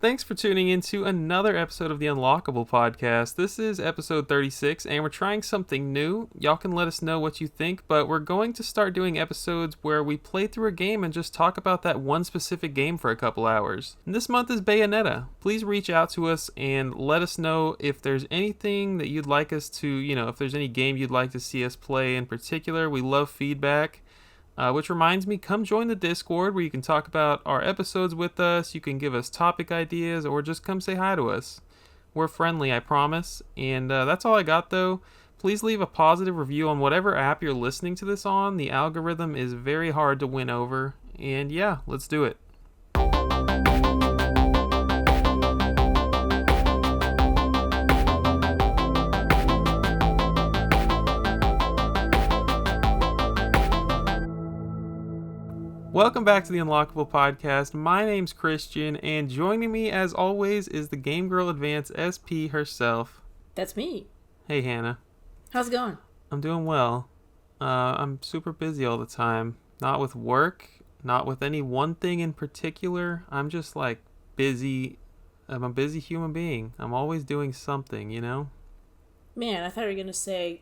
Thanks for tuning in to another episode of the Unlockable podcast. This is episode 36, and we're trying something new. Y'all can let us know what you think, but we're going to start doing episodes where we play through a game and just talk about that one specific game for a couple hours. And this month is Bayonetta. Please reach out to us and let us know if there's anything that you'd like us to, if there's any game you'd like to see us play in particular. We love feedback. Which reminds me, come join the Discord where you can talk about our episodes with us. You can give us topic ideas or just come say hi to us. We're friendly, I promise. And that's all I got, though. Please leave a positive review on whatever app you're listening to this on. The algorithm is very hard to win over. And yeah, let's do it. Welcome back to the Unlockable podcast. My name's Christian, and joining me as always is the Game Girl Advance SP herself. That's me. Hey, Hannah. How's it going? I'm doing well. I'm super busy all the time. Not with work, not with any one thing in particular. I'm just busy. I'm a busy human being. I'm always doing something, Man, I thought you were going to say,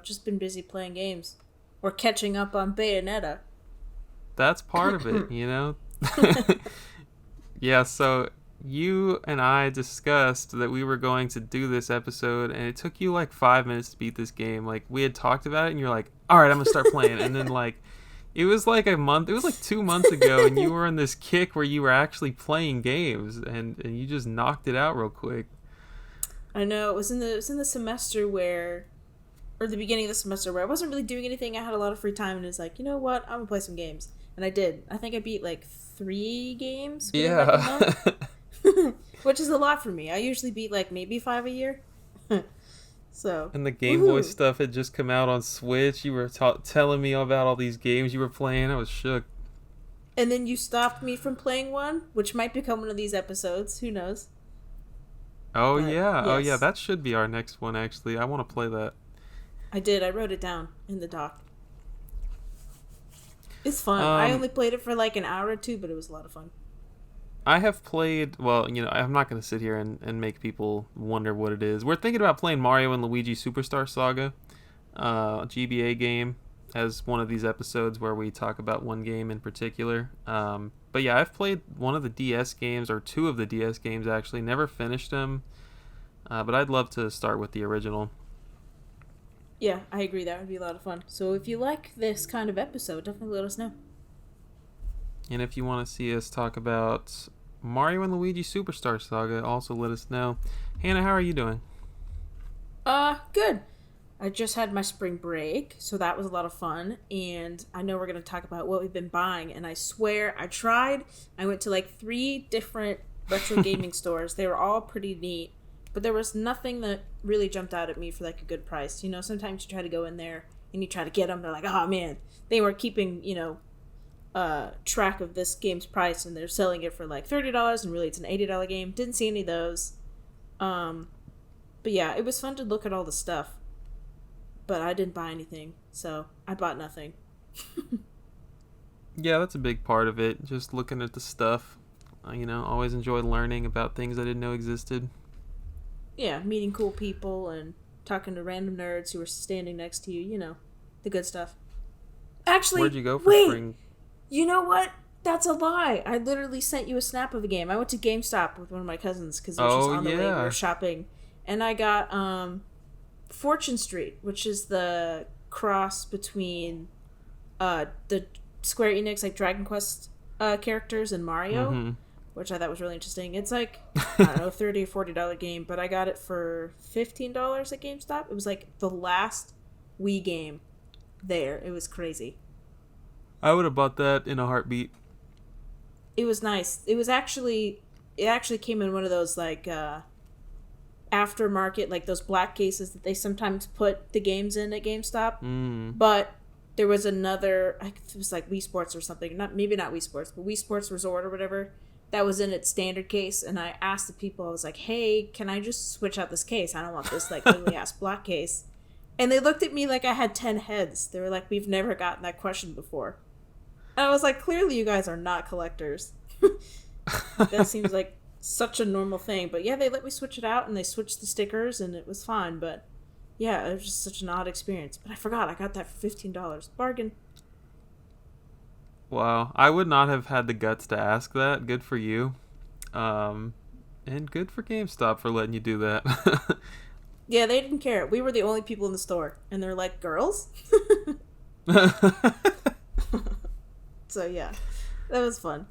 just been busy playing games. Or catching up on Bayonetta. That's part of it, Yeah, so you and I discussed that we were going to do this episode, and it took you 5 minutes to beat this game. We had talked about it, and you're like, all right, I'm going to start playing. And then, it was a month, it was 2 months ago, and you were in this kick where you were actually playing games, and you just knocked it out real quick. I know, it was in the semester or the beginning of the semester where I wasn't really doing anything. I had a lot of free time, and it was like, you know what, I'm going to play some games. And I did. I think I beat 3 games. Yeah. Which is a lot for me. I usually beat maybe 5 a year. So. And the Game Boy stuff had just come out on Switch. You were telling me about all these games you were playing. I was shook. And then you stopped me from playing one, which might become one of these episodes. Who knows? Oh, but, yeah. yes. Oh, yeah. That should be our next one, actually. I want to play that. I did. I wrote it down in the doc. It's fun. I only played it for an hour or two, but it was a lot of fun. I have played, I'm not going to sit here and make people wonder what it is. We're thinking about playing Mario and Luigi Superstar Saga, GBA game, as one of these episodes where we talk about one game in particular. But yeah, I've played one of the DS games, or 2 of the DS games actually, never finished them. But I'd love to start with the original. Yeah, I agree. That would be a lot of fun. So if you like this kind of episode, definitely let us know. And if you want to see us talk about Mario and Luigi Superstar Saga, also let us know. Hannah, how are you doing? Good. I just had my spring break, so that was a lot of fun. And I know we're going to talk about what we've been buying. And I swear, I tried. I went to 3 different retro gaming stores. They were all pretty neat. But there was nothing that really jumped out at me for a good price. Sometimes you try to go in there and you try to get them. They're like, oh man, they were keeping, track of this game's price, and they're selling it for $30 and really it's an $80 game. Didn't see any of those. But yeah, it was fun to look at all the stuff. But I didn't buy anything, so I bought nothing. Yeah, that's a big part of it. Just looking at the stuff. Always enjoy learning about things I didn't know existed. Yeah, meeting cool people and talking to random nerds who are standing next to you, the good stuff. Actually, where'd you go for spring? You know what? That's a lie. I literally sent you a snap of a game. I went to GameStop with one of my cousins because it was just on the way we were shopping. And I got Fortune Street, which is the cross between the Square Enix Dragon Quest characters and Mario. Mm-hmm. Which I thought was really interesting. It's $30 or $40 game, but I got it for $15 at GameStop. It was the last Wii game there. It was crazy. I would have bought that in a heartbeat. It was nice. It actually came in one of those aftermarket, those black cases that they sometimes put the games in at GameStop. But there was another, it was Wii Sports or something. Maybe not Wii Sports, but Wii Sports Resort or whatever. That was in its standard case, and I asked the people, I was like, hey, can I just switch out this case? I don't want this, ugly-ass black case. And they looked at me like I had 10 heads. They were like, we've never gotten that question before. And I was like, clearly you guys are not collectors. That seems like such a normal thing. But yeah, they let me switch it out and they switched the stickers and it was fine. But yeah, it was just such an odd experience. But I forgot I got that for $15. Bargain. Wow, I would not have had the guts to ask that. Good for you. And good for GameStop for letting you do that. Yeah, they didn't care. We were the only people in the store. And they're like, girls? So yeah, that was fun.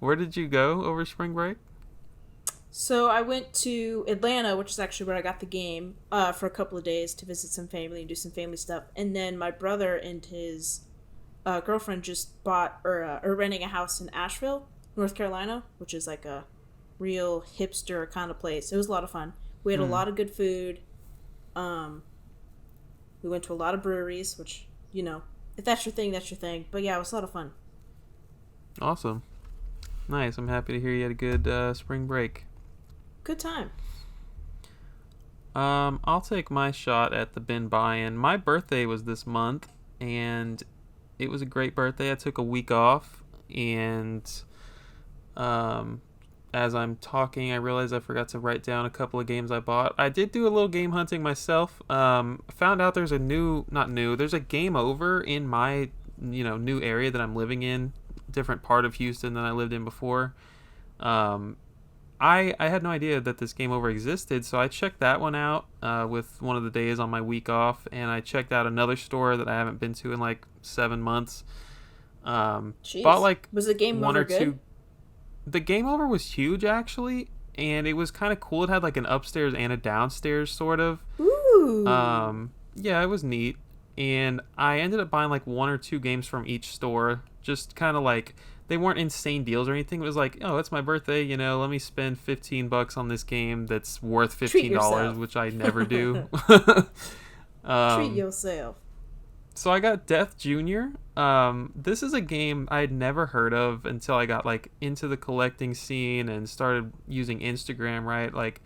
Where did you go over spring break? So I went to Atlanta, which is actually where I got the game, for a couple of days to visit some family and do some family stuff. And then my brother and his girlfriend just bought or are renting a house in Asheville, North Carolina, which is like a real hipster kind of place. It was a lot of fun. We had a lot of good food. We went to a lot of breweries, which, you know, if that's your thing, that's your thing. But yeah, it was a lot of fun. Awesome. Nice. I'm happy to hear you had a good spring break. Good time. I'll take my shot at the bin buy-in. My birthday was this month, and it was a great birthday. I took a week off, and as I'm talking, I realized I forgot to write down a couple of games I bought. I did do a little game hunting myself. Found out there's there's a Game Over in my, new area that I'm living in, different part of Houston than I lived in before. I had no idea that this Game Over existed, so I checked that one out with one of the days on my week off, and I checked out another store that I haven't been to in like 7 months. Jeez. Bought like was the Game one Over or good? two. The Game Over was huge, actually, and it was kind of cool. It had like an upstairs and a downstairs, sort of. Ooh. Yeah, it was neat. And I ended up buying like one or two games from each store. Just kind of like, they weren't insane deals or anything. It was like, oh, it's my birthday, let me spend $15 on this game that's worth $15, which I never do. Treat yourself. So I got Death Junior. This is a game I'd never heard of until I got like into the collecting scene and started using Instagram, right? Like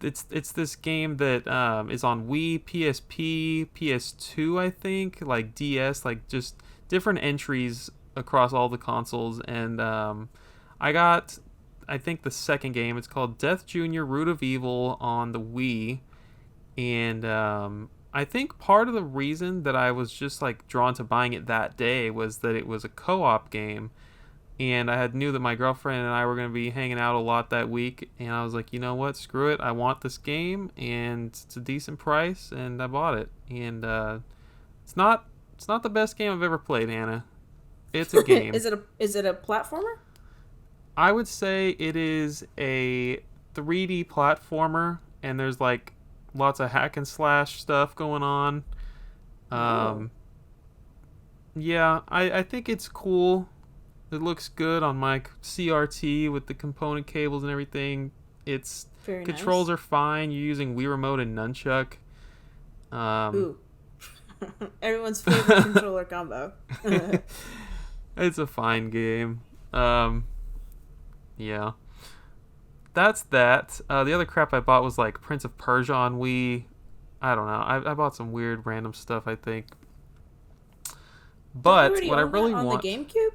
it's this game that is on Wii, PSP, PS2, I think, like DS, like just different entries across all the consoles. And I got, I think, the second game. It's called Death Junior Root of Evil on the Wii. And I think part of the reason that I was just like drawn to buying it that day was that it was a co-op game, and I knew that my girlfriend and I were going to be hanging out a lot that week, and I was like, you know what, screw it, I want this game, and it's a decent price, and I bought it. And it's not the best game I've ever played, Hannah. It's a game. Is it a platformer? I would say it is a 3D platformer, and there's like lots of hack and slash stuff going on. Yeah, I think it's cool. It looks good on my CRT with the component cables and everything. Its Very controls nice. are fine. You're using Wii Remote and Nunchuck. Ooh. Everyone's favorite controller combo. It's a fine game. Yeah. That's that. The other crap I bought was like Prince of Persia on Wii. I don't know. I bought some weird random stuff, I think. But what I really want on the GameCube?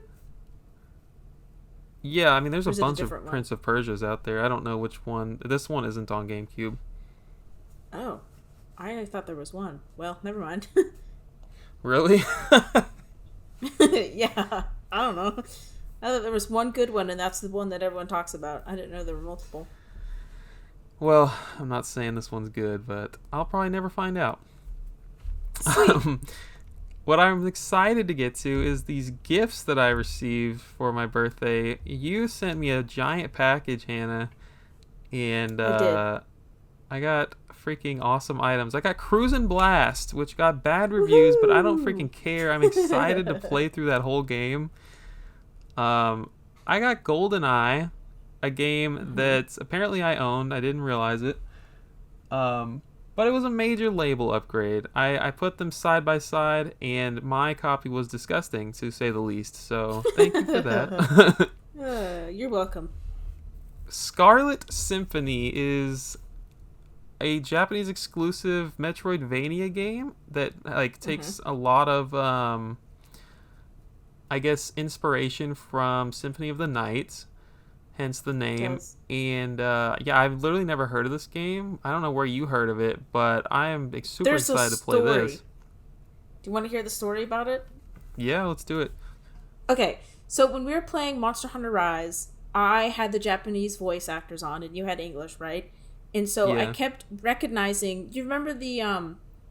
Yeah, I mean, there's Or a is it bunch of different one? Prince of Persias out there. I don't know which one. This one isn't on GameCube. Oh. I thought there was one. Well, never mind. Really? Yeah. I don't know. I thought there was one good one, and that's the one that everyone talks about. I didn't know there were multiple. Well, I'm not saying this one's good, but I'll probably never find out. Sweet. What I'm excited to get to is these gifts that I received for my birthday. You sent me a giant package, Hannah, and I did. I got freaking awesome items. I got Cruisin' Blast, which got bad reviews, but I don't freaking care. I'm excited to play through that whole game. I got GoldenEye, a game that apparently I owned. I didn't realize it. But it was a major label upgrade. I put them side by side, and my copy was disgusting, to say the least. So thank you for that. You're welcome. Scarlet Symphony is a Japanese exclusive Metroidvania game that like takes a lot of I guess inspiration from Symphony of the Night, hence the It name. does. And yeah, I've literally never heard of this game. I don't know where you heard of it, but I am super There's a excited to play story. this. Do you want to hear the story about it? Yeah, let's do it. Okay, so when we were playing Monster Hunter Rise, I had the Japanese voice actors on, and you had English, right? And so I Yeah, kept recognizing. Do you remember the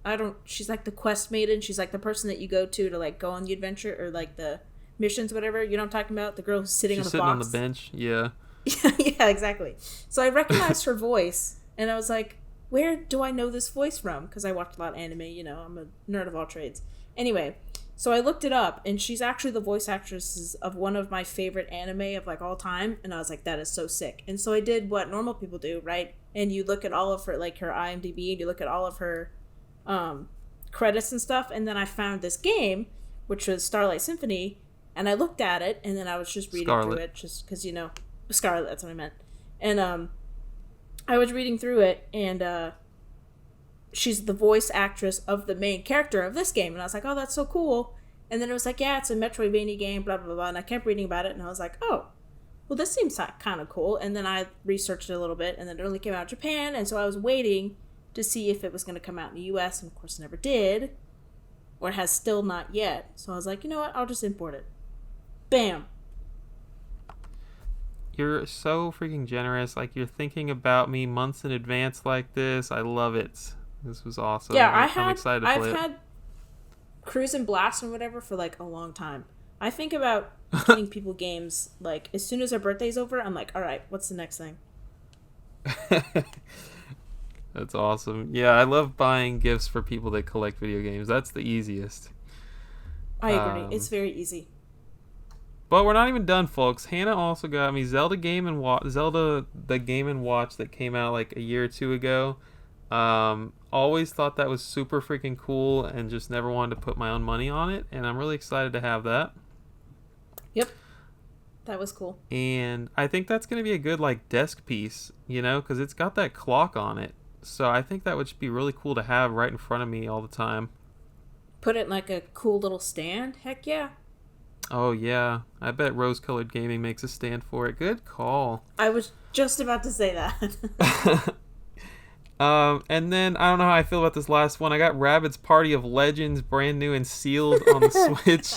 I don't. She's like the quest maiden. She's like the person that you go to like go on the adventure or like the missions, whatever. You know what I'm talking about? The girl who's sitting on she's the sitting on the box. bench. Yeah. Yeah, exactly. So I recognized her voice, and I was like, "Where do I know this voice from?" Because I watched a lot of anime. You know, I'm a nerd of all trades. Anyway, so I looked it up, and she's actually the voice actress of one of my favorite anime of like all time, and I was like, "That is so sick." And so I did what normal people do, right? And you look at all of her like her IMDb, and you look at all of her credits and stuff, and then I found this game, which was Starlight Symphony, and I looked at it, and then I was just reading through Scarlet. it, just because Scarlet, that's what I meant. And I was reading through it, and she's the voice actress of the main character of this game, and I was like, oh, that's so cool. And then it was like, yeah, it's a Metroidvania game, blah blah blah. And I kept reading about it, and I was like, oh, well, this seems kind of cool. And then I researched it a little bit, and then it only came out in Japan, and so I was waiting to see if it was going to come out in the U.S., and of course, it never did, or it has still not yet. So I was like, you know what? I'll just import it. Bam. You're so freaking generous. Like, you're thinking about me months in advance like this. I love it. This was awesome. Yeah, I'm excited to play I've it. had Cruise and Blast and whatever for like a long time. I think about getting people games like as soon as their birthday's over. I'm like, all right, what's the next thing? That's awesome. Yeah, I love buying gifts for people that collect video games. That's the easiest. I agree. It's Um, very easy. but we're not even done, folks. Hannah also got me Zelda Zelda the Game and Watch that came out like a year or two ago. Always thought that was super freaking cool and just never wanted to put my own money on it. And I'm really excited to have that. Yep, that was cool. And I think that's going to be a good like desk piece, because it's got that clock on it. So I think that would be really cool to have right in front of me all the time. Put it in like a cool little stand. Heck yeah. Oh yeah, I bet Rose Colored Gaming makes a stand for it. Good call. I was just about to say that. And then I don't know how I feel about this last one. I got Rabbids Party of Legends brand new and sealed on the Switch.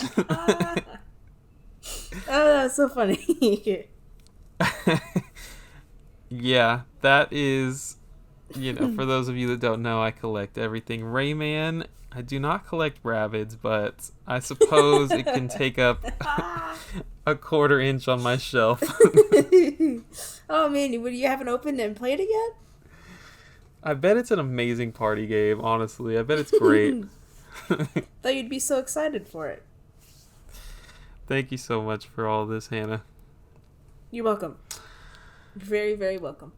Oh, that's so funny. Yeah, that is, for those of you that don't know, I collect everything Rayman. I do not collect Rabbids, but I suppose it can take up a quarter inch on my shelf. Oh man, you haven't opened it and played it yet? I bet it's an amazing party game, honestly. I bet it's great. Thought you'd be so excited for it. Thank you so much for all this, Hannah. You're welcome. Very, very welcome.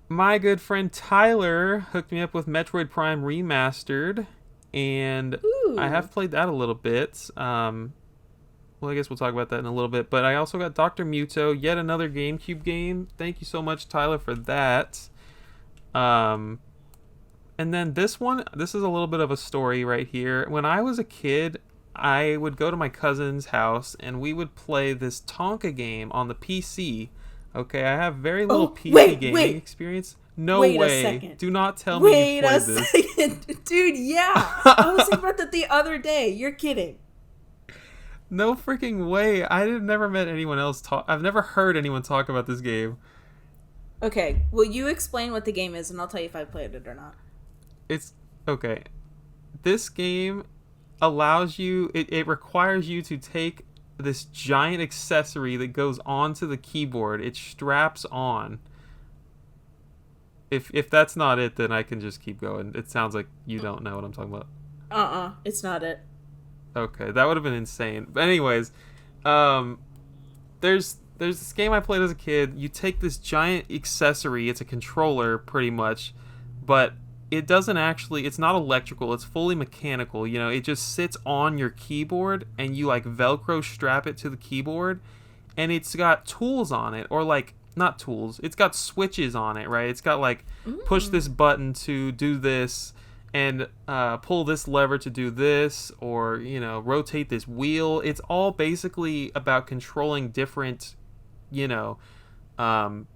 My good friend Tyler hooked me up with Metroid Prime Remastered, and Ooh. I have played that a little bit. Well, I guess we'll talk about that in a little bit. But I also got Dr. Muto, yet another GameCube game. Thank you so much, Tyler, for that. And then this is a little bit of a story right here. When I was a kid, I would go to my cousin's house, and we would play this Tonka game on the PC. Okay, I have very little PC gaming experience. No wait way. a second. Do not tell me you played this. Wait a second. Dude, yeah. I was thinking about that the other day. You're kidding. No freaking way. I've never met anyone else talk. I've never heard anyone talk about this game. Okay, will you explain what the game is, and I'll tell you if I played it or not. It's okay. This game allows you, it requires you to take this giant accessory that goes onto the keyboard. It straps on. If that's not it, then I can just keep going. It sounds like you don't know what I'm talking about. It's not it. Okay, that would have been insane. But anyways, there's this game I played as a kid. You take this giant accessory. It's a controller, pretty much, but it doesn't actually. It's not electrical. It's fully mechanical. It just sits on your keyboard, and you like Velcro strap it to the keyboard, and it's got tools on it, or like not tools. It's got switches on it, right? It's got like push this button to do this, and pull this lever to do this, or rotate this wheel. It's all basically about controlling different you know, um,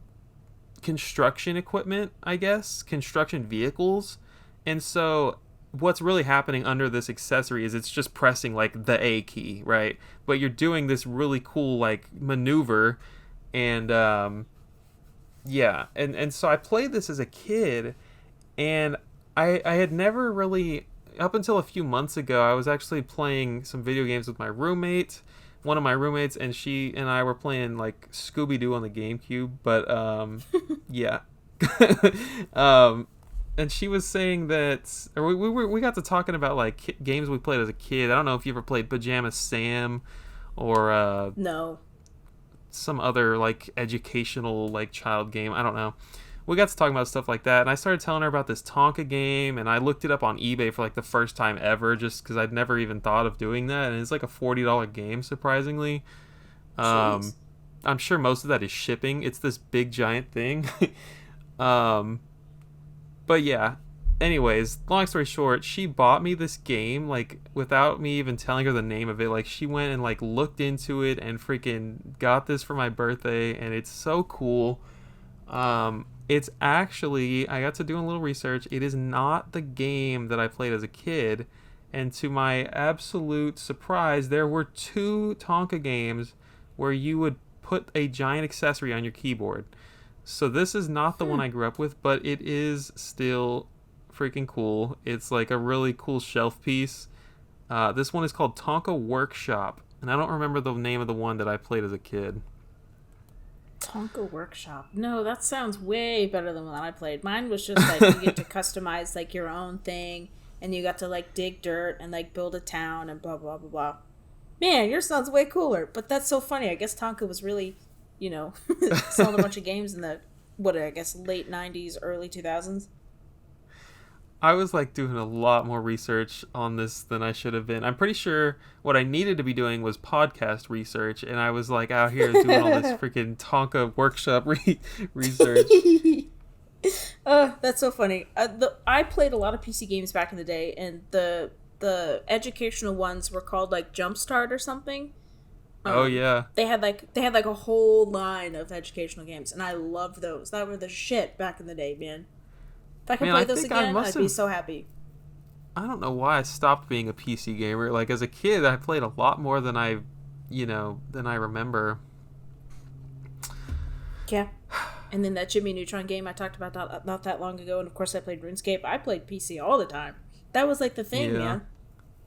construction equipment, I guess, construction vehicles. And so what's really happening under this accessory is it's just pressing like the A key, right? But you're doing this really cool like maneuver, and yeah, and so I played this as a kid, and I had never really, up until a few months ago, I was actually playing some video games with my roommate, one of my roommates, and she and I were playing like Scooby Doo on the GameCube. But yeah, um, and she was saying that, or we got to talking about like games we played as a kid. I don't know if you ever played Pajama Sam, or No. some other like educational like child game. I don't know. We got to talking about stuff like that, and I started telling her about this Tonka game, and I looked it up on eBay for like the first time ever, just because I'd never even thought of doing that, and it's like a $40 game, surprisingly. Jeez. I'm sure most of that is shipping. It's this big giant thing. um, but yeah. Anyways, long story short, she bought me this game like without me even telling her the name of it. Like she went and like looked into it and freaking got this for my birthday, and it's so cool. It's actually, I got to do a little research. It is not the game that I played as a kid, and to my absolute surprise, there were two Tonka games where you would put a giant accessory on your keyboard. So this is not the one I grew up with, but it is still freaking cool. It's like a really cool shelf piece. This one is called Tonka Workshop, and I don't remember the name of the one that I played as a kid. Tonka Workshop. No, that sounds way better than the one I played. Mine was just like you get to customize like your own thing, and you got to like dig dirt and like build a town and blah blah blah blah. Man, yours sounds way cooler. But that's so funny. I guess Tonka was really, selling a bunch of games in the I guess late '90s, early 2000s. I was like doing a lot more research on this than I should have been. I'm pretty sure what I needed to be doing was podcast research, and I was like out here doing all this freaking Tonka Workshop research. That's so funny. I played a lot of PC games back in the day, and the educational ones were called like Jumpstart or something. Oh yeah. They had like a whole line of educational games, and I loved those. That were the shit back in the day, man. If I could play those again, I'd be so happy. I don't know why I stopped being a PC gamer. Like as a kid, I played a lot more than I remember. Yeah. And then that Jimmy Neutron game I talked about not that long ago, and of course I played RuneScape. I played PC all the time. That was like the thing, man.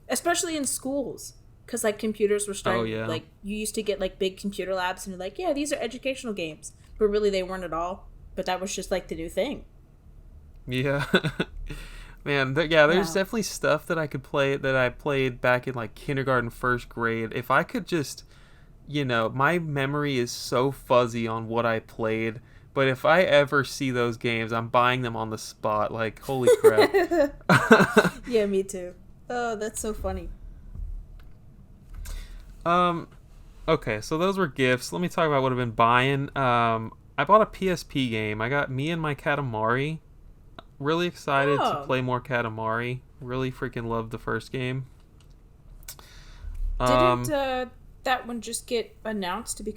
Especially in schools. Because like computers were starting, like you used to get like big computer labs and you're like, yeah, these are educational games. But really they weren't at all. But that was just like the new thing. Yeah. Man, there's definitely stuff that I could play that I played back in like kindergarten, first grade. If I could just, my memory is so fuzzy on what I played, but if I ever see those games, I'm buying them on the spot. Like, holy crap. Yeah, me too. Oh, that's so funny. Okay, so those were gifts. Let me talk about what I've been buying. I bought a PSP game. I got Me and My Katamari. Really excited to play more Katamari. Really freaking loved the first game. Didn't that one just get announced to be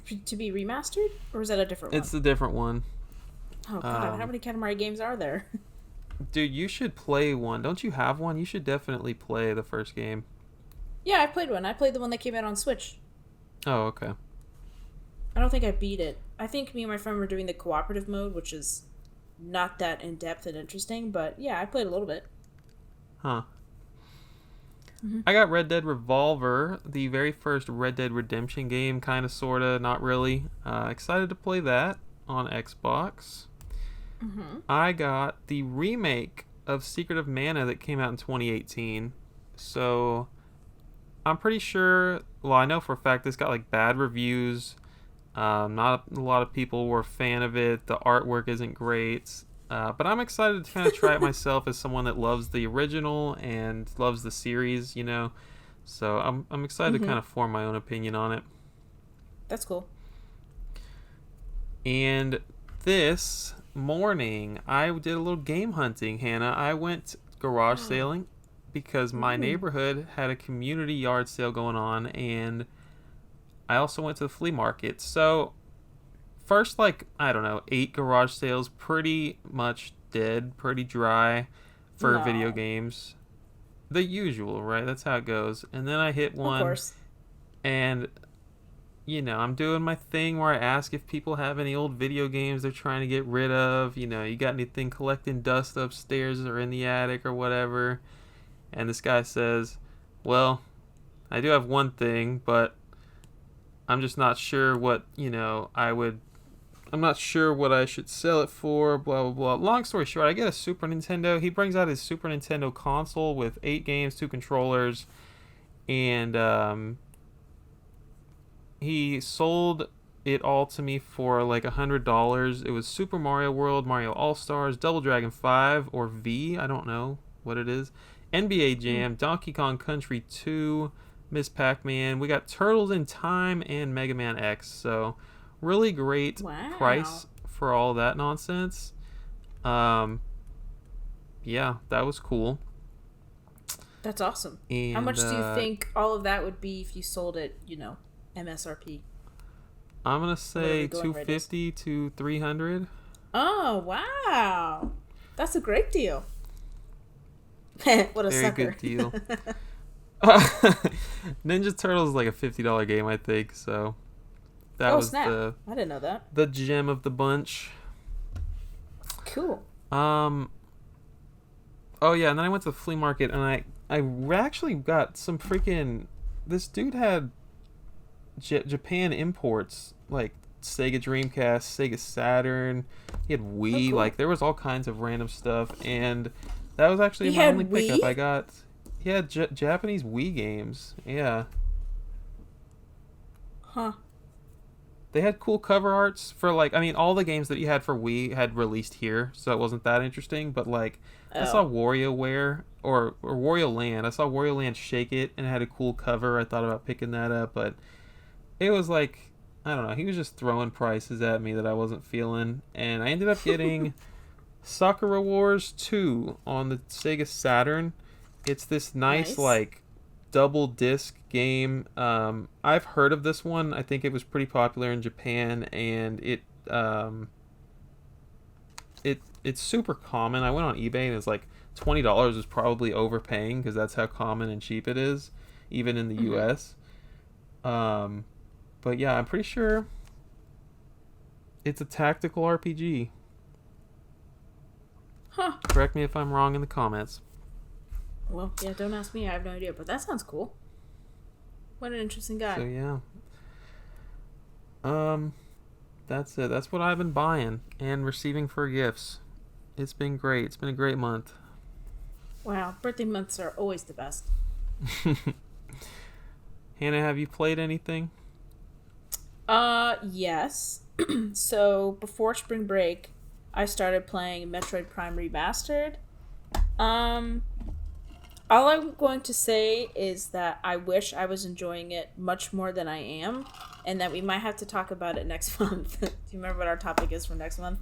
remastered? Or is that a different one? It's a different one. Oh god, how many Katamari games are there? Dude, you should play one. Don't you have one? You should definitely play the first game. Yeah, I played one. I played the one that came out on Switch. Oh, okay. I don't think I beat it. I think me and my friend were doing the cooperative mode, which is not that in-depth and interesting, but yeah, I played a little bit. Huh. Mm-hmm. I got Red Dead Revolver, the very first Red Dead Redemption game, kind of, sort of, not really. Excited to play that on Xbox. Mm-hmm. I got the remake of Secret of Mana that came out in 2018. So I'm pretty sure, well, I know for a fact this got like bad reviews. Not a lot of people were a fan of it. The artwork isn't great. But I'm excited to kind of try it myself as someone that loves the original and loves the series, So I'm excited to kind of form my own opinion on it. That's cool. And this morning, I did a little game hunting, Hannah. I went garage sailing because my neighborhood had a community yard sale going on, and I also went to the flea market. So first, like, I don't know, 8 garage sales, pretty much dead, pretty dry for video No, games. The usual, right? That's how it goes. And then I hit of one, course. and I'm doing my thing where I ask if people have any old video games they're trying to get rid of. You got anything collecting dust upstairs or in the attic or whatever. And this guy says, well, I do have one thing, but I'm just not sure what, I'm not sure what I should sell it for, blah, blah, blah. Long story short, I get a Super Nintendo. He brings out his Super Nintendo console with 8 games, 2 controllers, and he sold it all to me for like $100. It was Super Mario World, Mario All Stars, Double Dragon 5 or V, I don't know what it is, NBA Hmm. Jam, Donkey Kong Country 2, Miss Pac-Man. We got Turtles in Time and Mega Man X. So really great Wow. price for all that nonsense. Um, yeah, that was cool. That's awesome. How And much do you think all of that would be if you sold it, MSRP, I'm gonna whatever the say going rate is? 250 to 300. Oh, wow. That's a great deal. What a Very sucker. good deal. Ninja Turtles is like a $50 game, I think. So that Oh, was snap. the I didn't know that. the gem of the bunch. Cool. Um. Oh yeah, and then I went to the flea market, and I actually got some freaking. This dude had Japan imports like Sega Dreamcast, Sega Saturn. He had Oh, Wii. cool. Like there was all kinds of random stuff, and that was actually He my only had pickup. I Wii? got. Yeah, Japanese Wii games. Yeah. Huh. They had cool cover arts for like, I mean, all the games that you had for Wii had released here, so it wasn't that interesting. But like, I saw Oh. WarioWare or Wario Land. I saw Wario Land Shake It and it had a cool cover. I thought about picking that up, but it was like, I don't know. He was just throwing prices at me that I wasn't feeling, and I ended up getting Sakura Wars 2 on the Sega Saturn. It's this nice Nice. like double disc game. I've heard of this one. I think it was pretty popular in Japan, and um, it's super common. I went on eBay and it's like $20 is probably overpaying because that's how common and cheap it is, even in the Mm-hmm. U.S. Um, but yeah, I'm pretty sure it's a tactical RPG. Huh. Correct me if I'm wrong in the comments. Well, yeah, don't ask me. I have no idea, but that sounds cool. What an interesting So guy. yeah, um, that's it. That's what I've been buying and receiving for gifts. It's been great. It's been a great month. Wow. Birthday months are always the best. Hannah, have you played anything? Yes. So before spring break, I started playing Metroid Prime Remastered. Um, all I'm going to say is that I wish I was enjoying it much more than I am, and that we might have to talk about it next month. Do you remember what our topic is for next month?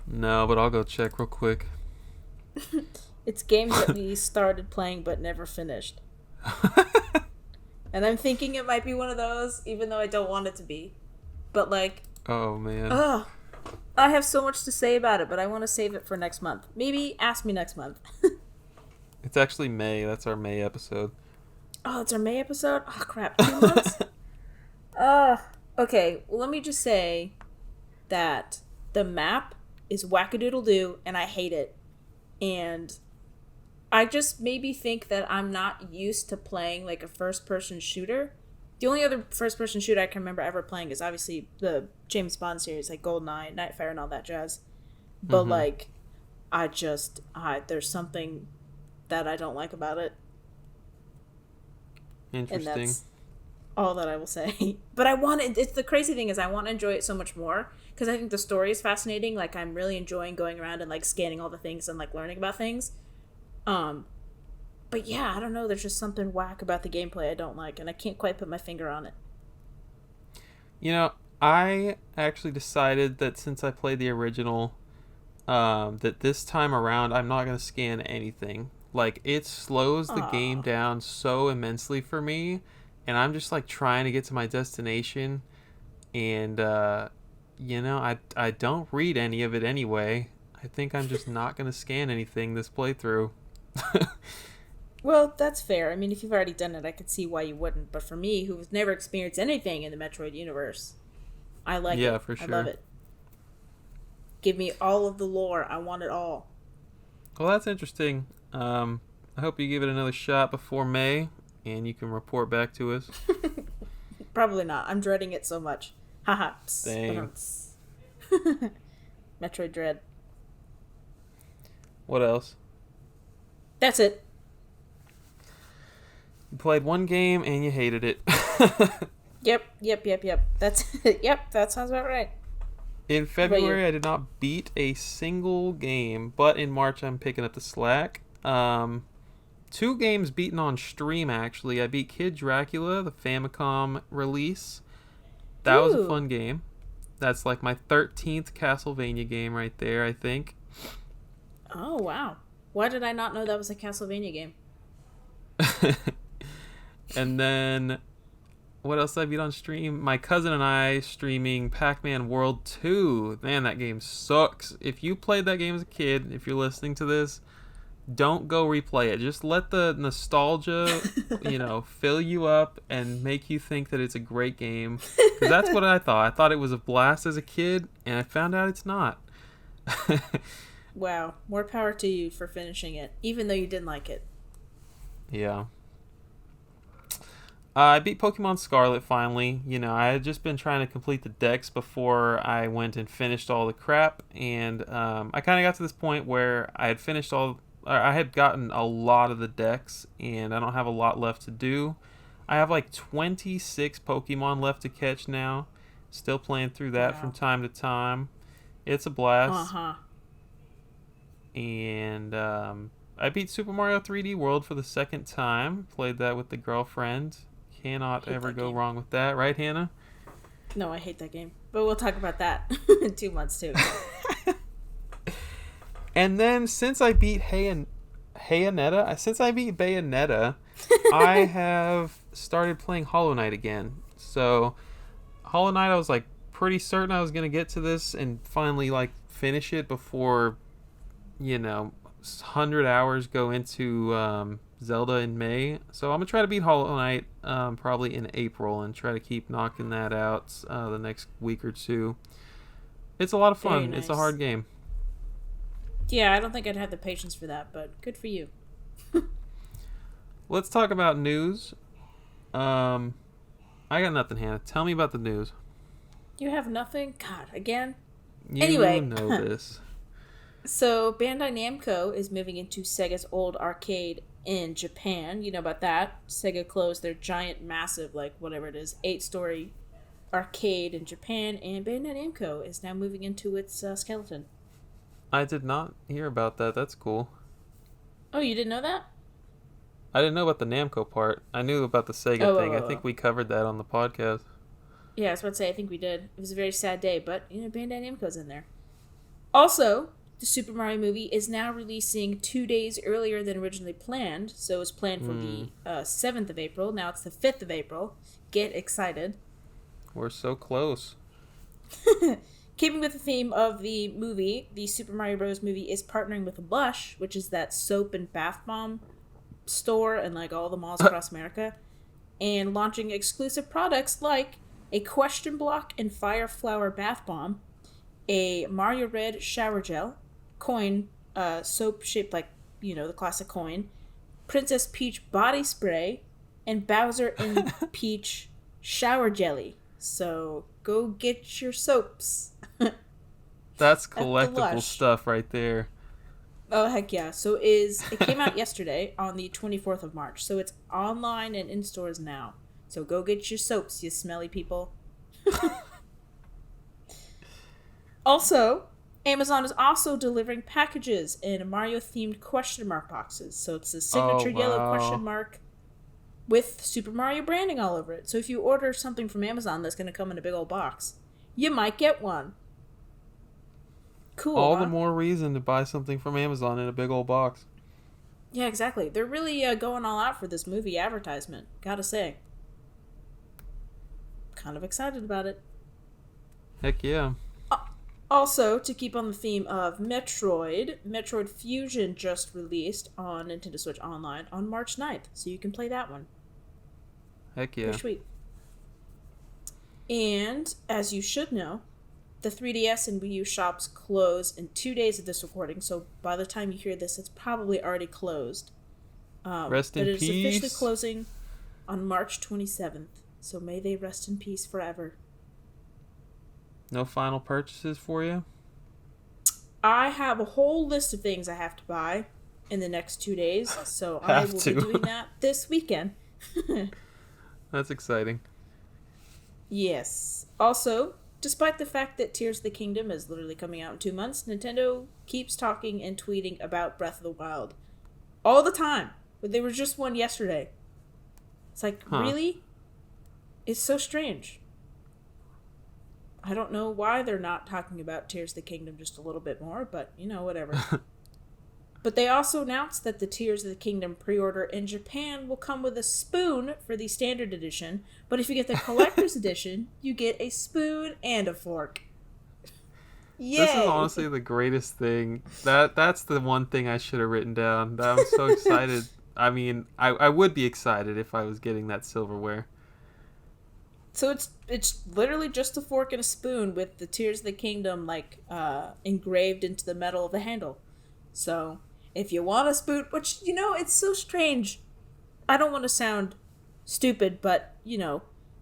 No, but I'll go check real quick. It's games that we started playing but never finished. And I'm thinking it might be one of those, even though I don't want it to be. But like, Oh man. ugh, I have so much to say about it, but I want to save it for next month. Maybe ask me next month. It's actually May. That's our May episode. Oh, it's our May episode? Oh, crap. 2 months? Ugh. Okay, well, let me just say that the map is wackadoodle-doo, and I hate it. And I just maybe think that I'm not used to playing like a first-person shooter. The only other first-person shooter I can remember ever playing is obviously the James Bond series, like GoldenEye, Nightfire, and all that jazz. But Mm-hmm. like, there's something that I don't like about it, and Interesting. that's all that I will say. But I want it. It's the crazy thing is I want to enjoy it so much more because I think the story is fascinating. Like I'm really enjoying going around and like scanning all the things and like learning about things. Um, but yeah, I don't know. There's just something whack about the gameplay I don't like, and I can't quite put my finger on it. You know, I actually decided that since I played the original, that this time around I'm not gonna scan anything. Like it slows the game Aw. down so immensely for me, and I'm just like trying to get to my destination, and I don't read any of it anyway. I think I'm just not gonna scan anything this playthrough. Well, that's fair. I mean, if you've already done it, I could see why you wouldn't. But for me, who's never experienced anything in the Metroid universe, I like Yeah, it. for sure. I love it. Give me all of the lore. I want it all. Well, that's interesting. I hope you give it another shot before May, and you can report back to us. Probably not. I'm dreading it so much. Haha. Dang. Metroid Dread. What else? That's it. You played one game and you hated it. Yep. That's yep, that sounds about right. In February, I did not beat a single game, but in March, I'm picking up the slack. 2 games beaten on stream, actually. I beat Kid Dracula, the Famicom release. That was a fun game. That's like my 13th Castlevania game right there, I think. Oh, wow. Why did I not know that was a Castlevania game? And then, what else did I beat on stream? My cousin and I streaming Pac-Man World 2. Man, that game sucks. If you played that game as a kid, if you're listening to this, don't go replay it. Just let the nostalgia, fill you up and make you think that it's a great game. 'Cause that's what I thought. I thought it was a blast as a kid, and I found out it's not. Wow. More power to you for finishing it, even though you didn't like it. Yeah. I beat Pokemon Scarlet finally. I had just been trying to complete the decks before I went and finished all the crap, and I kind of got to this point where I had gotten a lot of the decks, and I don't have a lot left to do. I have like 26 Pokemon left to catch now. Still playing through that from time to time. It's a blast. And I beat Super Mario 3D World for the second time. Played that with the girlfriend. Cannot ever go wrong with that, right, Hannah? No, I hate that game. But we'll talk about that in 2 months, too. And then, since I beat Bayonetta, I have started playing Hollow Knight again. So, Hollow Knight, I was like pretty certain I was going to get to this and finally like finish it before, 100 hours go into Zelda in May. So I'm going to try to beat Hollow Knight probably in April and try to keep knocking that out the next week or two. It's a lot of fun. Nice. It's a hard game. Yeah, I don't think I'd have the patience for that, but good for you. Let's talk about news. I got nothing, Hannah. Tell me about the news. You have nothing? God, again? You know this. So, Bandai Namco is moving into Sega's old arcade in Japan. You know about that. Sega closed their giant, massive, 8-story arcade in Japan, and Bandai Namco is now moving into its skeleton. I did not hear about that. That's cool. Oh, you didn't know that? I didn't know about the Namco part. I knew about the Sega thing. I think we covered that on the podcast. Yeah, I was about to say, I think we did. It was a very sad day, but, Bandai Namco's in there. Also, the Super Mario movie is now releasing 2 days earlier than originally planned. So it was planned for the 7th of April. Now it's the 5th of April. Get excited. We're so close. Keeping with the theme of the movie, the Super Mario Bros. Movie is partnering with Lush, which is that soap and bath bomb store and all the malls across America, and launching exclusive products like a question block and fire flower bath bomb, a Mario Red shower gel, coin, soap shaped like, the classic coin, Princess Peach body spray, and Bowser and Peach shower jelly. So go get your soaps. That's collectible stuff right there. Oh, heck yeah. So it came out yesterday on the 24th of March. So it's online and in stores now. So go get your soaps, you smelly people. Also, Amazon is also delivering packages in Mario-themed question mark boxes. So it's a signature yellow question mark with Super Mario branding all over it. So if you order something from Amazon that's going to come in a big old box, you might get one. Cool. All the more reason to buy something from Amazon in a big old box. Yeah, exactly. They're really going all out for this movie advertisement, gotta say. kind of excited about it. Heck yeah. Also, to keep on the theme of Metroid Fusion just released on Nintendo Switch Online on March 9th, so you can play that one. Heck yeah. Pretty sweet. And, as you should know, the 3DS and Wii U shops close in 2 days of this recording, so by the time you hear this, it's probably already closed. Rest in but it peace. is officially closing on March 27th, so may they rest in peace forever. No final purchases for you? I have a whole list of things I have to buy in the next 2 days, so I will be doing that this weekend. That's exciting. Yes. Also, despite the fact that Tears of the Kingdom is literally coming out in 2 months, Nintendo keeps talking and tweeting about Breath of the Wild all the time. But there was just one yesterday. It's like, really? It's so strange. I don't know why they're not talking about Tears of the Kingdom just a little bit more, but, whatever. But they also announced that the Tears of the Kingdom pre-order in Japan will come with a spoon for the standard edition, but if you get the collector's edition, you get a spoon and a fork. Yay! This is honestly the greatest thing. That's the one thing I should have written down. I'm so excited. I mean, I would be excited if I was getting that silverware. So it's literally just a fork and a spoon with the Tears of the Kingdom engraved into the metal of the handle. So if you want a spoon, which it's so strange. I don't want to sound stupid, but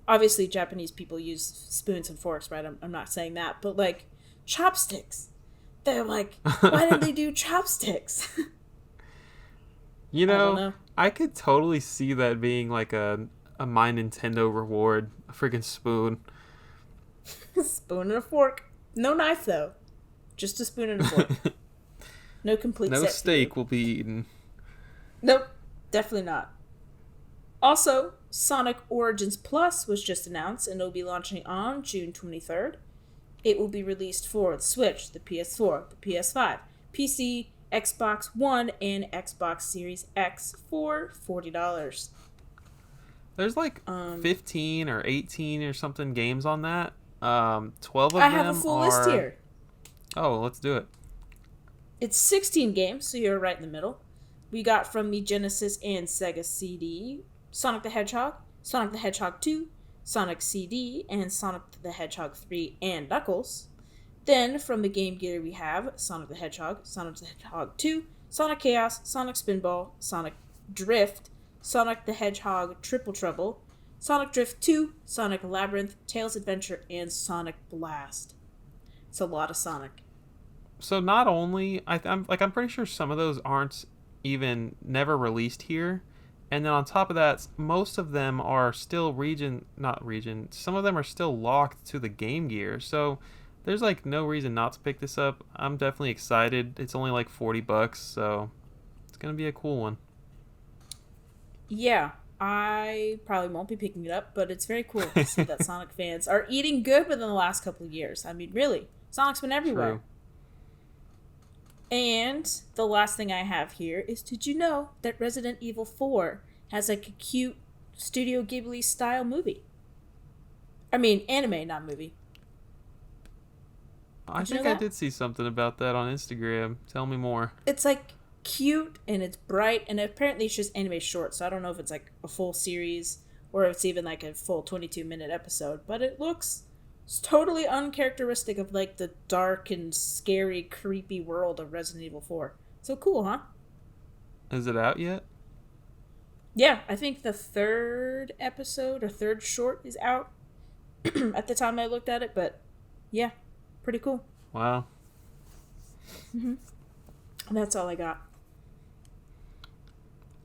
obviously Japanese people use spoons and forks, right? I'm not saying that, but chopsticks. They're like, why didn't they do chopsticks? I don't know. I could totally see that being like a My Nintendo reward, a freaking spoon. Spoon and a fork. No knife, though. Just a spoon and a fork. No complete set. No steak will be eaten. Nope. Definitely not. Also, Sonic Origins Plus was just announced, and it'll be launching on June 23rd. It will be released for the Switch, the PS4, the PS5, PC, Xbox One, and Xbox Series X for $40. There's 15 or 18 or something games on that. 12 of them I have a full list here. Oh, let's do it. It's 16 games, so you're right in the middle. We got from the Genesis and Sega CD, Sonic the Hedgehog, Sonic the Hedgehog 2, Sonic CD, and Sonic the Hedgehog 3 and Knuckles. Then, from the Game Gear, we have Sonic the Hedgehog, Sonic the Hedgehog 2, Sonic Chaos, Sonic Spinball, Sonic Drift, Sonic the Hedgehog Triple Trouble, Sonic Drift 2, Sonic Labyrinth, Tails Adventure, and Sonic Blast. It's a lot of Sonic. So not only, I'm pretty sure some of those aren't even never released here. And then on top of that, most of them are still some of them are still locked to the Game Gear. So there's no reason not to pick this up. I'm definitely excited. It's only $40, so it's going to be a cool one. Yeah, I probably won't be picking it up, but it's very cool to see that Sonic fans are eating good within the last couple of years. I mean, really, Sonic's been everywhere. True. And the last thing I have here is, did you know that Resident Evil 4 has a cute Studio Ghibli style movie? I mean, anime, not movie. I think I did see something about that on Instagram. Tell me more. It's cute and it's bright, and apparently it's just anime short, so I don't know if it's a full series or if it's even a full 22-minute episode, but it looks totally uncharacteristic of the dark and scary, creepy world of Resident Evil 4. So cool, huh? Is it out yet? Yeah, I think the third episode or third short is out at the time I looked at it, but yeah, pretty cool. Wow. Mm-hmm. That's all I got.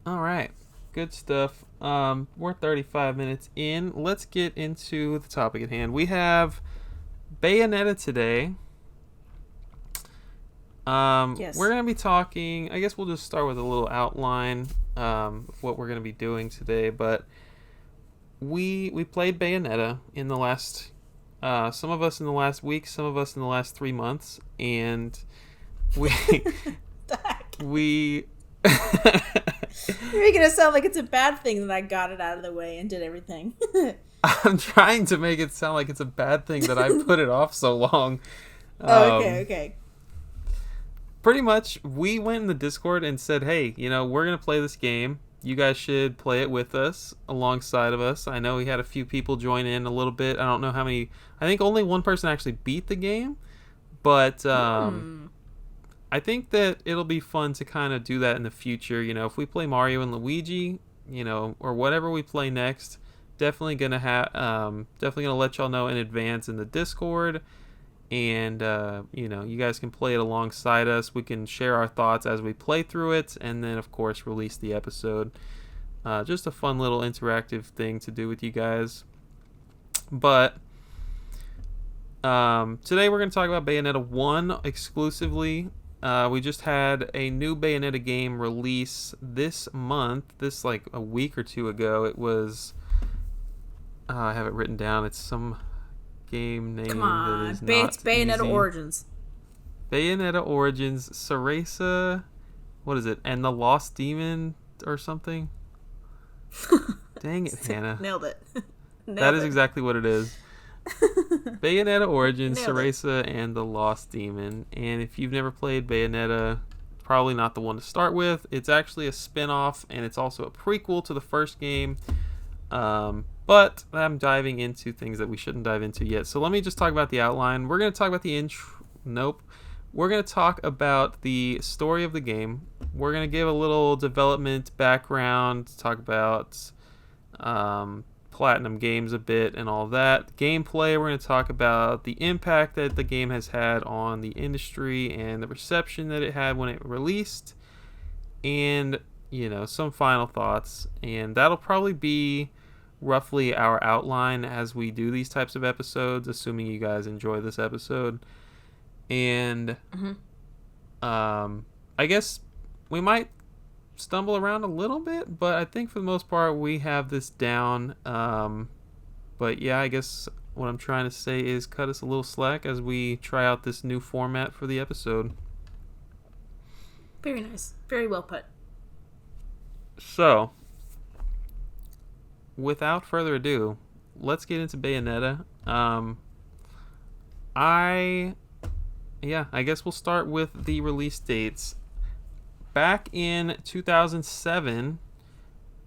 All right. Good stuff. We're 35 minutes in. Let's get into the topic at hand. We have Bayonetta today. Yes. We're going to be talking, I guess we'll just start with a little outline of what we're going to be doing today, but we played Bayonetta in the last, some of us in the last week, some of us in the last 3 months, and we You're making it sound like it's a bad thing that I got it out of the way and did everything. I'm trying to make it sound like it's a bad thing that I put it off so long. Oh, okay, Um, okay. Pretty much, we went in the Discord and said, hey, we're going to play this game. You guys should play it with us, alongside of us. I know we had a few people join in a little bit. I don't know how many. I think only one person actually beat the game. But Hmm. I think that it'll be fun to kind of do that in the future. If we play Mario and Luigi, or whatever we play next, definitely gonna let y'all know in advance in the Discord, and you guys can play it alongside us. We can share our thoughts as we play through it, and then of course release the episode. Just a fun little interactive thing to do with you guys. But today we're going to talk about Bayonetta 1 exclusively. We just had a new Bayonetta game release this month, like a week or two ago. It was, I have it written down. It's some game name Come that on. is It's not Bayonetta easy. Origins. Bayonetta Origins, Cereza, what is it? And the Lost Demon or something? Dang it, Hannah. Nailed it. That is exactly what it is. Bayonetta Origins, Nailed it. Cereza, and the Lost Demon. And if you've never played Bayonetta, probably not the one to start with. It's actually a spin-off, and it's also a prequel to the first game. But I'm diving into things that we shouldn't dive into yet. So let me just talk about the outline. We're going to talk about the intro. Nope. We're going to talk about the story of the game. We're going to give a little development background, talk about Platinum Games a bit and all that. Gameplay, we're going to talk about the impact that the game has had on the industry and the reception that it had when it released. And, some final thoughts. And that'll probably be roughly our outline as we do these types of episodes, assuming you guys enjoy this episode. And I guess we might stumble around a little bit, but I think for the most part we have this down. But yeah, I guess what I'm trying to say is cut us a little slack as we try out this new format for the episode. Very nice. Very well put. So, without further ado, let's get into Bayonetta. I guess we'll start with the release dates. Back in 2007,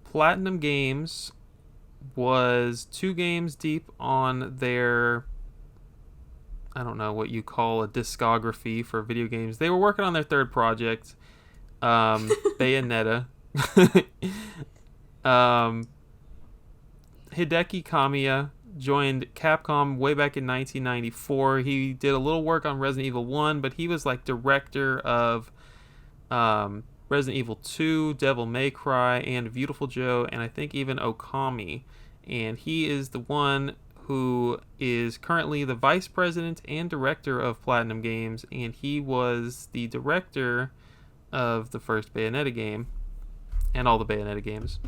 Platinum Games was 2 games deep on their, I don't know what you call a discography for video games. They were working on their third project, Bayonetta. Hideki Kamiya joined Capcom way back in 1994. He did a little work on Resident Evil 1, but he was like director of Resident Evil 2, Devil May Cry, and Beautiful Joe, and I think even Okami. And he is the one who is currently the vice president and director of Platinum Games, and he was the director of the first Bayonetta game and all the Bayonetta games.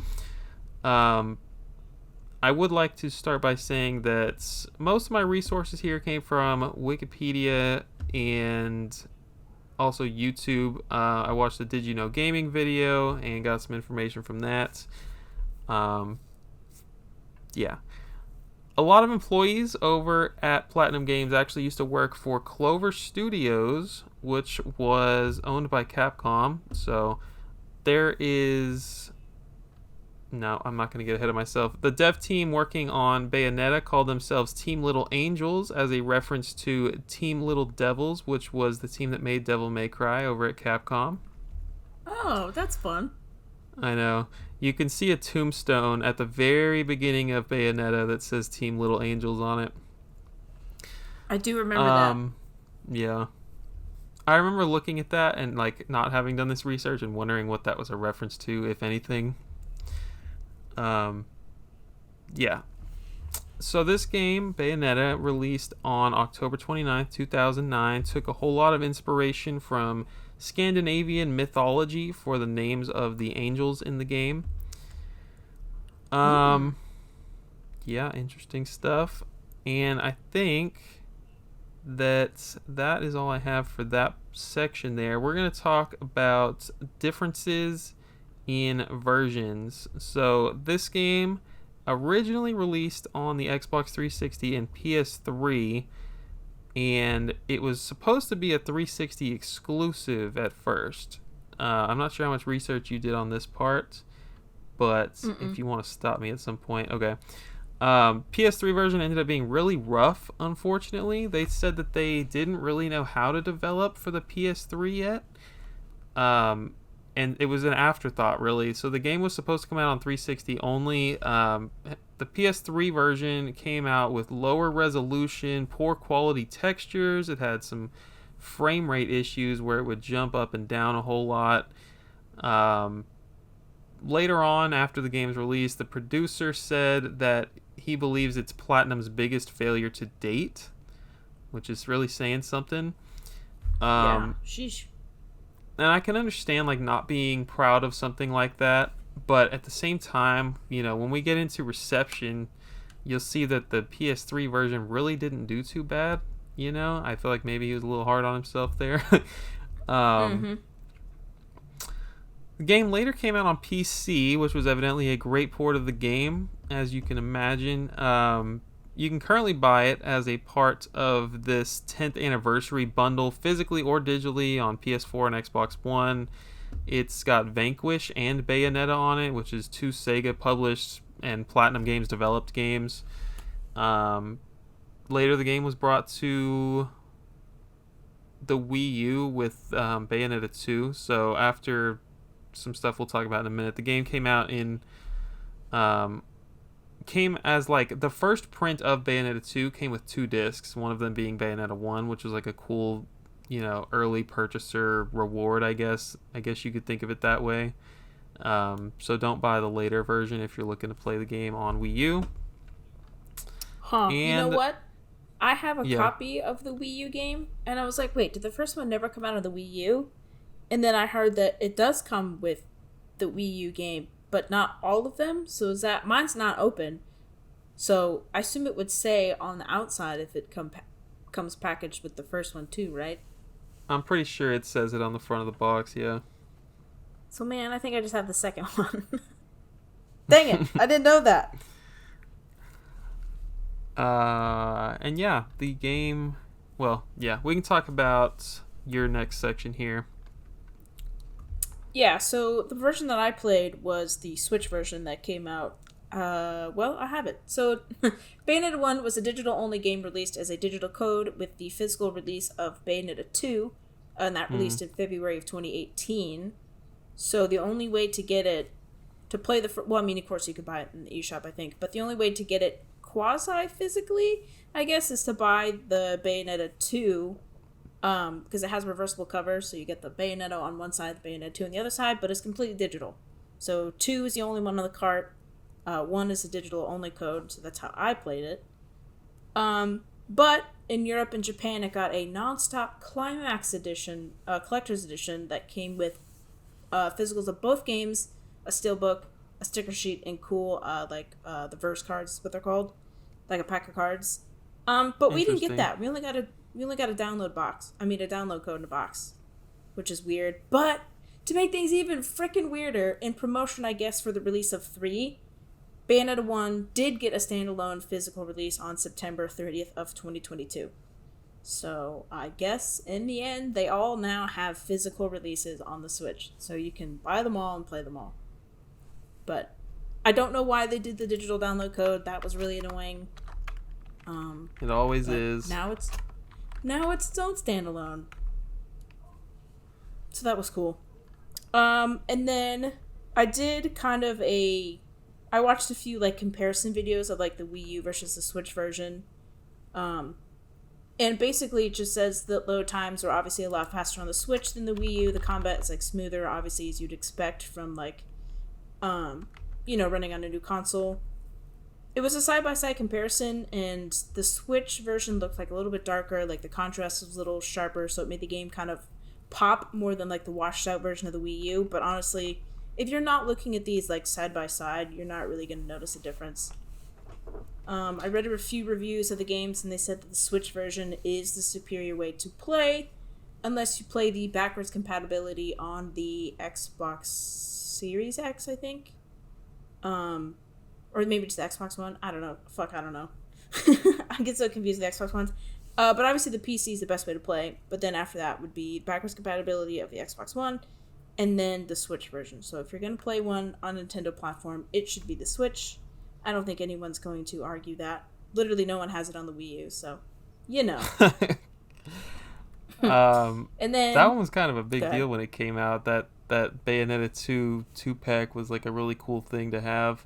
I would like to start by saying that most of my resources here came from Wikipedia and also YouTube. I watched the Did You Know Gaming video and got some information from that. Yeah. A lot of employees over at Platinum Games actually used to work for Clover Studios, which was owned by Capcom. So there is... No, I'm not going to get ahead of myself. The dev team working on Bayonetta called themselves Team Little Angels as a reference to Team Little Devils, which was the team that made Devil May Cry over at Capcom. Oh, that's fun. I know. You can see a tombstone at the very beginning of Bayonetta that says Team Little Angels on it. I do remember that. Yeah. I remember looking at that and like not having done this research and wondering what that was a reference to, if anything. Yeah. So this game, Bayonetta, released on October 29th, 2009, took a whole lot of inspiration from Scandinavian mythology for the names of the angels in the game. Yeah, interesting stuff. And I think that is all I have for that section there. We're going to talk about differences in versions. So this game originally released on the Xbox 360 and PS3, and it was supposed to be a 360 exclusive at first. I'm not sure how much research you did on this part, but if you want to stop me at some point, okay. PS3 version ended up being really rough, unfortunately. They said that they didn't really know how to develop for the PS3 yet. And it was an afterthought, really. So the game was supposed to come out on 360 only. The PS3 version came out with lower resolution, poor quality textures. It had some frame rate issues where it would jump up and down a whole lot. Later on, after the game's release, the producer said that he believes it's Platinum's biggest failure to date, which is really saying something. Yeah, sheesh. And I can understand like not being proud of something like that, but at the same time, you know, when we get into reception, you'll see that the PS3 version really didn't do too bad. You know, I feel like maybe he was a little hard on himself there. The game later came out on PC, which was evidently a great port of the game, as you can imagine. You can currently buy it as a part of this 10th anniversary bundle, physically or digitally, on PS4 and Xbox One. It's got Vanquish and Bayonetta on it, which is two Sega published and Platinum Games developed games. Later, the game was brought to the Wii U with Bayonetta 2. So after some stuff we'll talk about in a minute, the game came out in... came as like the first print of Bayonetta 2 came with 2 discs, one of them being Bayonetta 1, which was like a cool, you know, early purchaser reward, I guess you could think of it that way. So don't buy the later version if you're looking to play the game on Wii U. And you know what? I have a copy of the Wii U game, and I was like, wait, did the first one never come out on the Wii U? And then I heard that it does come with the Wii U game, but not all of them. So is that mine's not open? So I assume it would say on the outside if it comes packaged with the first one too, right? I'm pretty sure it says it on the front of the box, yeah. So man, I think I just have the second one. Dang it! I didn't know that. And yeah, the game. Well, yeah, we can talk about your next section here. Yeah, so the version that I played was the Switch version that came out. Well, I have it. So, Bayonetta 1 was a digital-only game released as a digital code with the physical release of Bayonetta 2, and that released in February of 2018. So, the only way to get it, to play the... Well, I mean, of course, you could buy it in the eShop, I think, but the only way to get it quasi-physically, I guess, is to buy the Bayonetta 2, because it has a reversible cover, so you get the Bayonetta on one side, the Bayonetta 2 on the other side, but it's completely digital. So 2 is the only one on the cart, 1 is a digital only code, so that's how I played it. But in Europe and Japan, it got a non-stop Climax edition, collector's edition, that came with physicals of both games, a steelbook, a sticker sheet, and cool, the verse cards, what they're called, like a pack of cards. But we didn't get that. We only got a download code in a box, which is weird. But to make things even freaking weirder, in promotion, I guess, for the release of 3, Bayonetta 1 did get a standalone physical release on September 30th of 2022. So I guess in the end, they all now have physical releases on the Switch, so you can buy them all and play them all. But I don't know why they did the digital download code. That was really annoying. It always is. Now it's its own standalone. So that was cool. And then I did I watched a few like comparison videos of like the Wii U versus the Switch version. And basically it just says that load times are obviously a lot faster on the Switch than the Wii U. The combat is like smoother, obviously, as you'd expect from like, running on a new console. It was a side-by-side comparison, and the Switch version looked like a little bit darker, like the contrast was a little sharper, so it made the game kind of pop more than like the washed-out version of the Wii U. But honestly, if you're not looking at these like side-by-side, you're not really going to notice a difference. I read a few reviews of the games, and they said that the Switch version is the superior way to play, unless you play the backwards compatibility on the Xbox Series X, I think. or maybe just the Xbox One. I don't know. Fuck, I don't know. I get so confused with the Xbox Ones. But obviously the PC is the best way to play. But then after that would be backwards compatibility of the Xbox One, and then the Switch version. So if you're going to play one on a Nintendo platform, it should be the Switch. I don't think anyone's going to argue that. Literally no one has it on the Wii U, so you know. And then that one was kind of a big deal when it came out. That Bayonetta 2 pack was like a really cool thing to have.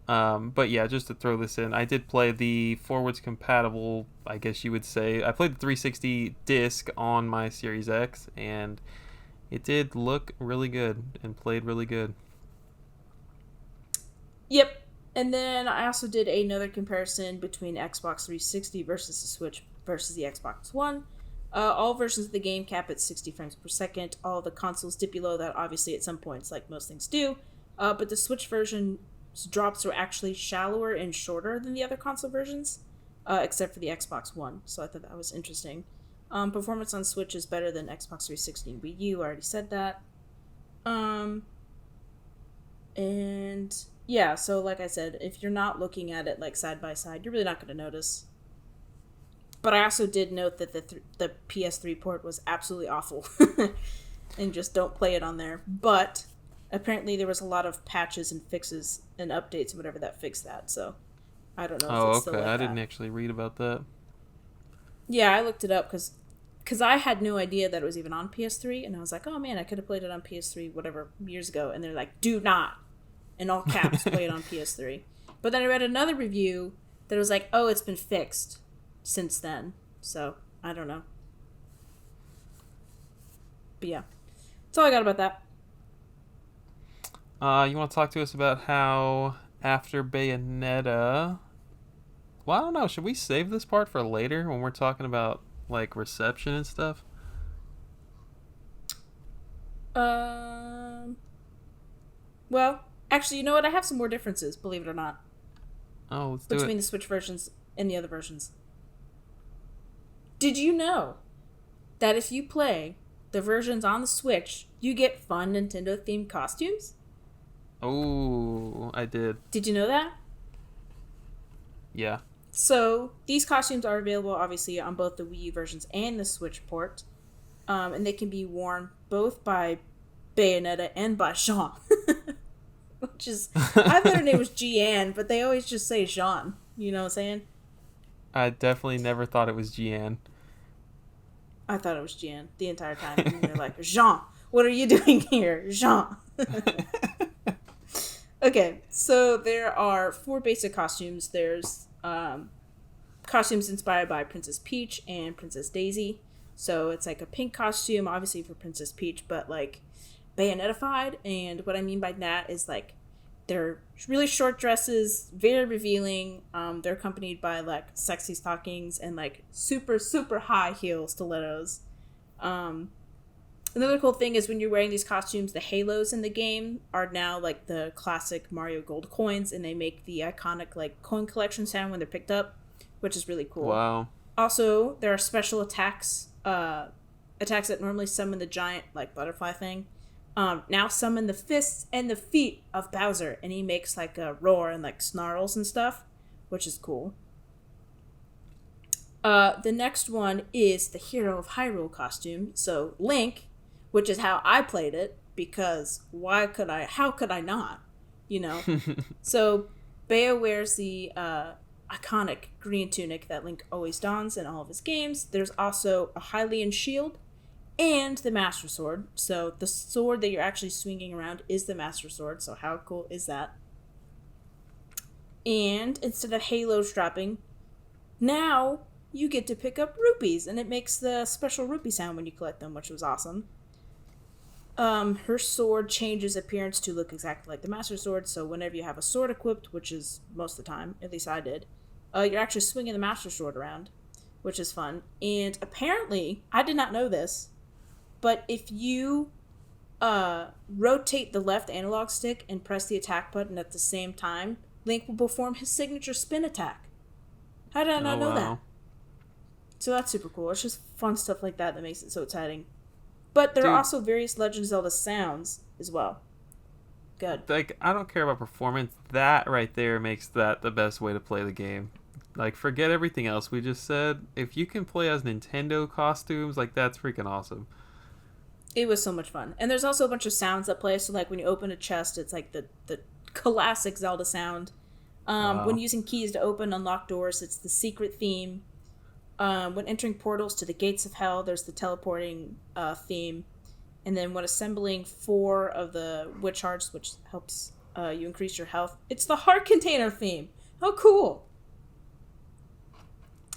But yeah, just to throw this in, I did play the forwards compatible, I guess you would say. I played the 360 disc on my Series X, and it did look really good and played really good. Yep. And then I also did another comparison between Xbox 360 versus the Switch versus the Xbox One. All versions of the game cap at 60 frames per second. All the consoles dip below that, obviously, at some points, like most things do. But the Switch version drops are actually shallower and shorter than the other console versions, except for the Xbox One. So I thought that was interesting. Performance on Switch is better than Xbox 360 and Wii U. I already said that. And yeah, so like I said, if you're not looking at it like side by side, you're really not going to notice. But I also did note that the PS3 port was absolutely awful. And just don't play it on there. But apparently there was a lot of patches and fixes and updates and whatever that fixed that. So I don't know if it's still like that. I didn't actually read about that. Yeah, I looked it up because I had no idea that it was even on PS3. And I was like, oh man, I could have played it on PS3 whatever years ago. And they're like, do not, in all caps, play it on PS3. But then I read another review that was like, oh, it's been fixed since then. So I don't know. But yeah, that's all I got about that. You want to talk to us about how after Bayonetta... Well, I don't know. Should we save this part for later when we're talking about, like, reception and stuff? Well, actually, you know what? I have some more differences, believe it or not. Oh, let's do it. Between the Switch versions and the other versions. Did you know that if you play the versions on the Switch, you get fun Nintendo-themed costumes? Oh, I did. Did you know that? Yeah. So, these costumes are available, obviously, on both the Wii U versions and the Switch port. And they can be worn both by Bayonetta and by Jean. Which is... I thought her name was Jeanne, but they always just say Jean. You know what I'm saying? I definitely never thought it was Jeanne. I thought it was Jeanne the entire time. And they're like, Jean, what are you doing here? Jean. Okay, so there are 4 basic costumes. There's costumes inspired by Princess Peach and Princess Daisy. So it's like a pink costume, obviously for Princess Peach, but like Bayonetta-fied. And what I mean by that is like they're really short dresses, very revealing. They're accompanied by like sexy stockings and like super, super high heel stilettos. Another cool thing is when you're wearing these costumes, the halos in the game are now like the classic Mario Gold coins, and they make the iconic like coin collection sound when they're picked up, which is really cool. Wow. Also, there are special attacks, attacks that normally summon the giant like butterfly thing. Now summon the fists and the feet of Bowser, and he makes like a roar and like snarls and stuff, which is cool. The next one is the Hero of Hyrule costume. So Link, which is how I played it, because how could I not, you know? So Bayo wears the iconic green tunic that Link always dons in all of his games. There's also a Hylian shield and the Master Sword. So the sword that you're actually swinging around is the Master Sword. So how cool is that? And instead of halos dropping, now you get to pick up rupees, and it makes the special rupee sound when you collect them, which was awesome. Her sword changes appearance to look exactly like the Master Sword, so whenever you have a sword equipped, which is most of the time, at least I did, you're actually swinging the Master Sword around, which is fun. And apparently, I did not know this, but if you rotate the left analog stick and press the attack button at the same time, Link will perform his signature spin attack. How did I not know that? So that's super cool. It's just fun stuff like that that makes it so exciting. But there are also various Legend of Zelda sounds as well. Good. Like, I don't care about performance. That right there makes that the best way to play the game. Like, forget everything else we just said. If you can play as Nintendo costumes, like, that's freaking awesome. It was so much fun. And there's also a bunch of sounds that play. So, like, when you open a chest, it's like the classic Zelda sound. When Wow. using keys to open unlock doors, it's the secret theme. When entering portals to the gates of hell, there's the teleporting theme. And then when assembling 4 of the witch hearts, which helps you increase your health, it's the heart container theme. How cool!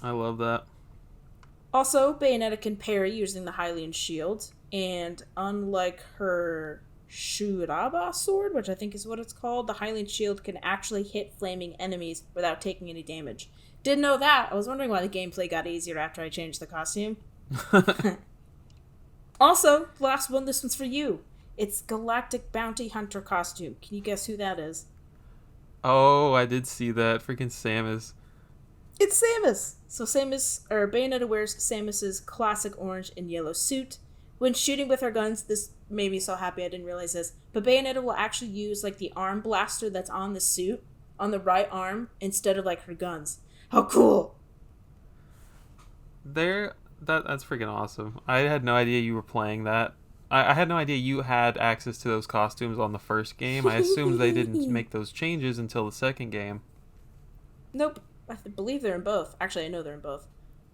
I love that. Also, Bayonetta can parry using the Hylian shield, and unlike her Shuraba sword, which I think is what it's called, the Hylian shield can actually hit flaming enemies without taking any damage. Didn't know that. I was wondering why the gameplay got easier after I changed the costume. Also, last one, this one's for you. It's Galactic Bounty Hunter costume. Can you guess who that is? Oh, I did see that. Freaking Samus. It's Samus! So Bayonetta wears Samus's classic orange and yellow suit. When shooting with her guns, this made me so happy I didn't realize this, but Bayonetta will actually use like the arm blaster that's on the suit, on the right arm, instead of like her guns. How cool! That's freaking awesome. I had no idea you were playing that. I had no idea you had access to those costumes on the first game. I assumed they didn't make those changes until the second game. Nope. I believe they're in both. Actually, I know they're in both.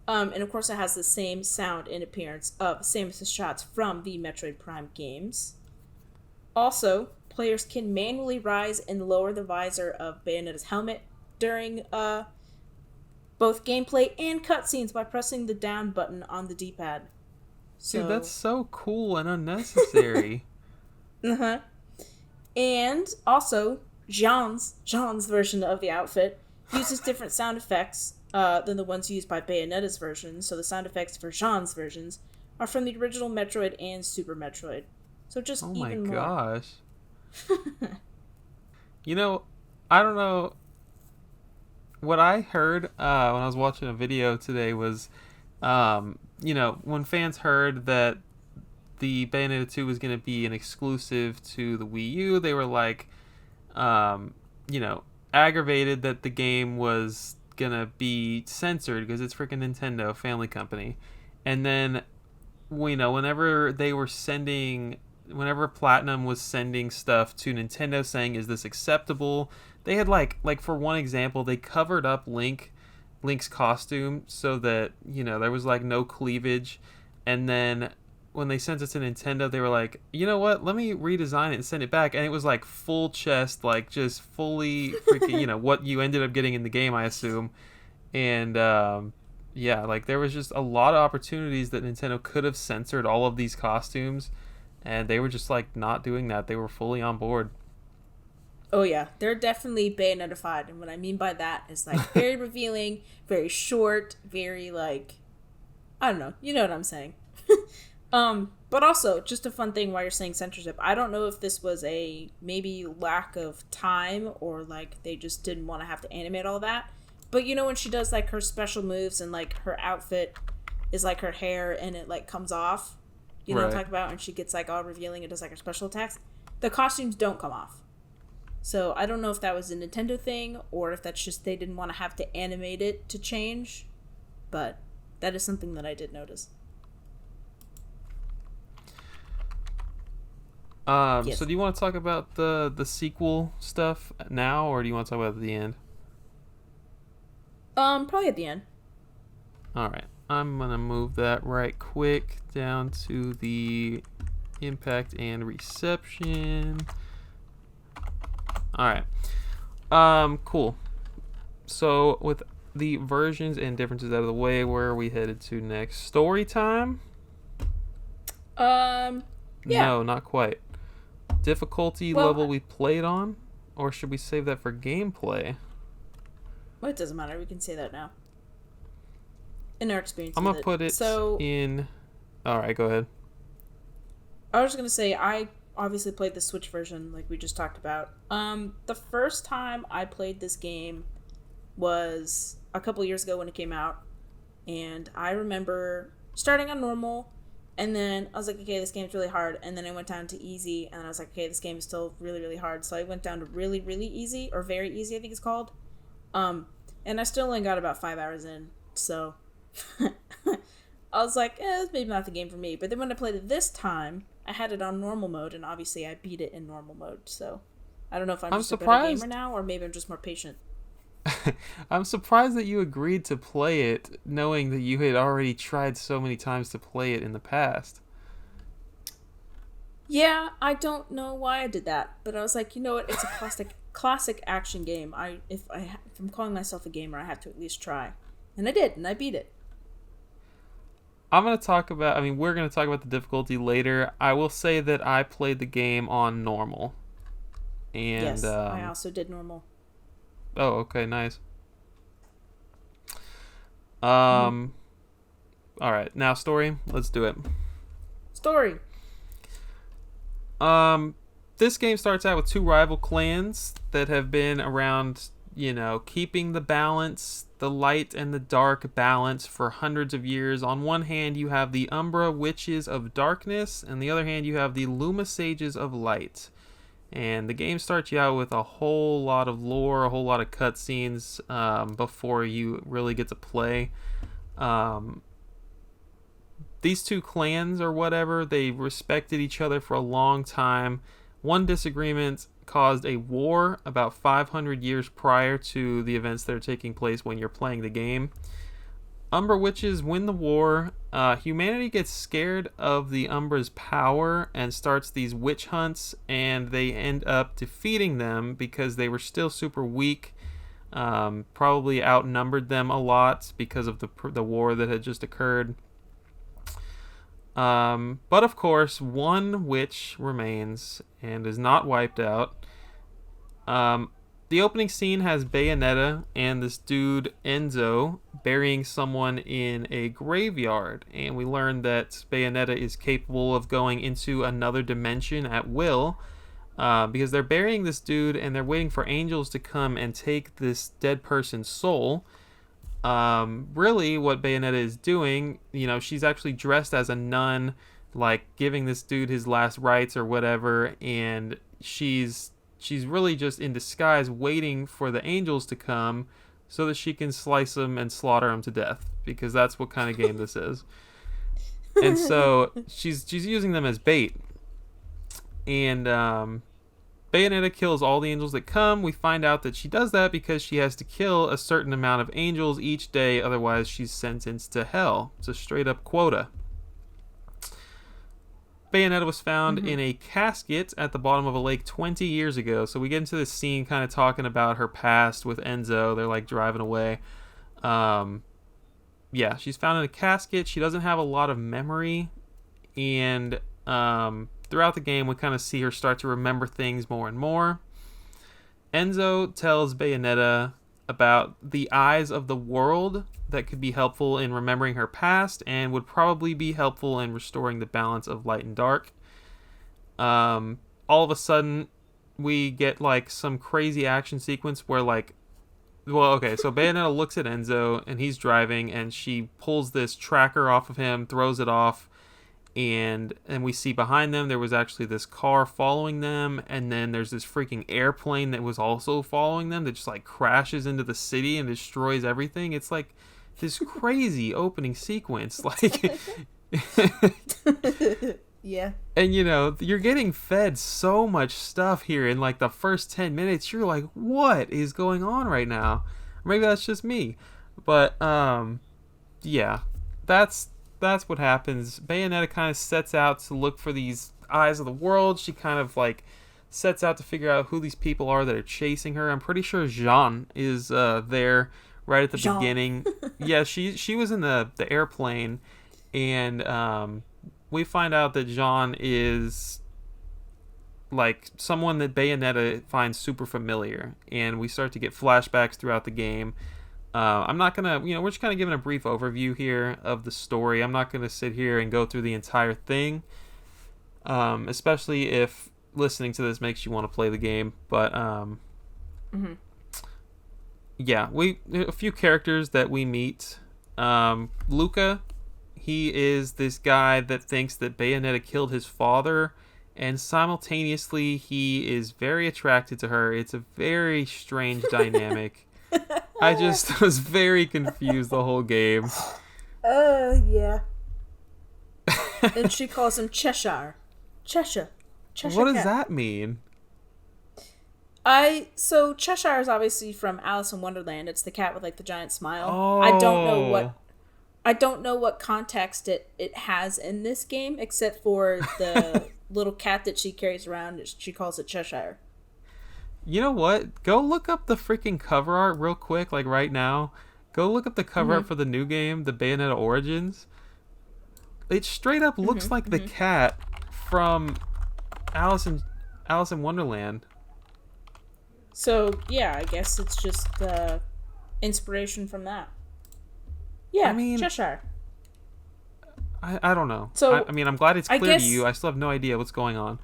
And of course, it has the same sound and appearance of Samus' shots from the Metroid Prime games. Also, players can manually rise and lower the visor of Bayonetta's helmet during both gameplay and cutscenes by pressing the down button on the D-pad. Dude, that's so cool and unnecessary. Uh-huh. And also, Jean's version of the outfit uses different sound effects than the ones used by Bayonetta's version, so the sound effects for Jean's versions are from the original Metroid and Super Metroid. So just Oh my even more. gosh. You know, I don't know. What I heard when I was watching a video today was, when fans heard that the Bayonetta 2 was going to be an exclusive to the Wii U, they were like, aggravated that the game was going to be censored because it's freaking Nintendo, family company. And then, whenever Platinum was sending stuff to Nintendo saying, is this acceptable? They had like for one example, they covered up Link's costume so that, there was like no cleavage. And then when they sent it to Nintendo, they were like, you know what? Let me redesign it and send it back. And it was like full chest, like just fully freaking, what you ended up getting in the game, I assume. And like there was just a lot of opportunities that Nintendo could have censored all of these costumes. And they were just like not doing that. They were fully on board. Oh yeah, they're definitely Bayonetta-fied, and what I mean by that is like very revealing, very short, very like, I don't know, you know what I'm saying. But also, just a fun thing while you're saying censorship, I don't know if this was a maybe lack of time or like they just didn't want to have to animate all that. But when she does like her special moves and like her outfit is like her hair and it like comes off, you know what I'm talking about, and she gets like all revealing and does like her special attacks, the costumes don't come off. So I don't know if that was a Nintendo thing or if that's just they didn't want to have to animate it to change, but that is something that I did notice. So do you want to talk about the sequel stuff now, or do you want to talk about it at the end? Probably at the end. All right. I'm going to move that right quick down to the impact and reception. All right. Cool. So with the versions and differences out of the way, where are we headed to next? Story time? Yeah. No, not quite. Difficulty level we played on? Or should we save that for gameplay? Well, it doesn't matter. We can say that now. In our experience I'm going to put it in... Alright, go ahead. I was just going to say, I obviously played the Switch version like we just talked about. The first time I played this game was a couple years ago when it came out. And I remember starting on normal And then I was like, okay, this game's really hard. And then I went down to easy, and I was like, okay, this game is still really, really hard. So I went down to really, really easy, or very easy, I think it's called. And I still only got about 5 hours in. So I was like, it's maybe not the game for me. But then when I played it this time, I had it on normal mode, and obviously I beat it in normal mode. So I don't know if I'm just surprised. A better gamer now, or maybe I'm just more patient. I'm surprised that you agreed to play it, knowing that you had already tried so many times to play it in the past. Yeah, I don't know why I did that, but I was like, you know what? It's a classic action game. If I'm calling myself a gamer, I have to at least try, and I did, and I beat it. We're going to talk about the difficulty later. I will say that I played the game on normal. And yes, I also did normal. Oh, okay, nice. All right, now story. Let's do it. Story. This game starts out with two rival clans that have been around, keeping the balance, the light and the dark balance for hundreds of years. On one hand, you have the Umbra Witches of Darkness, and the other hand, you have the Luma Sages of Light. And the game starts you out with a whole lot of lore, a whole lot of cutscenes before you really get to play. These two clans or whatever, they respected each other for a long time. One disagreement caused a war about 500 years prior to the events that are taking place when you're playing the game. Umbra Witches win the war. Humanity gets scared of the Umbra's power and starts these witch hunts, and they end up defeating them because they were still super weak. Probably outnumbered them a lot because of the war that had just occurred. But of course, one witch remains and is not wiped out. The opening scene has Bayonetta and this dude Enzo burying someone in a graveyard, and we learn that Bayonetta is capable of going into another dimension at will, because they're burying this dude and they're waiting for angels to come and take this dead person's soul. Really what Bayonetta is doing, she's actually dressed as a nun, like giving this dude his last rites or whatever, and she's really just in disguise waiting for the angels to come so that she can slice them and slaughter them to death, because that's what kind of game this is. And so she's using them as bait. And Bayonetta kills all the angels that come. We find out that she does that because she has to kill a certain amount of angels each day, otherwise she's sentenced to hell. It's a straight up quota. Bayonetta was found in a casket at the bottom of a lake 20 years ago. So we get into this scene kind of talking about her past with Enzo. They're like driving away. Yeah, she's found in a casket. She doesn't have a lot of memory. And throughout the game, we kind of see her start to remember things more and more. Enzo tells Bayonetta about the eyes of the world that could be helpful in remembering her past and would probably be helpful in restoring the balance of light and dark. All of a sudden, we get like some crazy action sequence where so Bayonetta looks at Enzo and he's driving, and she pulls this tracker off of him, throws it off, and we see behind them there was actually this car following them, and then there's this freaking airplane that was also following them that just like crashes into the city and destroys everything. It's like this crazy opening sequence, like yeah. And you're getting fed so much stuff here in like the first 10 minutes. You're like, what is going on right now? Maybe that's just me, but yeah, that's what happens. Bayonetta kind of sets out to look for these eyes of the world. She kind of like sets out to figure out who these people are that are chasing her. I'm pretty sure Jean is there right at the beginning. Yeah, she was in the airplane, and we find out that Jean is like someone that Bayonetta finds super familiar, and we start to get flashbacks throughout the game. I'm not gonna, we're just kind of giving a brief overview here of the story. I'm not gonna sit here and go through the entire thing, especially if listening to this makes you want to play the game. But yeah, a few characters that we meet. Luca, He is this guy that thinks that Bayonetta killed his father, and simultaneously he is very attracted to her. It's a very strange dynamic. I just was very confused the whole game. Yeah. And she calls him Cheshire. Cheshire What does cat. that mean? So Cheshire is obviously from Alice in Wonderland. It's the cat with like the giant smile. Oh. I don't know what context it has in this game, except for the little cat that she carries around. She calls it Cheshire. You know what? Go look up the freaking cover art real quick, like right now. Go look up the cover art for the new game, the Bayonetta Origins. It straight up looks like the cat from Alice in Wonderland. So yeah, I guess it's just inspiration from that. Yeah, I mean, Cheshire. I don't know. So I mean, I'm glad it's I clear guess, to you. I still have no idea what's going on.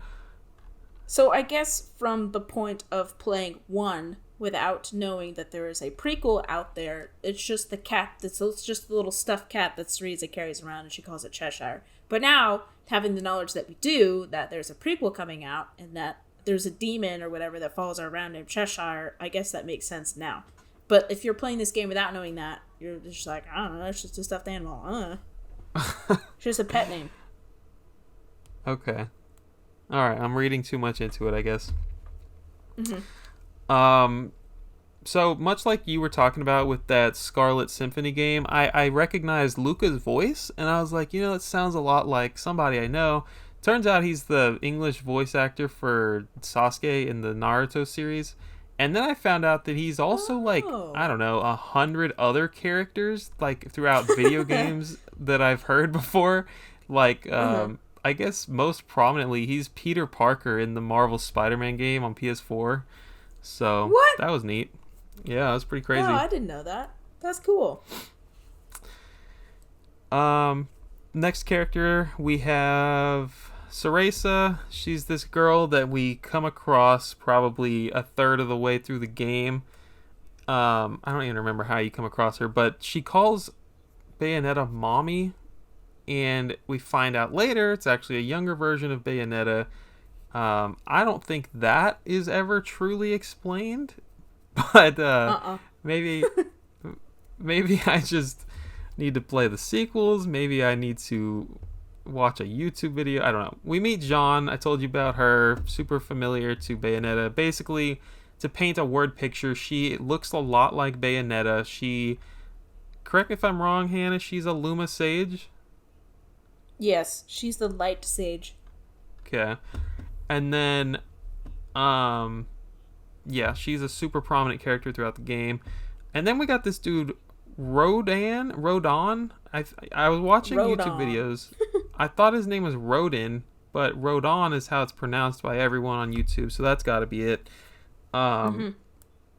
So I guess from the point of playing 1 without knowing that there is a prequel out there, it's just the cat. It's just the little stuffed cat that Cereza carries around, and she calls it Cheshire. But now, having the knowledge that we do, that there's a prequel coming out, and that there's a demon or whatever that follows her around named Cheshire, I guess that makes sense now. But if you're playing this game without knowing that, you're just like, I don't know, it's just a stuffed animal. It's just a pet name. Okay. Alright, I'm reading too much into it, I guess. So much like you were talking about with that Scarlet Symphony game, I recognized Luca's voice, and I was like, it sounds a lot like somebody I know. Turns out he's the English voice actor for Sasuke in the Naruto series. And then I found out that he's also like, I don't know, 100 other characters like throughout video games that I've heard before. Like, I guess most prominently, he's Peter Parker in the Marvel Spider-Man game on PS4. So what? That was neat. Yeah, that was pretty crazy. Oh, I didn't know that. That's cool. Next character, we have Cereza. She's this girl that we come across probably a third of the way through the game. I don't even remember how you come across her, but she calls Bayonetta mommy, and we find out later it's actually a younger version of Bayonetta. I don't think that is ever truly explained, but maybe I just need to play the sequels. Maybe I need to watch a YouTube video. I don't know. We meet Jean. I told you about her. Super familiar to Bayonetta. Basically, to paint a word picture, she looks a lot like Bayonetta. She, correct me if I'm wrong, Hannah, she's a Luma Sage? Yes, she's the light sage. Okay. And then, yeah, she's a super prominent character throughout the game. And then we got this dude, Rodon. I was watching YouTube videos. I thought his name was Rodin, but Rodon is how it's pronounced by everyone on YouTube, so that's got to be it.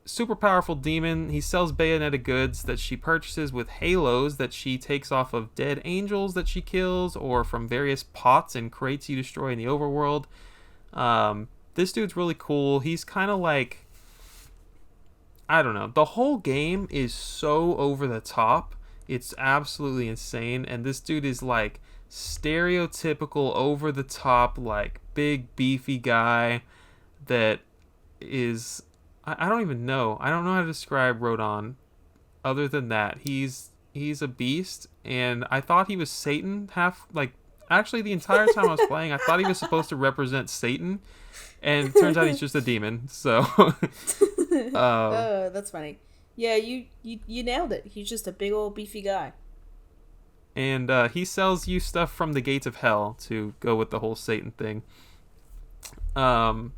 Super powerful demon. He sells Bayonetta goods that she purchases with halos that she takes off of dead angels that she kills, or from various pots and crates you destroy in the overworld. This dude's really cool. He's kind of like, I don't know. The whole game is so over the top. It's absolutely insane. And this dude is like stereotypical, over the top, like big beefy guy that is, I don't even know. I don't know how to describe Rodon other than that. He's a beast, and I thought he was Satan actually the entire time I was playing, I thought he was supposed to represent Satan, and it turns out he's just a demon. So oh, that's funny. Yeah, you nailed it. He's just a big old beefy guy. And he sells you stuff from the gates of hell to go with the whole Satan thing. I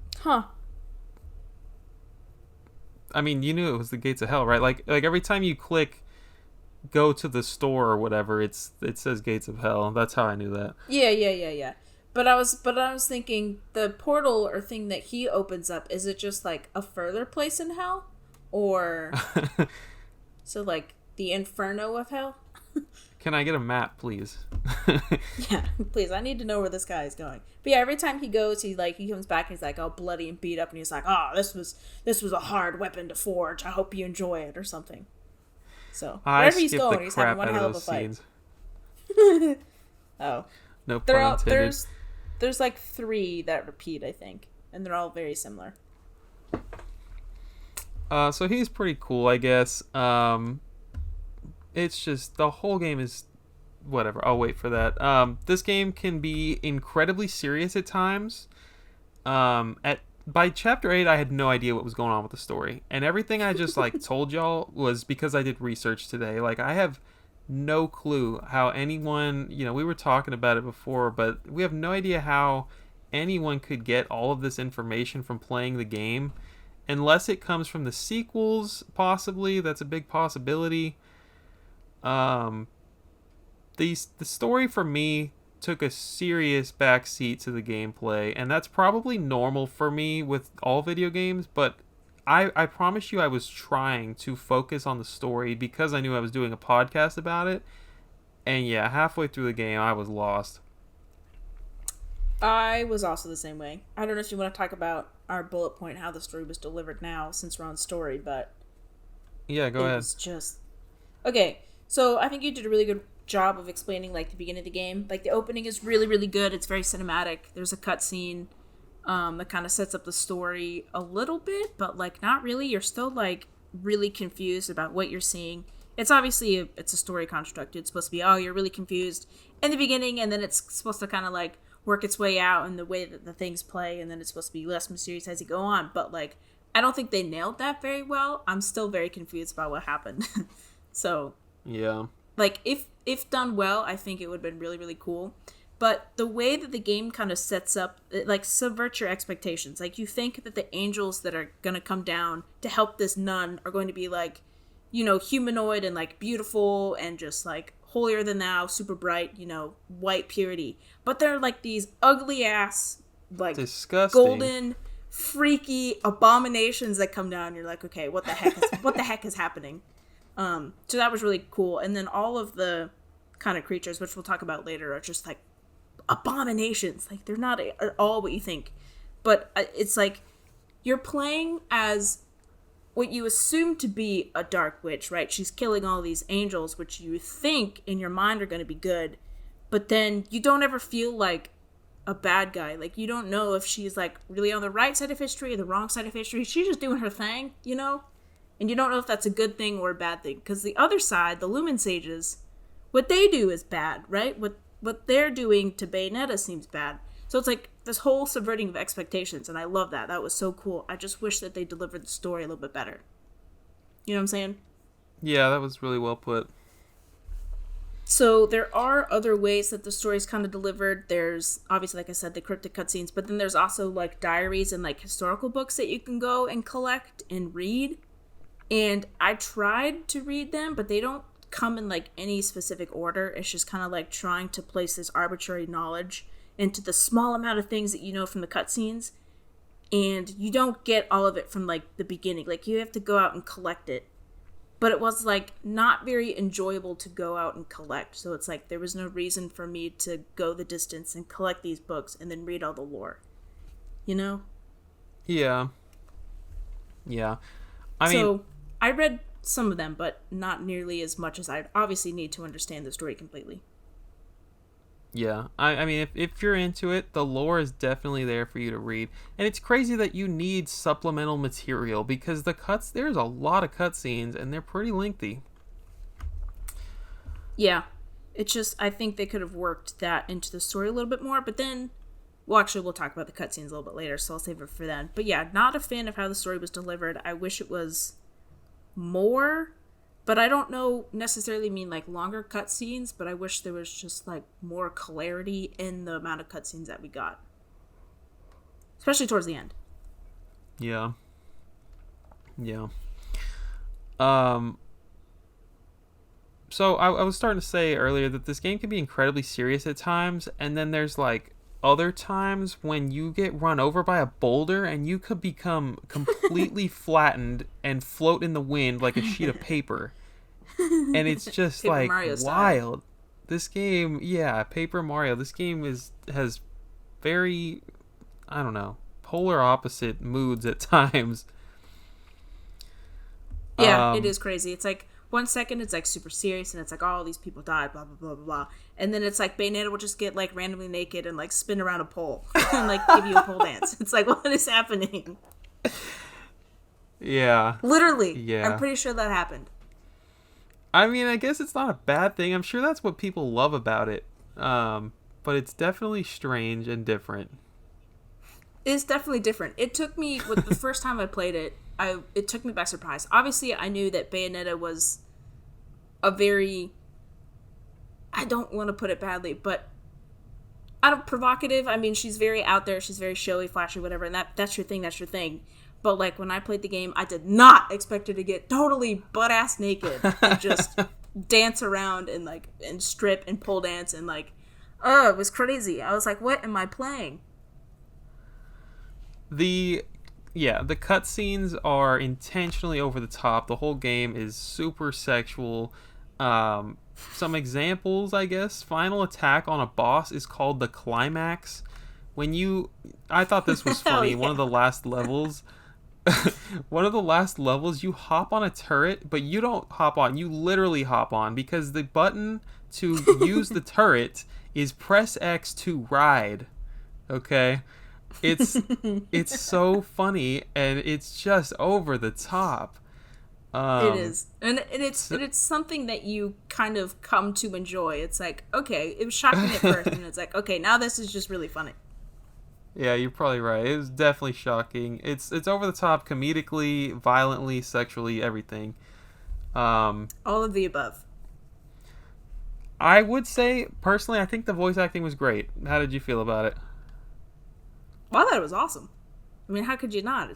mean, you knew it was the gates of hell, right? Like every time you click go to the store or whatever, it says gates of hell. That's how I knew that. Yeah. But I was thinking, the portal or thing that he opens up, is it just like a further place in hell? Or so like the inferno of hell? Can I get a map, please? Yeah, please. I need to know where this guy is going. But yeah, every time he goes, he comes back and he's like all bloody and beat up, and he's like, "Oh, this was a hard weapon to forge. I hope you enjoy it," or something. So wherever he's going, he's having one hell of a fight. Oh, No they're pun all intended. there's like three that repeat, I think, and they're all very similar. So he's pretty cool, I guess. It's just the whole game is whatever. I'll wait for that. This game can be incredibly serious at times. At By chapter 8, I had no idea what was going on with the story, and everything I just like told y'all was because I did research today. Like I have no clue how anyone, we were talking about it before, but we have no idea how anyone could get all of this information from playing the game unless it comes from the sequels, possibly. That's a big possibility. Um, the story for me took a serious backseat to the gameplay, and that's probably normal for me with all video games, but I promise you I was trying to focus on the story because I knew I was doing a podcast about it. And yeah, halfway through the game, I was lost. I was also the same way. I don't know if you want to talk about our bullet point how the story was delivered now, since we're on story, but Yeah, go it ahead. was just okay. So I think you did a really good job of explaining like the beginning of the game. Like the opening is really really good. It's very cinematic. There's a cutscene that kind of sets up the story a little bit, but like not really. You're still like really confused about what you're seeing. It's obviously it's a story construct. It's supposed to be, oh, you're really confused in the beginning, and then it's supposed to kind of like work its way out in the way that the things play, and then it's supposed to be less mysterious as you go on. But like I don't think they nailed that very well. I'm still very confused about what happened. So Yeah. like if done well, I think it would have been really really cool. But the way that the game kind of sets up, it like subverts your expectations. Like you think that the angels that are gonna come down to help this nun are going to be like, humanoid and like beautiful and just like holier than thou, super bright, white purity. But they're like these ugly ass, like Disgusting. golden, freaky abominations that come down. You're like, okay, what the heck is happening? So that was really cool. And then all of the kind of creatures, which we'll talk about later, are just like abominations. Like they're not at all what you think. But it's like you're playing as what you assume to be a dark witch, right? She's killing all these angels, which you think in your mind are going to be good. But then you don't ever feel like a bad guy. Like you don't know if she's like really on the right side of history or the wrong side of history. She's just doing her thing, And you don't know if that's a good thing or a bad thing. Because the other side, the Lumen Sages, what they do is bad, right? What they're doing to Bayonetta seems bad. So it's like this whole subverting of expectations, and I love that. That was so cool. I just wish that they delivered the story a little bit better. You know what I'm saying? Yeah, that was really well put. So there are other ways that the story is kind of delivered. There's obviously, like I said, the cryptic cutscenes, but then there's also like diaries and like historical books that you can go and collect and read. And I tried to read them, but they don't come in like any specific order. It's just kind of like trying to place this arbitrary knowledge into the small amount of things that you know from the cutscenes. And you don't get all of it from like the beginning. Like you have to go out and collect it. But it was like not very enjoyable to go out and collect. So it's like there was no reason for me to go the distance and collect these books and then read all the lore. You know? Yeah. Yeah. I mean, So I read some of them, but not nearly as much as I'd obviously need to understand the story completely. yeah. I mean, if you're into it, the lore is definitely there for you to read. And it's crazy that you need supplemental material because there's a lot of cutscenes and they're pretty lengthy. Yeah. It's just, I think they could have worked that into the story a little bit more, but then, well, actually, we'll talk about the cutscenes a little bit later, so I'll save it for then. But yeah, not a fan of how the story was delivered. I wish it was more, but I don't know necessarily mean like longer cutscenes, but I wish there was just like more clarity in the amount of cutscenes that we got, especially towards the end. Yeah. Yeah. Um so I was starting to say earlier that this game can be incredibly serious at times, and then there's like other times when you get run over by a boulder and you could become completely flattened and float in the wind like a sheet of paper. And it's just Paper like Mario style. wild. This game, yeah, Paper Mario. This game has very, I don't know, polar opposite moods at times. Yeah, it Um is crazy. It's like one second it's like super serious and it's like, oh, these people died, blah blah blah blah blah, and then it's like Bayonetta will just get like randomly naked and like spin around a pole and like give you a pole dance. It's like, what is happening? Yeah. Literally. Yeah. I'm pretty sure that happened. I mean, I guess it's not a bad thing. I'm sure that's what people love about it. But it's definitely strange and different. It's definitely different. It took me, with the first time I played it, it took me by surprise. Obviously, I knew that Bayonetta was a very, I don't want to put it badly, but provocative. I mean, she's very out there. She's very showy, flashy, whatever, and that's your thing, that's your thing. But, like, when I played the game, I did not expect her to get totally butt-ass naked and just dance around and, like, and strip and pole dance and, like, oh, it was crazy. I was like, what am I playing? The cutscenes are intentionally over the top. The whole game is super sexual. Some examples, I guess. Final attack on a boss is called the climax. I thought this was funny. Yeah. One of the last levels, you hop on a turret, but you don't hop on. You literally hop on because the button to use the turret is press X to ride. Okay? It's so funny and it's just over the top. It is, and it's something that you kind of come to enjoy. It's like, okay, it was shocking at first, and it's like, okay, now this is just really funny. Yeah, you're probably right. It was definitely shocking. It's over the top, comedically, violently, sexually, everything. All of the above. I would say personally, I think the voice acting was great. How did you feel about it? Well, I thought it was awesome. I mean, how could you not?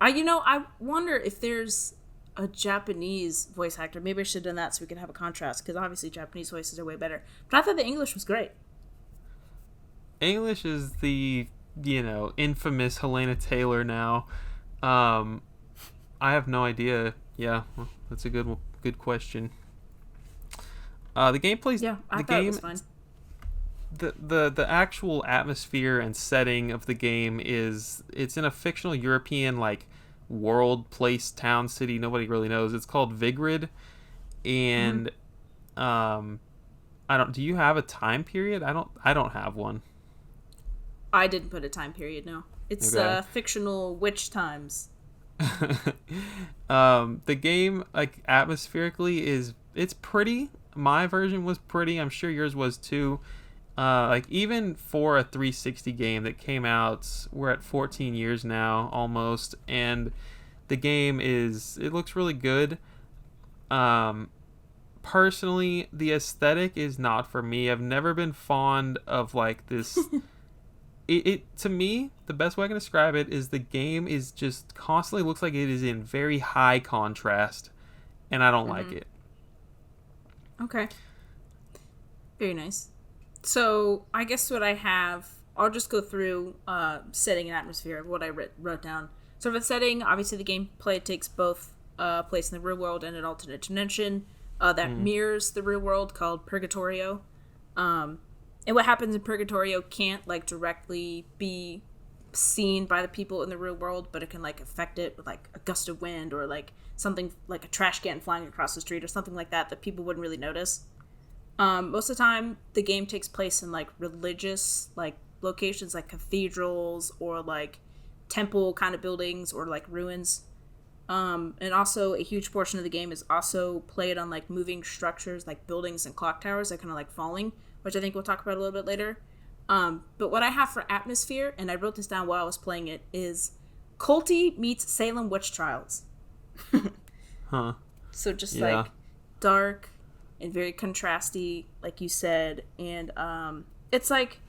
I wonder if there's a Japanese voice actor. Maybe I should have done that so we can have a contrast, because obviously Japanese voices are way better. But I thought the English was great. English is the, infamous Helena Taylor now. I have no idea. Yeah, well, that's a good question. The gameplay's I thought it was fun. The actual atmosphere and setting of the game it's in a fictional European like world, place, town, city nobody really knows. It's called Vigrid, and do you have a time period? I don't have one. I didn't put a time period, no. It's okay. Fictional witch times. The game, like, atmospherically it's pretty. My version was pretty. I'm sure yours was too. Like, even for a 360 game that came out, we're at 14 years now almost, and the game it looks really good. Personally, the aesthetic is not for me. I've never been fond of like this. To me, the best way I can describe it is the game is just constantly looks like it is in very high contrast, and I don't like it. Okay. Very nice. So, I guess what I have, I'll just go through setting and atmosphere of what I wrote down. So, for the setting, obviously the gameplay takes both place in the real world and an alternate dimension that mirrors the real world, called Purgatorio. And what happens in Purgatorio can't, like, directly be seen by the people in the real world, but it can, like, affect it with, like, a gust of wind or, like, something like a trash can flying across the street or something like that people wouldn't really notice. Most of the time, the game takes place in, like, religious, like, locations, like cathedrals or, like, temple kind of buildings or, like, ruins. And also, a huge portion of the game is also played on, like, moving structures, like buildings and clock towers that kind of, like, falling, which I think we'll talk about a little bit later. But what I have for atmosphere, and I wrote this down while I was playing it, is culty meets Salem witch trials. Huh. So just, like, dark and very contrasty, like you said, and it's like,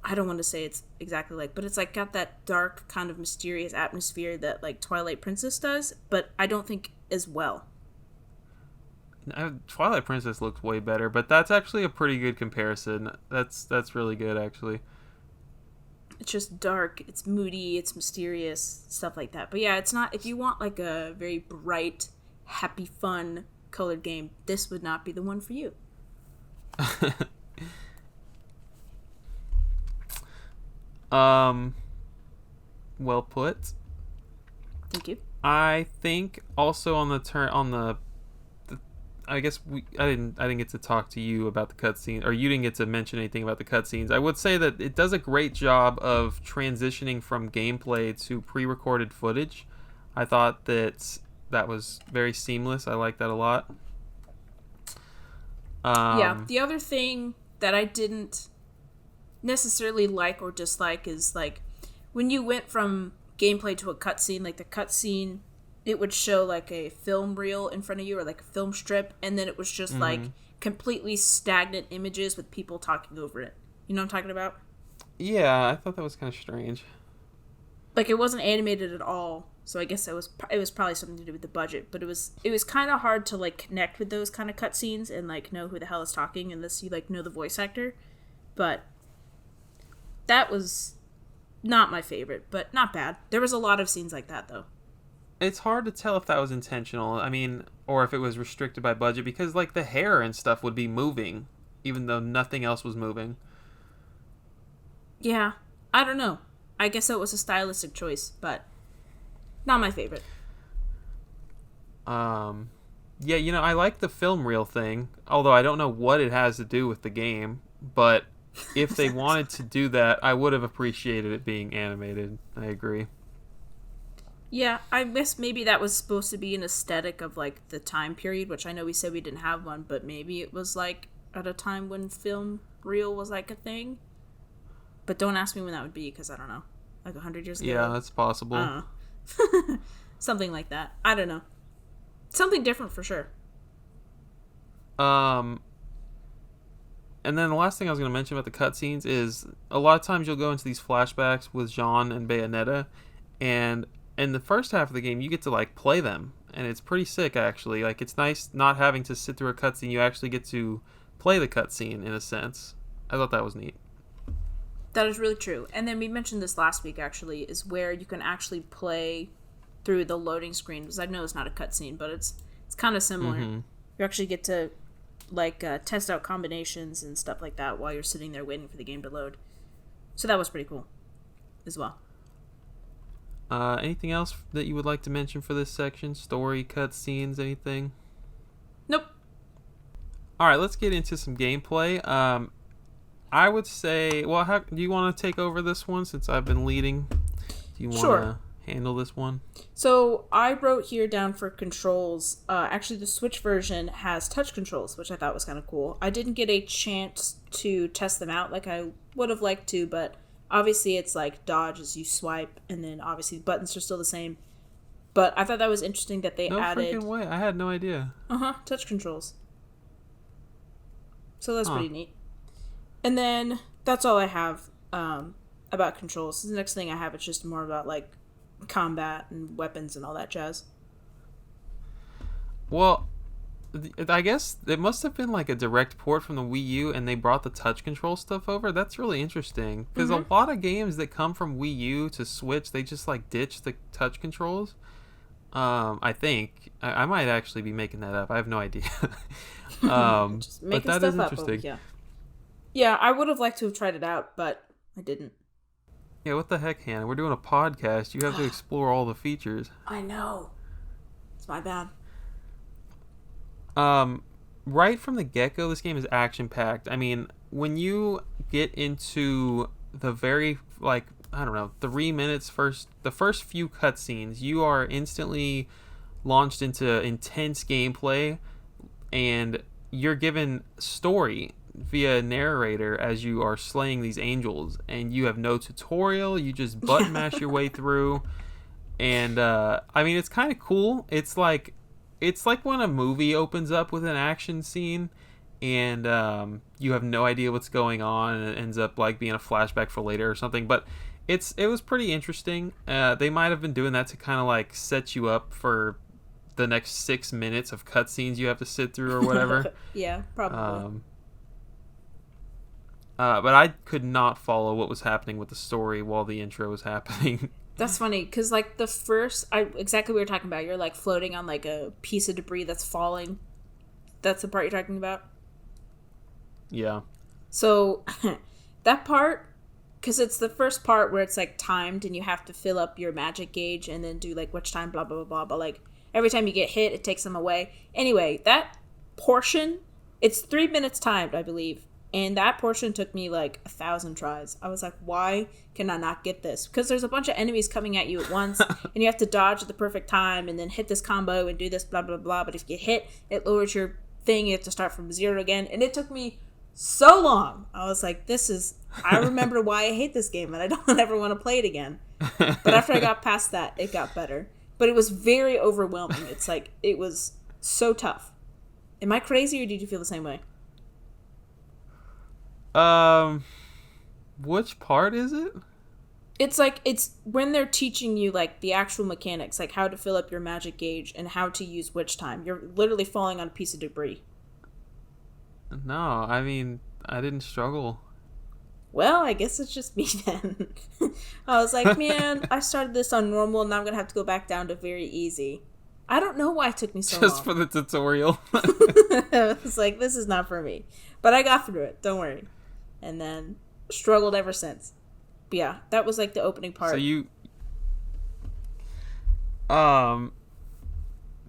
I don't want to say it's exactly like, but it's like got that dark kind of mysterious atmosphere that like Twilight Princess does, but I don't think as well. Twilight Princess looks way better, but that's actually a pretty good comparison. That's really good, actually. It's just dark, it's moody, it's mysterious, stuff like that. But yeah, it's not, if you want like a very bright, happy, fun, colored game, this would not be the one for you. Well put. Thank you. I think also on the I guess I didn't get to talk to you about the cutscene, or you didn't get to mention anything about the cutscenes. I would say that it does a great job of transitioning from gameplay to pre-recorded footage. I thought that was very seamless. I like that a lot. Yeah, the other thing that I didn't necessarily like or dislike is like when you went from gameplay to a cutscene, like the cutscene, it would show like a film reel in front of you or like a film strip, and then it was just like completely stagnant images with people talking over it. You know what I'm talking about? Yeah, I thought that was kind of strange. Like it wasn't animated at all, so I guess it was probably something to do with the budget. But it was kind of hard to like connect with those kind of cutscenes and like know who the hell is talking unless you like know the voice actor. But that was not my favorite, but not bad. There was a lot of scenes like that though. It's hard to tell if that was intentional. I mean, or if it was restricted by budget, because like the hair and stuff would be moving, even though nothing else was moving. Yeah, I don't know. I guess it was a stylistic choice, but not my favorite. Yeah, I like the film reel thing, although I don't know what it has to do with the game, but if they wanted to do that, I would have appreciated it being animated. I agree. Yeah, I guess maybe that was supposed to be an aesthetic of like the time period, which I know we said we didn't have one, but maybe it was like at a time when film reel was like a thing. But don't ask me when that would be, because I don't know. Like 100 years ago? Yeah, that's possible. I don't know. Something like that. I don't know. Something different for sure. And then the last thing I was going to mention about the cutscenes is a lot of times you'll go into these flashbacks with Jean and Bayonetta, and in the first half of the game you get to like play them, and it's pretty sick actually. Like it's nice not having to sit through a cutscene. You actually get to play the cutscene in a sense. I thought that was neat. That is really true. And then we mentioned this last week actually, is where you can actually play through the loading screen, because I know it's not a cutscene, but it's kind of similar. You actually get to like test out combinations and stuff like that while you're sitting there waiting for the game to load. So that was pretty cool as well. Anything else that you would like to mention for this section? Story, cutscenes, anything? Nope. All right, let's get into some gameplay. I would say, well, do you want to take over this one since I've been leading? Do you want to handle this one? So I wrote here down for controls. Actually, the Switch version has touch controls, which I thought was kind of cool. I didn't get a chance to test them out like I would have liked to, but obviously it's like dodge as you swipe, and then obviously the buttons are still the same. But I thought that was interesting that they added... No freaking way. I had no idea. Touch controls. So that's pretty neat. And then that's all I have about controls. The next thing I have is just more about like combat and weapons and all that jazz. Well, I guess it must have been like a direct port from the Wii U, and they brought the touch control stuff over. That's really interesting, because a lot of games that come from Wii U to Switch, they just like ditch the touch controls. I think I might actually be making that up. I have no idea. Just making but that stuff is up. interesting. Yeah, I would have liked to have tried it out, but I didn't. Yeah, what the heck, Hannah? We're doing a podcast. You have to explore all the features. I know. It's my bad. Right from the get-go, this game is action-packed. I mean, when you get into the very, like, I don't know, 3 minutes the first few cutscenes, you are instantly launched into intense gameplay, and you're given story via narrator as you are slaying these angels, and you have no tutorial. You just button mash your way through, and I mean, it's kind of cool. It's like when a movie opens up with an action scene, and you have no idea what's going on, and it ends up like being a flashback for later or something. But it was pretty interesting. They might have been doing that to kind of like set you up for the next 6 minutes of cutscenes you have to sit through or whatever. Yeah, probably. But I could not follow what was happening with the story while the intro was happening. That's funny, because like the first, exactly what you're talking about. You're like floating on like a piece of debris that's falling. That's the part you're talking about? Yeah. So that part, because it's the first part where it's like timed and you have to fill up your magic gauge and then do like which time, blah, blah, blah, blah. But like every time you get hit, it takes them away. Anyway, that portion, it's 3 minutes timed, I believe. And that portion took me like 1,000 tries. I was like, why can I not get this? Because there's a bunch of enemies coming at you at once, and you have to dodge at the perfect time and then hit this combo and do this, blah, blah, blah. But if you hit, it lowers your thing. You have to start from zero again. And it took me so long. I was like, I remember why I hate this game, and I don't ever want to play it again. But after I got past that, it got better. But it was very overwhelming. It's like, it was so tough. Am I crazy, or did you feel the same way? Which part is it? It's like, it's when they're teaching you like the actual mechanics, like how to fill up your magic gauge and how to use witch time. You're literally falling on a piece of debris. No, I mean, I didn't struggle. Well, I guess it's just me then. I was like, man, I started this on normal, and now I'm gonna have to go back down to very easy. I don't know why it took me so long. Just for the tutorial. I was like, this is not for me. But I got through it, don't worry. And then struggled ever since. But yeah, that was like the opening part. So you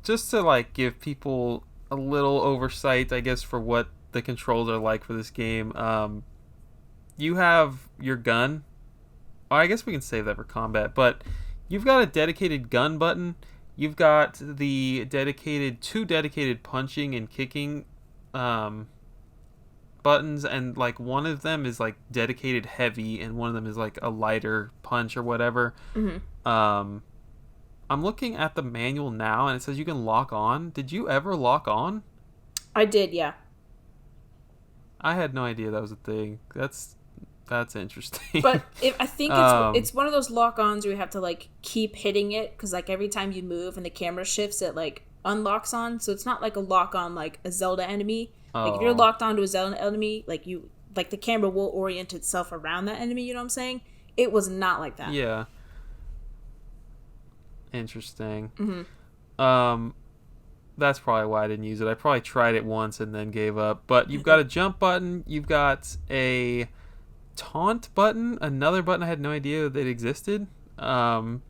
just to like give people a little oversight, I guess, for what the controls are like for this game. You have your gun. Oh, I guess we can save that for combat, but you've got a dedicated gun button. You've got the two dedicated punching and kicking buttons, and like one of them is like dedicated heavy and one of them is like a lighter punch or whatever. I'm looking at the manual now, and it says you can lock on. Did you ever lock on? I did, yeah. I had no idea that was a thing. That's interesting. But I think it's one of those lock-ons where you have to like keep hitting it, because like every time you move and the camera shifts, it like unlocks on. So it's not like a lock-on like a Zelda enemy. Like if you're locked onto a Zelda enemy, like the camera will orient itself around that enemy. You know what I'm saying? It was not like that. Yeah. Interesting. That's probably why I didn't use it. I probably tried it once and then gave up. But you've got a jump button. You've got a taunt button. Another button I had no idea that existed. You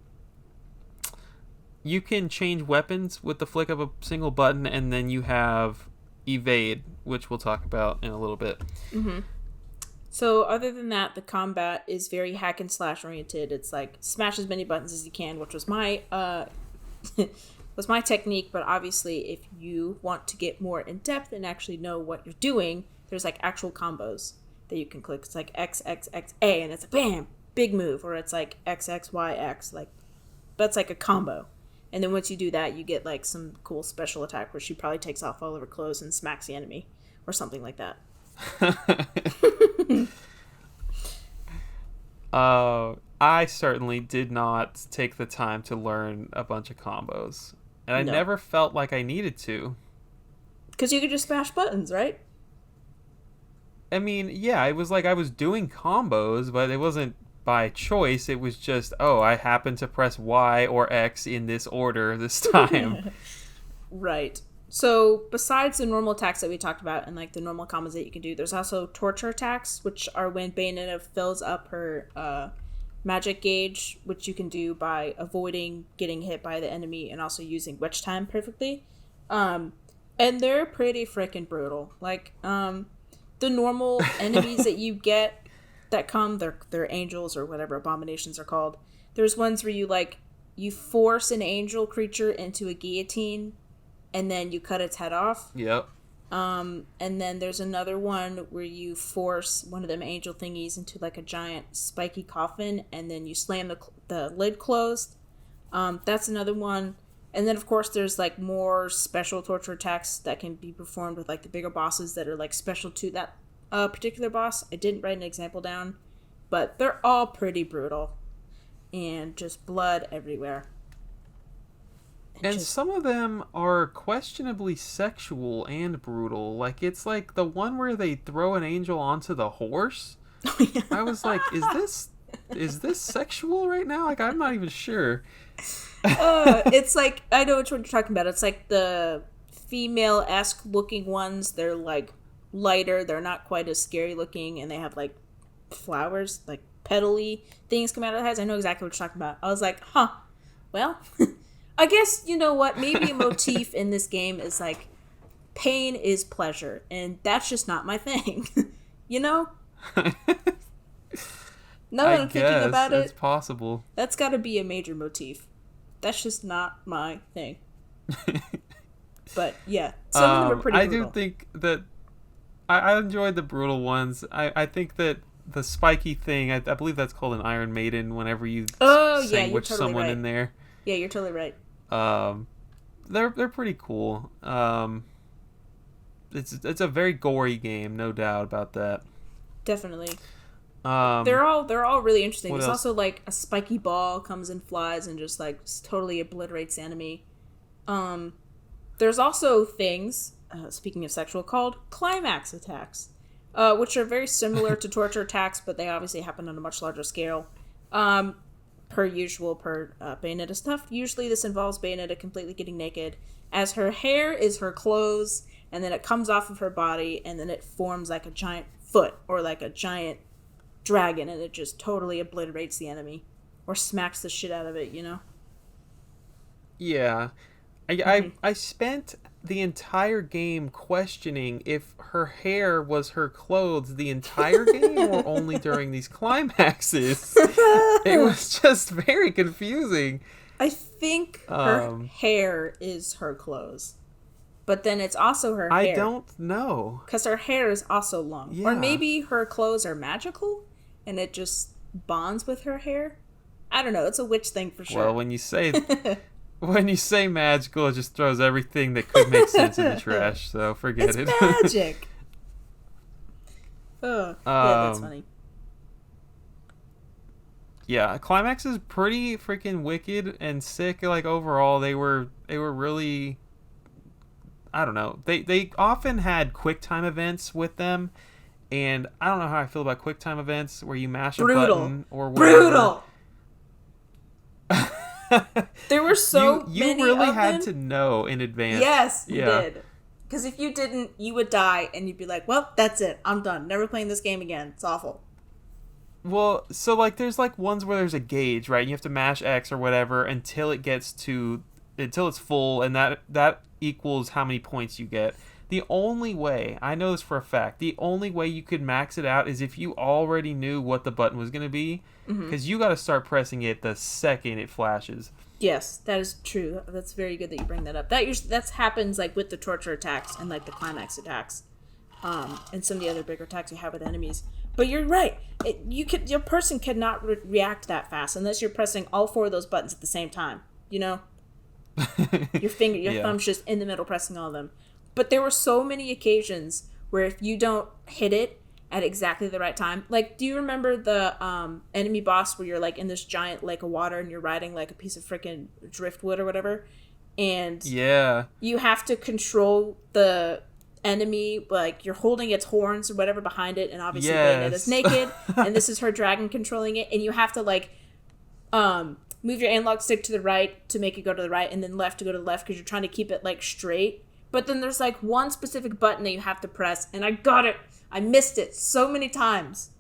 can change weapons with the flick of a single button, and then you have evade, which we'll talk about in a little bit. So other than that, the combat is very hack and slash oriented. It's like smash as many buttons as you can, which was my was my technique. But obviously, if you want to get more in depth and actually know what you're doing, there's like actual combos that you can click. It's like X X X A, and it's a bam, big move, or it's like X X Y X, like that's like a combo. And then once you do that, you get like some cool special attack where she probably takes off all of her clothes and smacks the enemy or something like that. I certainly did not take the time to learn a bunch of combos. And I never felt like I needed to. Because you could just smash buttons, right? I mean, yeah, it was like I was doing combos, but it wasn't by choice. It was just, I happen to press Y or X in this order this time. Right. So besides the normal attacks that we talked about and like the normal combos that you can do, there's also torture attacks, which are when Bayonetta fills up her magic gauge, which you can do by avoiding getting hit by the enemy and also using witch time perfectly. And they're pretty freaking brutal. Like the normal enemies that you get that come, they're angels or whatever abominations are called. There's ones where you force an angel creature into a guillotine and then you cut its head off. Yep. And then there's another one where you force one of them angel thingies into like a giant spiky coffin and then you slam the lid closed. That's another one. And then of course there's like more special torture attacks that can be performed with like the bigger bosses that are like special to that particular boss. I didn't write an example down, but they're all pretty brutal and just blood everywhere. And some of them are questionably sexual and brutal. Like, it's like the one where they throw an angel onto the horse. Oh, yeah. I was like, is this sexual right now? Like, I'm not even sure. It's like, I know which one you're talking about. It's like the female-esque looking ones. They're like lighter. They're not quite as scary looking. And they have like flowers, like petal-y things come out of their heads. I know exactly what you're talking about. I was like, well... I guess, you know what, maybe a motif in this game is, like, pain is pleasure, and that's just not my thing. You know? Now that I I'm thinking guess about it's it, possible. that's got to be a major motif. That's just not my thing. But yeah, some of them are pretty I brutal. do think that I enjoyed the brutal ones. I think that the spiky thing, I believe that's called an Iron Maiden. Whenever you Oh yeah, you're sandwich totally someone right. in there, Yeah, you're totally right. um, they're pretty cool. It's a very gory game, no doubt about that. Definitely. Um, They're all really interesting. what There's else? also like a spiky ball comes and flies and just like totally obliterates the enemy. Um, there's also things, speaking of sexual, called climax attacks, which are very similar to torture attacks, but they obviously happen on a much larger scale. Um, per usual, per Bayonetta stuff. Usually this involves Bayonetta completely getting naked, as her hair is her clothes, and then it comes off of her body, and then it forms like a giant foot or like a giant dragon, and it just totally obliterates the enemy or smacks the shit out of it, you know? Yeah, I spent the entire game questioning if her hair was her clothes the entire game or only during these climaxes. It was just very confusing. I think her Um, hair is her clothes, but then it's also her I hair. don't know. Because her hair is also long. Or Yeah. maybe her clothes are magical and it just bonds with her hair. I don't know. It's a witch thing for Well, sure. when you say magical, it just throws everything that could make sense in the trash. So forget It's it. magic. Oh, yeah, that's funny. Yeah, Climax is pretty freaking wicked and sick. Like overall, they were really, I don't know. They often had quick time events with them, and I don't know how I feel about quick time events where you mash a Brutal. button or whatever. Brutal. There were so you many really of had them. to know in advance. Yes, you Yeah. did. Because if you didn't, you would die and you'd be like, well, that's it. I'm done. Never playing this game again. It's awful. Well, so like there's like ones where there's a gauge, right? You have to mash X or whatever until it's full, and that equals how many points you get. The only way, I know this for a fact, the only way you could max it out is if you already knew what the button was going to be, because you got to start pressing it the second it flashes. Yes, that is true. That's very good that you bring that up. That happens like with the torture attacks and like the climax attacks, and some of the other bigger attacks you have with enemies. But you're right. Your person cannot react that fast unless you're pressing all four of those buttons at the same time. You know, your Yeah. thumb's just in the middle pressing all of them. But there were so many occasions where if you don't hit it at exactly the right time, like, do you remember the enemy boss where you're like in this giant lake of water and you're riding like a piece of freaking driftwood or whatever, and Yeah. you have to control the enemy, like you're holding its horns or whatever behind it, and obviously Bayonetta's Yes. naked, and this is her dragon controlling it, and you have to like move your analog stick to the right to make it go to the right, and then left to go to the left because you're trying to keep it like straight. But then there's like one specific button that you have to press, and I missed it so many times,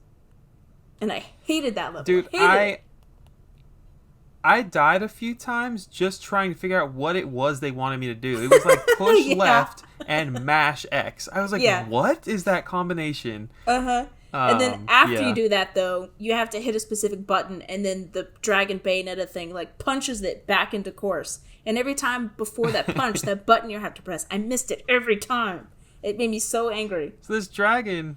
and I hated that level. Dude, Hated it. I died a few times just trying to figure out what it was they wanted me to do. It was like push Yeah. left and mash X. I was like, Yeah. what is that combination? And then after yeah. you do that, though, you have to hit a specific button, and then the Dragon Bayonetta thing, like, punches it back into course. And every time before that punch, that button you have to press, I missed it every time. It made me so angry. So this dragon,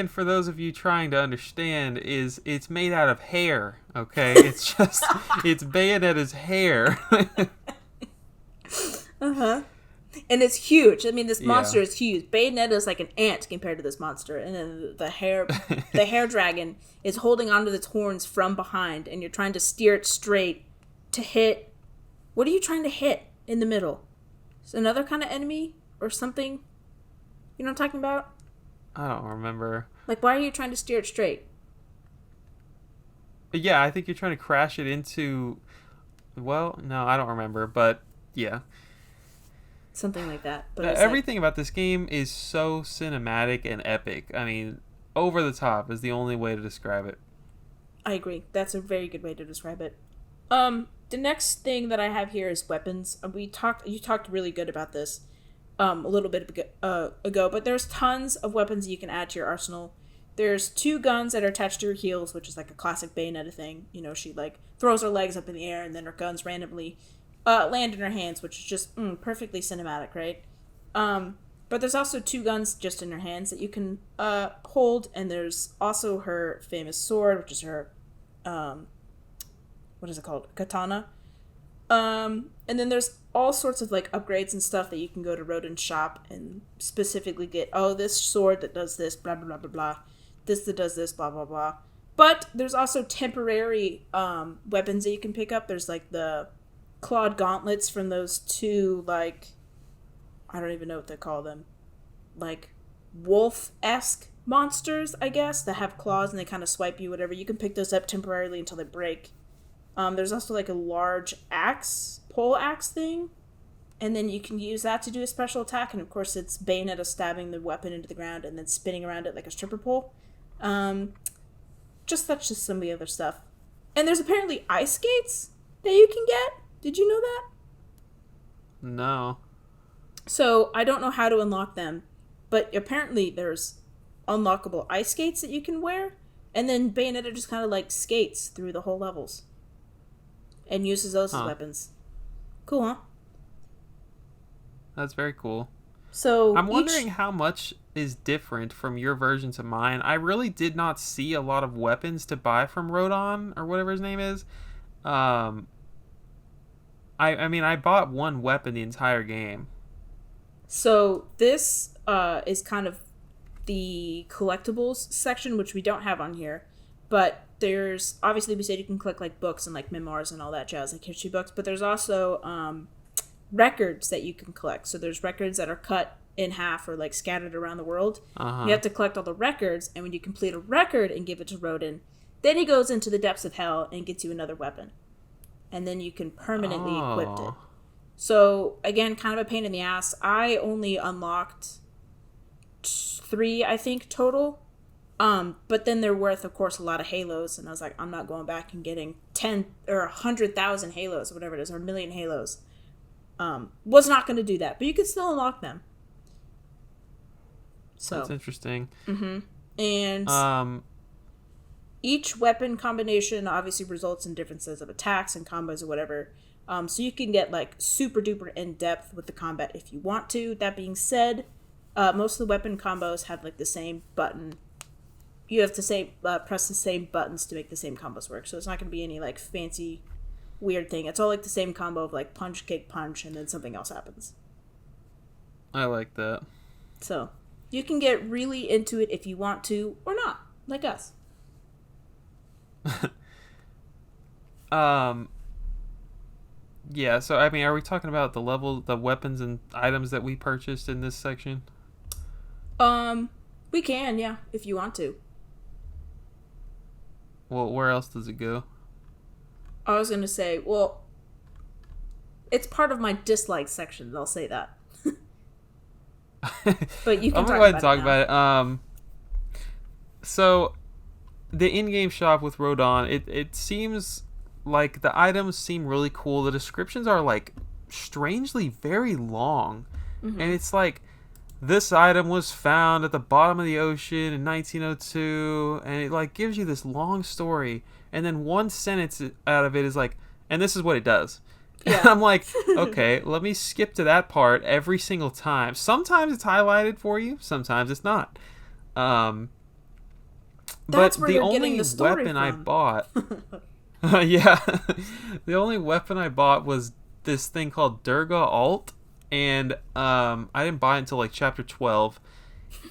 for those of you trying to understand, it's made out of hair, okay? It's just, it's Bayonetta's hair. And it's huge. I mean, this monster Yeah. is huge. Bayonetta is like an ant compared to this monster. And then the hair dragon is holding onto its horns from behind, and you're trying to steer it straight to hit. What are you trying to hit in the middle? Is it another kind of enemy or something? You know what I'm talking about? I don't remember. Like, why are you trying to steer it straight? But yeah, I think you're trying to crash it into, well, no, I don't remember, but yeah. Something like that. But it's Everything about this game is so cinematic and epic. I mean, over the top is the only way to describe it. I agree. That's a very good way to describe it. The next thing that I have here is weapons. You talked really good about this. a little bit ago. But there's tons of weapons you can add to your arsenal. There's 2 guns that are attached to her heels, which is like a classic Bayonetta thing. You know, she like throws her legs up in the air and then her guns randomly land in her hands, which is just perfectly cinematic, right? But there's also 2 guns just in her hands that you can hold, and there's also her famous sword, which is her what is it called? Katana. And then there's all sorts of like upgrades and stuff that you can go to Rodin's shop and specifically get, oh, this sword that does this, blah, blah, blah, blah, blah. This that does this, blah, blah, blah. But there's also temporary weapons that you can pick up. There's like the clawed gauntlets from those 2, like, I don't even know what they call them. Like wolf-esque monsters, I guess, that have claws and they kind of swipe you, whatever. You can pick those up temporarily until they break. There's also like a large pole axe thing, and then you can use that to do a special attack, and of course it's Bayonetta stabbing the weapon into the ground and then spinning around it like a stripper pole. That's just some of the other stuff. And there's apparently ice skates that you can get. Did you know that? No. So I don't know how to unlock them, but apparently there's unlockable ice skates that you can wear, and then Bayonetta just kind of like skates through the whole levels and uses those as weapons. Cool, huh? That's very cool. So I'm wondering how much is different from your version to mine. I really did not see a lot of weapons to buy from Rodin, or whatever his name is. I mean, I bought 1 weapon the entire game. So this is kind of the collectibles section, which we don't have on here. But there's, obviously we said you can collect like books and like memoirs and all that jazz, like history books. But there's also records that you can collect. So there's records that are cut in half or like scattered around the world. You have to collect all the records. And when you complete a record and give it to Rodin, then he goes into the depths of hell and gets you another weapon. And then you can permanently equip it. So, again, kind of a pain in the ass. I only unlocked 3, I think, total. But then they're worth, of course, a lot of halos. And I was like, I'm not going back and getting 10 or 100,000 halos, or whatever it is, or a million halos. Was not going to do that. But you could still unlock them. So that's interesting. And each weapon combination obviously results in differences of attacks and combos or whatever. So you can get like super duper in depth with the combat if you want to. That being said, most of the weapon combos have like the same button. You have to press the same buttons to make the same combos work. So it's not going to be any like fancy weird thing. It's all like the same combo of like punch, kick, punch, and then something else happens. I like that. So you can get really into it if you want to or not, like us. Yeah, so I mean, are we talking about the weapons and items that we purchased in this section? We can, yeah, if you want to. Well, where else does it go? I was gonna say, well, it's part of my dislike section, I'll say that. But you can I'm gonna go ahead and talk about it. So the in-game shop with Rodin, it seems like the items seem really cool. The descriptions are like strangely very long. And it's like, this item was found at the bottom of the ocean in 1902, and it like gives you this long story, and then one sentence out of it is like, and this is what it does. Yeah. And I'm like, okay, let me skip to that part every single time. Sometimes it's highlighted for you, sometimes it's not. But the only weapon I bought, yeah, the only weapon I bought was this thing called Durga Alt, and I didn't buy it until like chapter 12,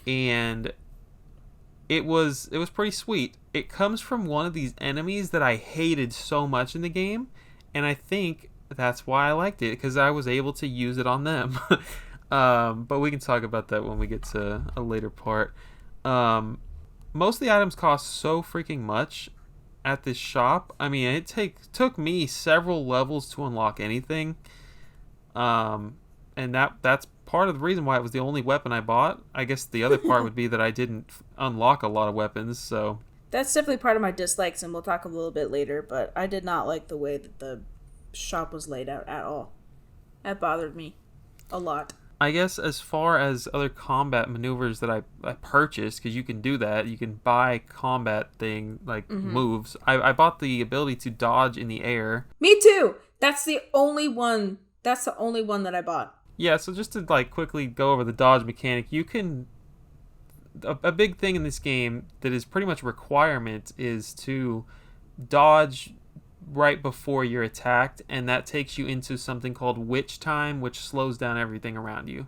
and it was pretty sweet. It comes from one of these enemies that I hated so much in the game, and I think that's why I liked it, because I was able to use it on them. But we can talk about that when we get to a later part. Most of the items cost so freaking much at this shop. I mean, it took me several levels to unlock anything. And that's part of the reason why it was the only weapon I bought. I guess the other part would be that I didn't unlock a lot of weapons, so... That's definitely part of my dislikes, and we'll talk a little bit later, but I did not like the way that the shop was laid out at all. That bothered me a lot. I guess as far as other combat maneuvers that I purchased, because you can do that, you can buy combat thing, like moves. I bought the ability to dodge in the air. Me too. That's the only one. That's the only one that I bought. Yeah, so just to like quickly go over the dodge mechanic, you can a big thing in this game that is pretty much a requirement is to dodge right before you're attacked, and that takes you into something called witch time, which slows down everything around you.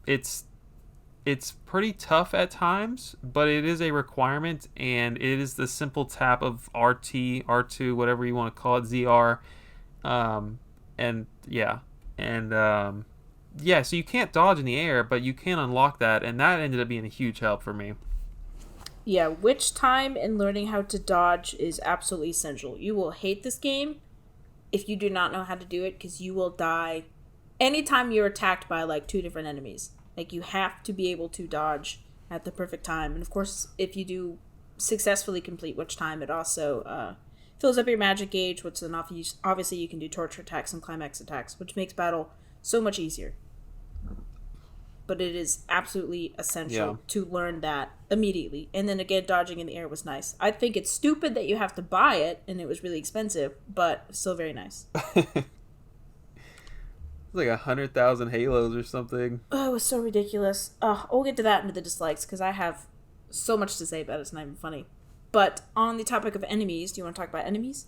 It's pretty tough at times, but it is a requirement, and it is the simple tap of RT, R2, whatever you want to call it, ZR, and yeah, and yeah, so you can't dodge in the air, but you can unlock that, and that ended up being a huge help for me. Yeah, witch time and learning how to dodge is absolutely essential. You will hate this game if you do not know how to do it, because you will die anytime you're attacked by like 2 different enemies. Like, you have to be able to dodge at the perfect time. And of course, if you do successfully complete witch time, it also fills up your magic gauge, which then obviously you can do torture attacks and climax attacks, which makes battle so much easier. But it is absolutely essential to learn that immediately. And then again, dodging in the air was nice. I think it's stupid that you have to buy it, and it was really expensive, but still very nice. It's like 100,000 halos or something. Oh, it was so ridiculous. We'll get to that into the dislikes, because I have so much to say about it. It's not even funny. But on the topic of enemies, do you want to talk about enemies?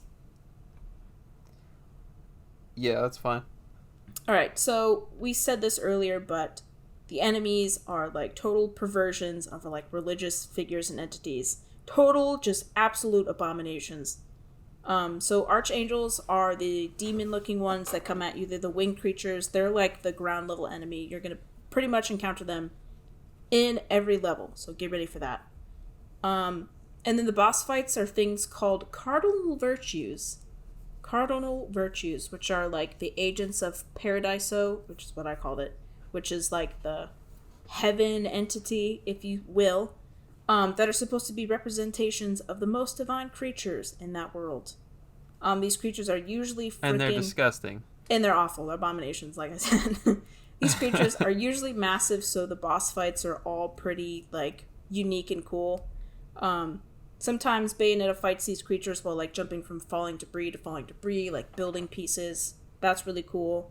Yeah, that's fine. All right, so we said this earlier, but the enemies are like total perversions of like religious figures and entities. Total, just absolute abominations. So archangels are the demon-looking ones that come at you. They're the winged creatures. They're like the ground level enemy. You're going to pretty much encounter them in every level, so get ready for that. And then the boss fights are things called cardinal virtues. Cardinal virtues, which are like the agents of Paradiso, which is what I called it, which is like the heaven entity, if you will, that are supposed to be representations of the most divine creatures in that world. These creatures are usually freaking... And they're disgusting. And they're awful. They're abominations, like I said. These creatures are usually massive, so the boss fights are all pretty, like, unique and cool. Sometimes Bayonetta fights these creatures while, like, jumping from falling debris, like, building pieces. That's really cool.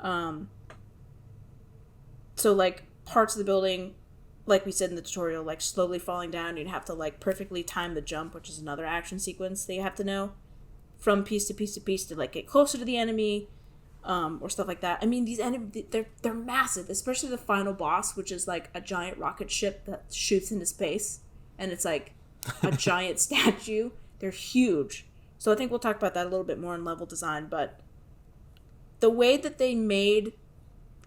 So, like, parts of the building, like we said in the tutorial, like, slowly falling down, you'd have to, like, perfectly time the jump, which is another action sequence that you have to know, from piece to piece to piece to, like, get closer to the enemy, or stuff like that. I mean, these enemies, they're massive, especially the final boss, which is, like, a giant rocket ship that shoots into space, and it's, like, a giant statue. They're huge. So I think we'll talk about that a little bit more in level design, but the way that they made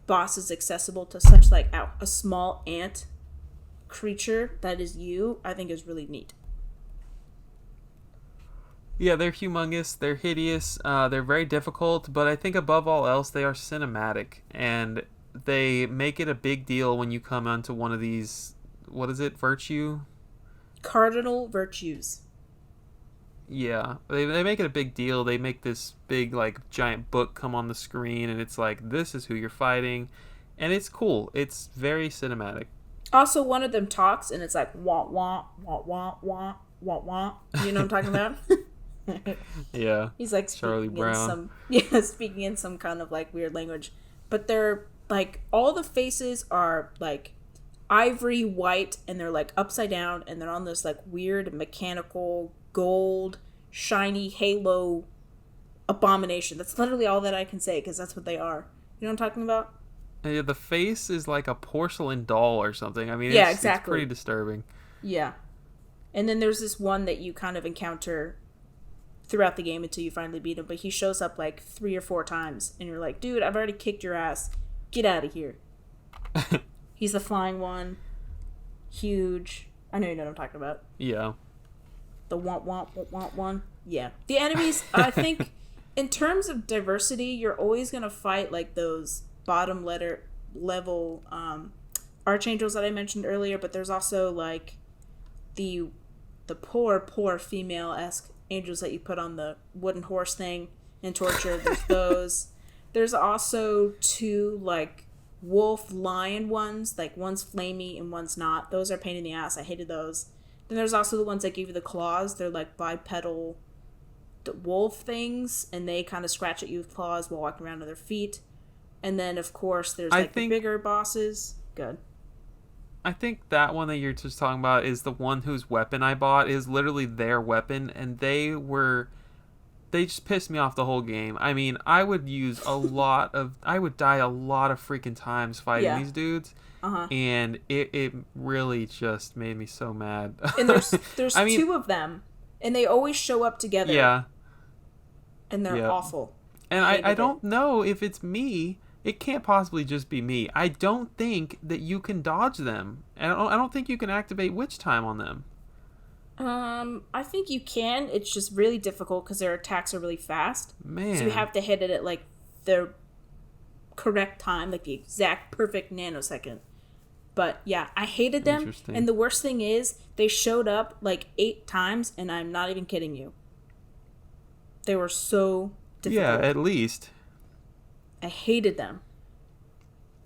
bosses accessible to such, like, a small ant creature that is you, I think is really neat. Yeah, they're humongous, they're hideous, they're very difficult, but I think above all else they are cinematic, and they make it a big deal when you come onto one of these, what is it, virtue? Cardinal virtues. Yeah, they make it a big deal. They make this big, like, giant book come on the screen, and it's like, this is who you're fighting, and it's cool. It's very cinematic. Also, one of them talks, and it's like, wah, wah, wah, wah, wah, wah, wah. You know what I'm talking about? Yeah. He's like Charlie Brown. Speaking in some kind of, like, weird language. But they're, like, all the faces are, like, ivory white, and they're, like, upside down, and they're on this, like, weird mechanical gold shiny halo abomination. That's literally all that I can say, because that's what they are. You know what I'm talking about? Yeah, the face is like a porcelain doll or something. I mean, yeah, it's exactly. It's pretty disturbing. Yeah. And then there's this one that you kind of encounter throughout the game until you finally beat him, but he shows up like 3 or 4 times, and you're like, dude, I've already kicked your ass. Get out of here. He's the flying one. Huge. I know you know what I'm talking about. Yeah. The want one. Yeah. The enemies, I think, in terms of diversity, you're always going to fight, like, those bottom level archangels that I mentioned earlier, but there's also, like, the poor female-esque angels that you put on the wooden horse thing in torture. There's those. There's also two, like, wolf lion ones. Like, one's flamey and one's not. Those are a pain in the ass. I hated those. Then there's also the ones that give you the claws. They're, like, bipedal wolf things, and they kind of scratch at you with claws while walking around on their feet. And then, of course, there's, like, the bigger bosses. Good. I think that one that you're just talking about is the one whose weapon I bought is literally their weapon, and they just pissed me off the whole game. I mean, I would die a lot of freaking times fighting these dudes. And it really just made me so mad. And there's two of them, and they always show up together. Yeah. And they're awful. And I don't know if it's me. It can't possibly just be me. I don't think that you can dodge them. And I don't think you can activate witch time on them. I think you can. It's just really difficult because their attacks are really fast. Man. So you have to hit it at, like, the correct time, like the exact perfect nanosecond. But, yeah, I hated them. And the worst thing is, they showed up, like, 8 times, and I'm not even kidding you. They were so difficult. Yeah, at least. I hated them.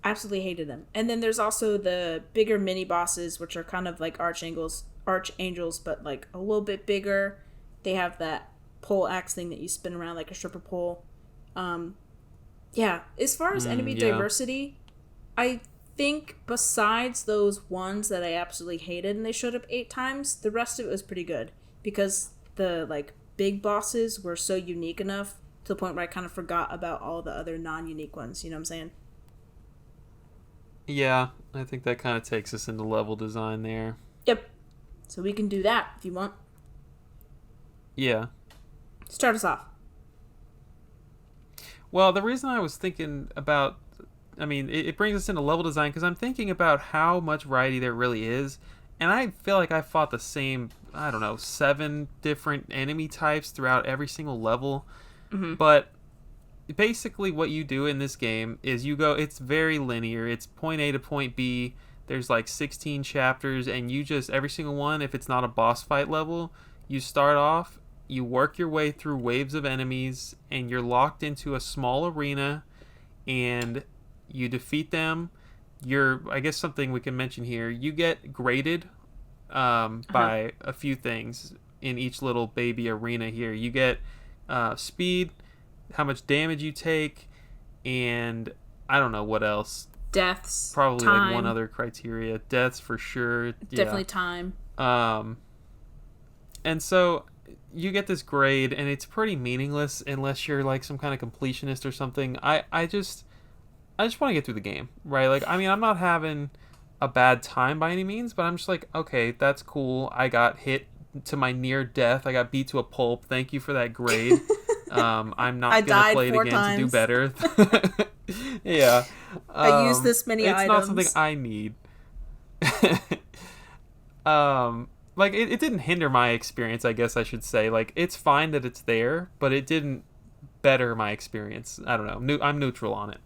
Absolutely hated them. And then there's also the bigger mini bosses, which are kind of like archangels, but like a little bit bigger. They have that pole axe thing that you spin around like a stripper pole. Yeah, as far as enemy diversity, I think besides those ones that I absolutely hated and they showed up 8 times, the rest of it was pretty good because the like big bosses were so unique enough to the point where I kind of forgot about all the other non-unique ones. You know what I'm saying? Yeah, I think that kind of takes us into level design there. Yep. So we can do that if you want. Yeah. Start us off. Well, the reason I was thinking about, I mean, it brings us into level design because I'm thinking about how much variety there really is. And I feel like I fought the same, 7 different enemy types throughout every single level. Mm-hmm. But basically what you do in this game is it's very linear. It's point A to point B. There's like 16 chapters, and you just, every single one, if it's not a boss fight level, you start off, you work your way through waves of enemies, and you're locked into a small arena, and you defeat them. I guess something we can mention here, you get graded by a few things in each little baby arena here. You get speed, how much damage you take, and I don't know what else. Deaths. Probably time. Like one other criteria. Deaths for sure. Definitely time. And so you get this grade, and it's pretty meaningless unless you're like some kind of completionist or something. I just want to get through the game, right? Like, I mean, I'm not having a bad time by any means, but I'm just like, okay, that's cool. I got hit to my near death. I got beat to a pulp. Thank you for that grade. I'm not going to play it again times. To do better. Yeah. I use this many items. It's not something I need. Like, it didn't hinder my experience, I guess I should say. Like, it's fine that it's there, but it didn't better my experience. I don't know. I'm neutral on it.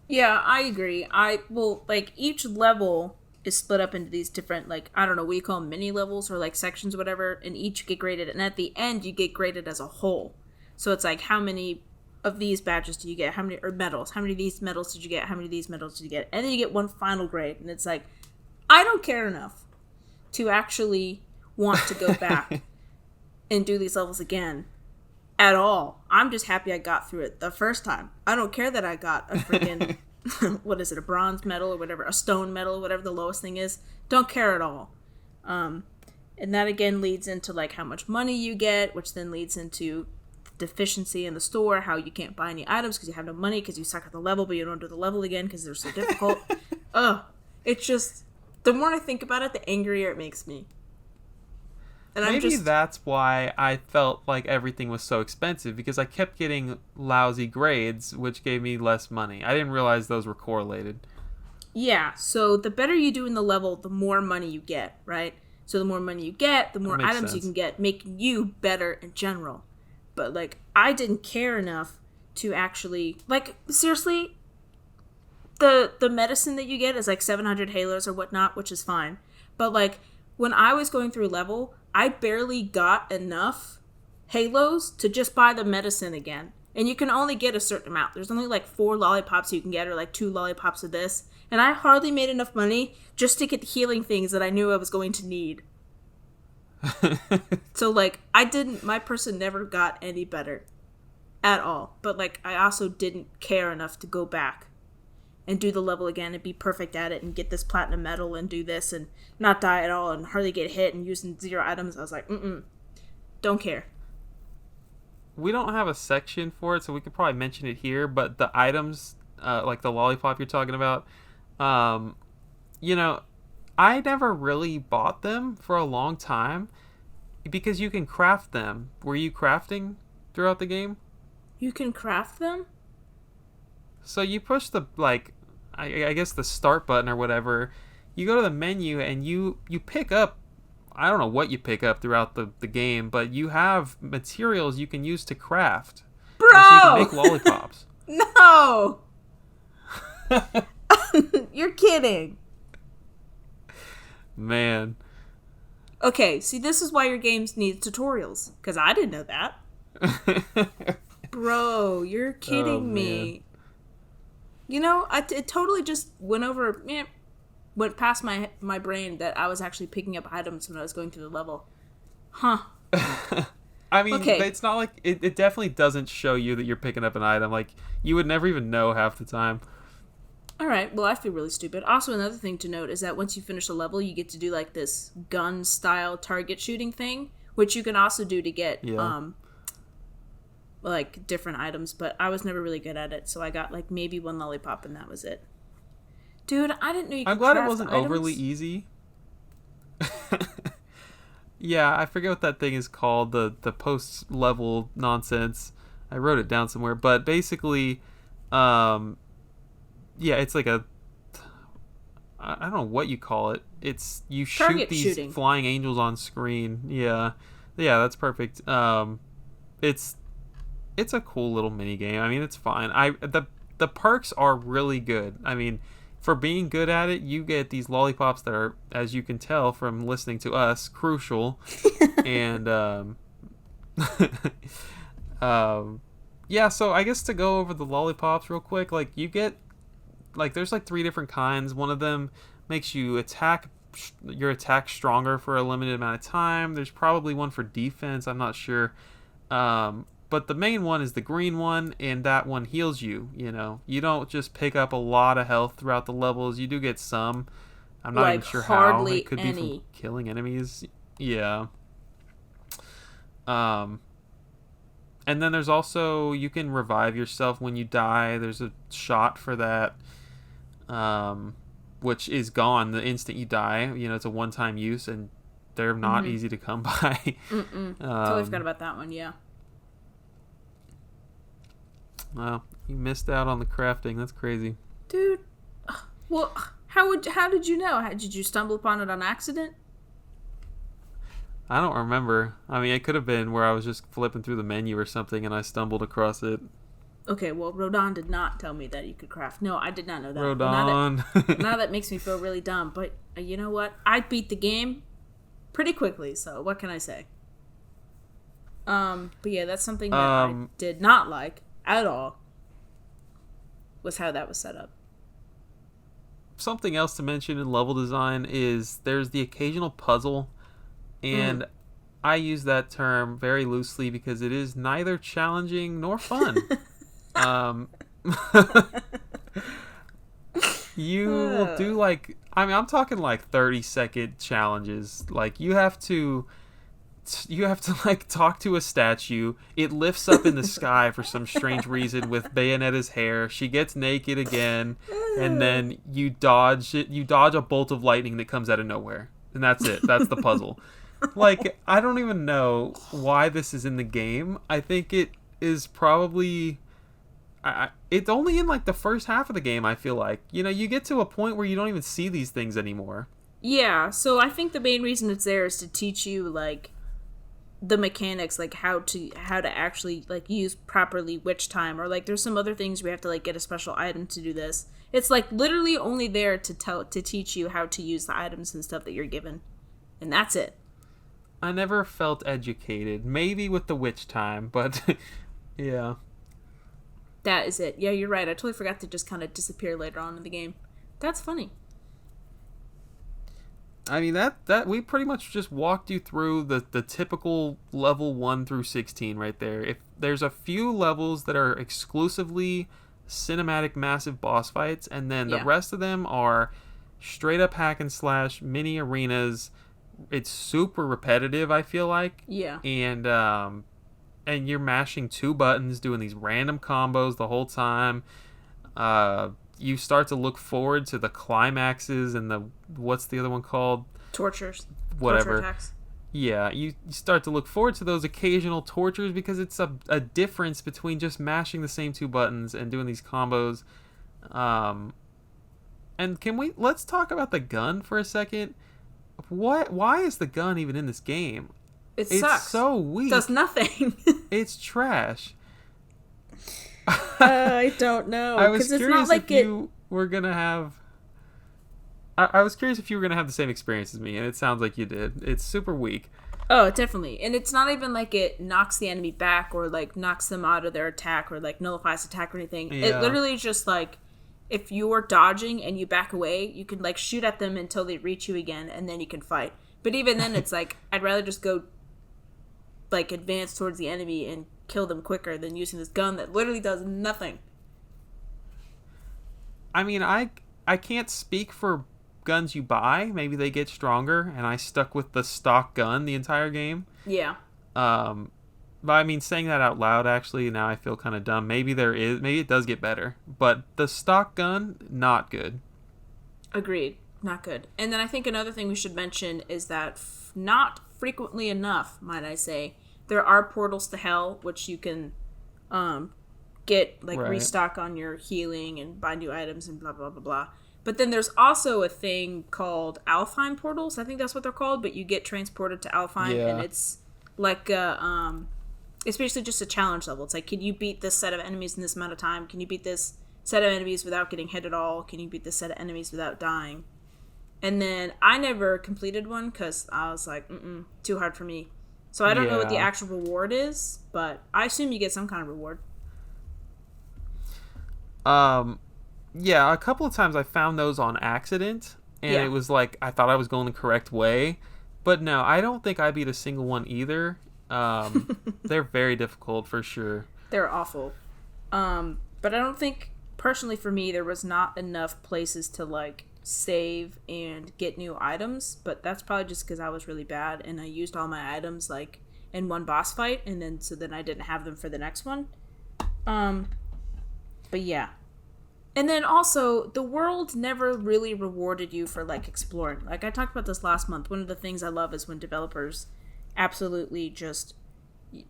Yeah, I agree. Like, each level is split up into these different, like, I don't know, what you call them, mini levels or, like, sections or whatever, and each get graded. And at the end, you get graded as a whole. So it's like, how many of these badges do you get? How many, or medals? How many of these medals did you get? How many of these medals did you get? And then you get one final grade. And it's like, I don't care enough to actually want to go back and do these levels again at all. I'm just happy I got through it the first time. I don't care that I got a freaking, what is it, a bronze medal or whatever, a stone medal, whatever the lowest thing is. Don't care at all. And that again leads into like how much money you get, which then leads into deficiency in the store, how you can't buy any items because you have no money because you suck at the level, but you don't do the level again because they're so difficult. It's just, the more I think about it, the angrier it makes me. And maybe that's why I felt like everything was so expensive, because I kept getting lousy grades, which gave me less money. I didn't realize those were correlated. Yeah, so the better you do in the level, the more money you get, right? So the more money you get, the more items you can get, making you better in general. But, like, I didn't care enough to actually, like, seriously, the medicine that you get is, like, 700 halos or whatnot, which is fine. But, like, when I was going through level, I barely got enough halos to just buy the medicine again. And you can only get a certain amount. There's only like 4 lollipops you can get, or like 2 lollipops of this. And I hardly made enough money just to get healing things that I knew I was going to need. So, like, my person never got any better at all. But, like, I also didn't care enough to go back and do the level again and be perfect at it and get this platinum medal and do this and not die at all and hardly get hit and using 0 items. I was like, don't care. We don't have a section for it, so we could probably mention it here, but the items, like the lollipop you're talking about, you know, I never really bought them for a long time because you can craft them. Were you crafting throughout the game? You can craft them? So you push the, like, I guess the start button or whatever, you go to the menu and you pick up, I don't know what you pick up throughout the game, but you have materials you can use to craft. Bro! And so you can make lollipops. No! You're kidding. Man. Okay, see, this is why your games need tutorials. Because I didn't know that. Bro, you're kidding me. You know, it totally just went past my brain that I was actually picking up items when I was going through the level. Huh. I mean, okay. It's not like... It definitely doesn't show you that you're picking up an item. Like, you would never even know half the time. Alright, well, I feel really stupid. Also, another thing to note is that once you finish a level, you get to do, like, this gun-style target shooting thing, which you can also do to get, like, different items, but I was never really good at it, so I got, like, maybe 1 lollipop, and that was it. Dude, I didn't know you could I'm glad it craft wasn't items. overly easy. Yeah, I forget what that thing is called, the post-level nonsense. I wrote it down somewhere, but basically, yeah, it's like I don't know what you call it. It's you Target shoot these shooting. flying angels on screen. Yeah, that's perfect. It's a cool little mini game. I mean, it's fine. The perks are really good. I mean, for being good at it, you get these lollipops that are, as you can tell from listening to us, crucial. And yeah. So I guess to go over the lollipops real quick, like you get. Like, there's, like, 3 different kinds. One of them makes your attack stronger for a limited amount of time. There's probably one for defense. I'm not sure. But the main one is the green one, and that one heals you, you know. You don't just pick up a lot of health throughout the levels. You do get some. I'm not even sure how. It could be from killing enemies. Yeah. And then there's also, you can revive yourself when you die. There's a shot for that. Which is gone the instant you die. You know, it's a one-time use, and they're not easy to come by. Totally forgot about that one. Yeah. Well, you missed out on the crafting. That's crazy, dude. Well, how did you know? Did you stumble upon it on accident? I don't remember. I mean, it could have been where I was just flipping through the menu or something, and I stumbled across it. Okay, well, Rodon did not tell me that you could craft. No, I did not know that. Rodon. Now that makes me feel really dumb. But you know what? I beat the game pretty quickly, so what can I say? But yeah, that's something that I did not like at all. Was how that was set up. Something else to mention in level design is there's the occasional puzzle, and I use that term very loosely because it is neither challenging nor fun. You will do like, I mean, I'm talking like 30-second challenges. Like you have to like talk to a statue. It lifts up in the sky for some strange reason with Bayonetta's hair. She gets naked again, and then you dodge it. You dodge a bolt of lightning that comes out of nowhere, and that's it. That's the puzzle. Like, I don't even know why this is in the game. I think it is probably... it's only in, like, the first half of the game, I feel like. You know, you get to a point where you don't even see these things anymore. Yeah, so I think the main reason it's there is to teach you, like, the mechanics, like, how to actually, like, use properly witch time. Or, like, there's some other things we have to, like, get a special item to do this. It's, like, literally only there to teach you how to use the items and stuff that you're given. And that's it. I never felt educated. Maybe with the witch time, but yeah. That is it. Yeah, you're right. I totally forgot to just kind of disappear later on in the game. That's funny. I mean, that we pretty much just walked you through the typical level 1 through 16 right there. If there's a few levels that are exclusively cinematic massive boss fights, and then the rest of them are straight up hack and slash mini arenas. It's super repetitive, I feel like. Yeah. And you're mashing 2 buttons, doing these random combos the whole time. You start to look forward to the climaxes and what's the other one called? Tortures. Whatever. Torture attacks. Yeah, you start to look forward to those occasional tortures because it's a difference between just mashing the same 2 buttons and doing these combos. And let's talk about the gun for a second. Why is the gun even in this game? It's sucks. So weak. It does nothing. It's trash. I don't know. I was curious if you were gonna have. I was curious if you were gonna have the same experience as me, and it sounds like you did. It's super weak. Oh, definitely. And it's not even like it knocks the enemy back or like knocks them out of their attack or like nullifies attack or anything. Yeah. It literally is just like if you are dodging and you back away, you can like shoot at them until they reach you again, and then you can fight. But even then, it's like I'd rather just go like advance towards the enemy and kill them quicker than using this gun that literally does nothing. I mean, I can't speak for guns you buy. Maybe they get stronger, and I stuck with the stock gun the entire game. Yeah. But I mean, saying that out loud, actually, now I feel kind of dumb. Maybe it does get better, but the stock gun, not good. Agreed. Not good. And then I think another thing we should mention is that not frequently enough, might I say, there are portals to hell, which you can get, like, restock on your healing and buy new items and blah, blah, blah, blah. But then there's also a thing called Alfheim portals. I think that's what they're called, but you get transported to Alfheim, and it's like it's basically just a challenge level. It's like, can you beat this set of enemies in this amount of time? Can you beat this set of enemies without getting hit at all? Can you beat this set of enemies without dying? And then I never completed one because I was like, too hard for me. So I don't know what the actual reward is, but I assume you get some kind of reward. Yeah, a couple of times I found those on accident, and it was like, I thought I was going the correct way. But no, I don't think I beat a single one either. They're very difficult for sure. They're awful. But I don't think, personally for me, there was not enough places to like save and get new items, but that's probably just because I was really bad and I used all my items like in one boss fight, and then I didn't have them for the next one. But yeah. And then also, the world never really rewarded you for like exploring. Like I talked about this last month, one of the things I love is when developers absolutely just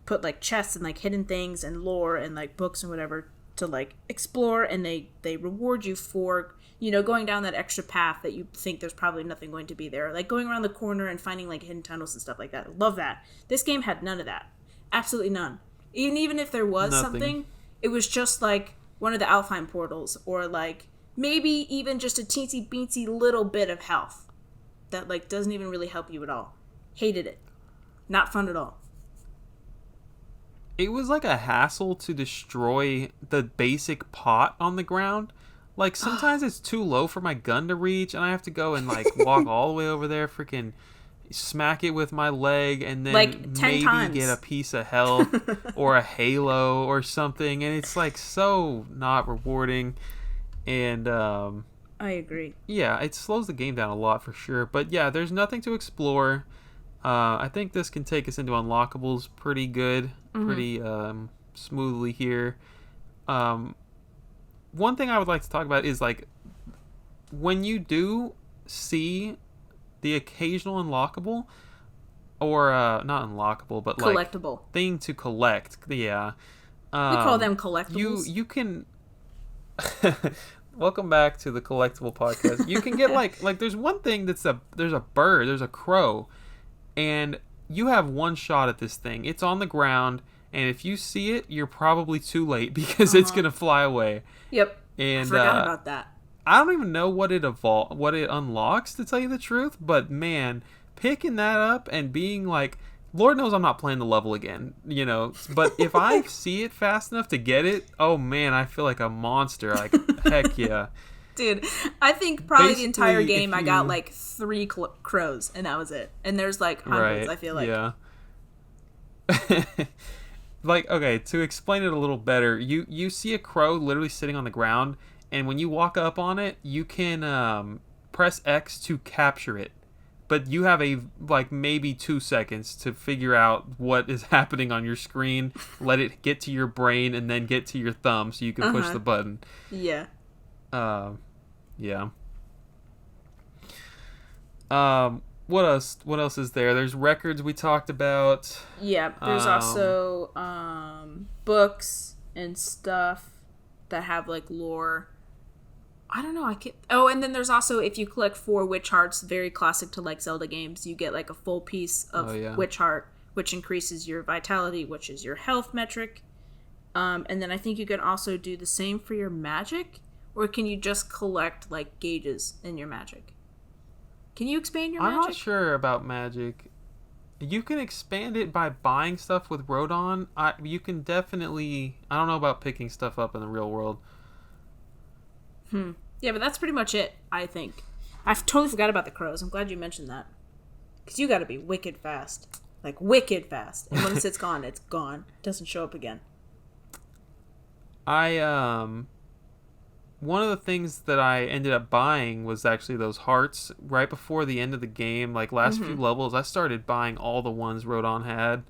put like chests and like hidden things and lore and like books and whatever to like explore, and they reward you for, you know, going down that extra path that you think there's probably nothing going to be there, like going around the corner and finding like hidden tunnels and stuff like that. I love that. This game had none of that. Absolutely none. Even if there was something, it was just like one of the Alfheim portals, or like maybe even just a teensy beensy little bit of health that like doesn't even really help you at all. Hated it. Not fun at all. It was like a hassle to destroy the basic pot on the ground. Like sometimes it's too low for my gun to reach, and I have to go and like walk all the way over there, freaking smack it with my leg, and then like 10 maybe times. Get a piece of health or a halo or something, and it's like so not rewarding. And I agree. Yeah, it slows the game down a lot for sure. But yeah, there's nothing to explore. I think this can take us into Unlockables pretty good, pretty smoothly here. One thing I would like to talk about is like when you do see the occasional unlockable, or not unlockable, but collectible, like thing to collect. Yeah, we call them collectibles. You can. Welcome back to the Collectible Podcast. You can get like there's one thing there's a bird, there's a crow, and you have one shot at this thing. It's on the ground, and if you see it, you're probably too late because it's gonna fly away. Yep. And I forgot about that. I don't even know what it unlocks, to tell you the truth, but man, picking that up and being like Lord knows I'm not playing the level again, but if I see it fast enough to get it, oh man, I feel like a monster. Like, heck yeah. Dude, I think probably the entire Basically, game I got like 3 crows, and that was it. And there's like hundreds, right, I feel like. yeah. Like, okay, to explain it a little better, you see a crow literally sitting on the ground, and when you walk up on it, you can press X to capture it. But you have maybe 2 seconds to figure out what is happening on your screen, let it get to your brain, and then get to your thumb so you can push the button. Yeah. Yeah. What else? What else is there? There's records we talked about. Yeah, there's also books and stuff that have like lore. I don't know. I can't. Oh, and then there's also, if you collect 4 witch hearts, very classic to like Zelda games, you get like a full piece of witch heart, which increases your vitality, which is your health metric. And then I think you can also do the same for your magic, or can you just collect like gauges in your magic? Can you expand your magic? I'm not sure about magic. You can expand it by buying stuff with Rodon. You can definitely. I don't know about picking stuff up in the real world. Yeah, but that's pretty much it, I think. I totally forgot about the crows. I'm glad you mentioned that. Because you gotta be wicked fast. Like, wicked fast. And once it's gone, it's gone. It doesn't show up again. One of the things that I ended up buying was actually those hearts right before the end of the game. Like, last few levels, I started buying all the ones Rodon had.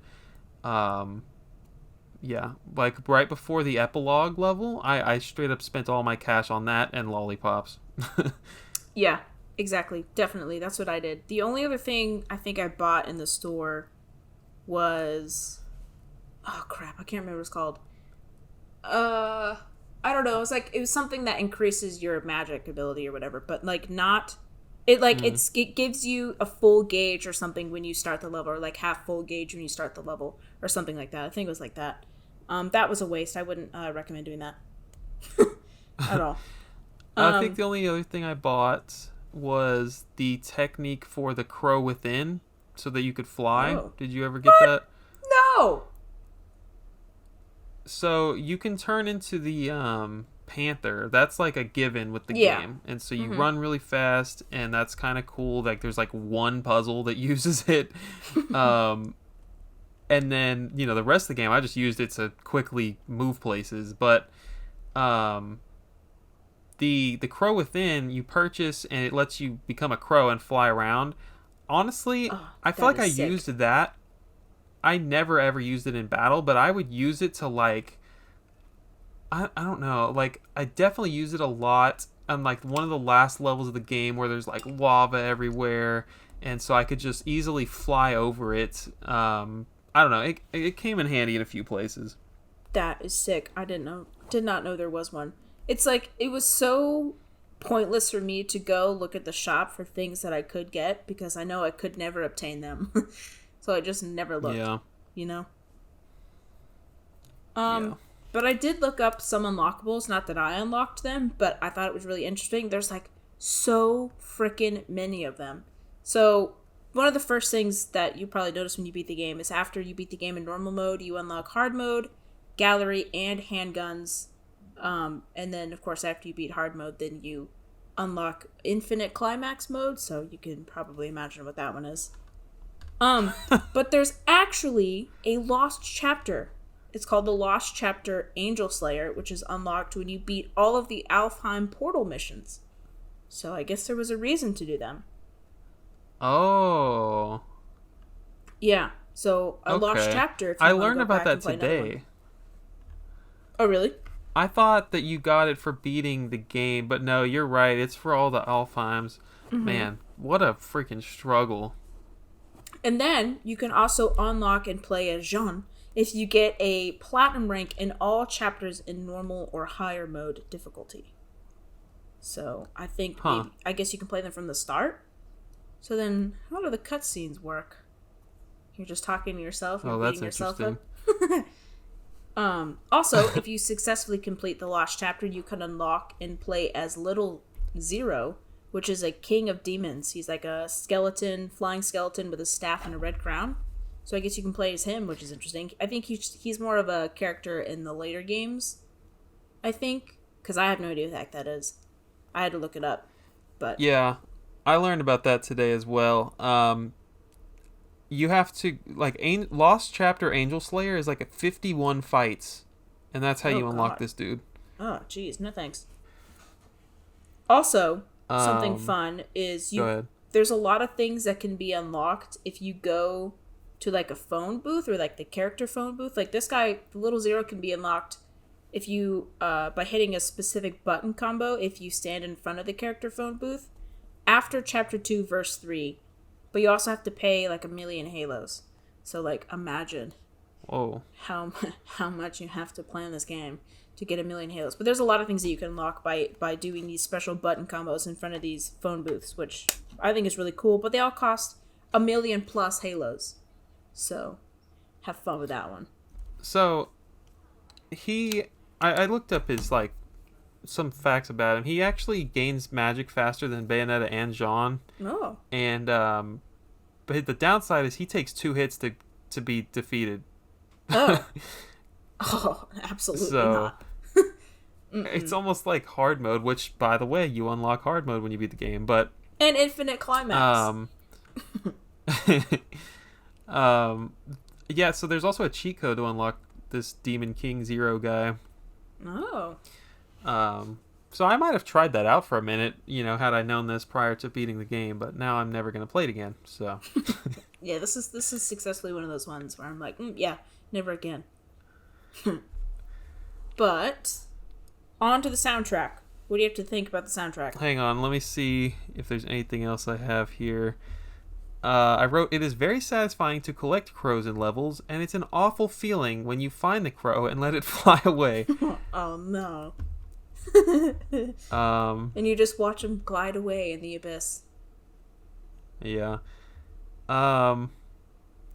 Yeah, like right before the epilogue level, I straight up spent all my cash on that and lollipops. Yeah, exactly. Definitely. That's what I did. The only other thing I think I bought in the store was... Oh, crap. I can't remember what it's called. I don't know. It was something that increases your magic ability or whatever, but like not... It it gives you a full gauge or something when you start the level, or like half full gauge when you start the level, or something like that. I think it was like that. That was a waste. I wouldn't recommend doing that at all. I think the only other thing I bought was the technique for the crow within, so that you could fly. Oh. Did you ever get that? No. So you can turn into the panther. That's like a given with the game, and so you run really fast, and that's kind of cool. Like there's like one puzzle that uses it, and then the rest of the game I just used it to quickly move places. But the crow within you purchase, and it lets you become a crow and fly around. Honestly, I feel like I used that. I never ever used it in battle, but I would use it to like I don't know, like I definitely use it a lot on like one of the last levels of the game where there's like lava everywhere, and so I could just easily fly over it. I don't know, it came in handy in a few places. That is sick. I did not know there was one. It's like it was so pointless for me to go look at the shop for things that I could get because I know I could never obtain them. So I just never looked. Yeah. Yeah. But I did look up some unlockables. Not that I unlocked them, but I thought it was really interesting. There's like so freaking many of them. So one of the first things that you probably notice when you beat the game is after you beat the game in normal mode, you unlock hard mode, gallery, and handguns. And then, of course, after you beat hard mode, then you unlock infinite climax mode. So you can probably imagine what that one is. But there's actually a lost chapter. It's called the Lost Chapter Angel Slayer, which is unlocked when you beat all of the Alfheim portal missions. So I guess there was a reason to do them. Oh. Yeah. So a lost chapter. If you I learned about that today. Oh, really? I thought that you got it for beating the game, but no, you're right. It's for all the Alfheims. Mm-hmm. Man, what a freaking struggle. And then you can also unlock and play as Jean if you get a platinum rank in all chapters in normal or higher mode difficulty. So I think I guess you can play them from the start. So then how do the cutscenes work? You're just talking to yourself and beating yourself up. Also, if you successfully complete the Lost Chapter, you can unlock and play as Little Zero, which is a king of demons. He's like a skeleton, flying skeleton with a staff and a red crown. So I guess you can play as him, which is interesting. I think he's more of a character in the later games, I think, because I have no idea what the heck that is. I had to look it up, but Yeah, I learned about that today as well. You have to like Lost Chapter Angel Slayer is like a 51 fights, and that's how oh you unlock god, this dude. oh jeez, no thanks. Also, something Um, fun is Go ahead. there's a lot of things that can be unlocked if you go to like a phone booth or like the character phone booth. Like this guy, the little zero can be unlocked if you by hitting a specific button combo if you stand in front of the character phone booth after chapter 2 verse 3. But you also have to pay like 1,000,000 halos. So like imagine Whoa. how much you have to play in this game to get 1,000,000 halos. But there's a lot of things that you can unlock by doing these special button combos in front of these phone booths, which I think is really cool. But they all cost 1,000,000 plus halos. So have fun with that one. So I looked up his like some facts about him. He actually gains magic faster than Bayonetta and Jean. Oh. And but the downside is he takes 2 hits to be defeated. Oh. Oh, absolutely So not. it's almost like hard mode, which by the way, you unlock hard mode when you beat the game, but An infinite climax. Yeah, so there's also a cheat code to unlock this Demon King Zero guy. Oh. So I might have tried that out for a minute, had I known this prior to beating the game, but now I'm never going to play it again. So Yeah, this is successfully one of those ones where I'm like, yeah, never again. But on to the soundtrack. What do you have to think about the soundtrack? hang on, let me see if there's anything else I have here. I wrote, it is very satisfying to collect crows in levels, and it's an awful feeling when you find the crow and let it fly away. Oh no. Um, And you just watch him glide away in the abyss. yeah.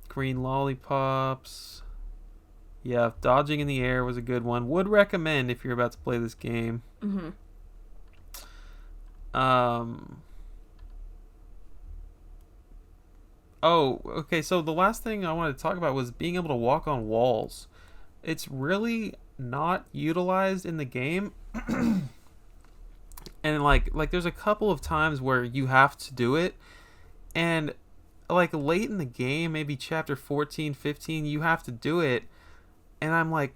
Green lollipops. Yeah, dodging in the air was a good one. Would recommend if you're about to play this game. Mm-hmm. Oh, okay, so the last thing I wanted to talk about was being able to walk on walls. It's really not utilized in the game. And like there's a couple of times where you have to do it, and like late in the game, maybe chapter 14, 15, you have to do it, and I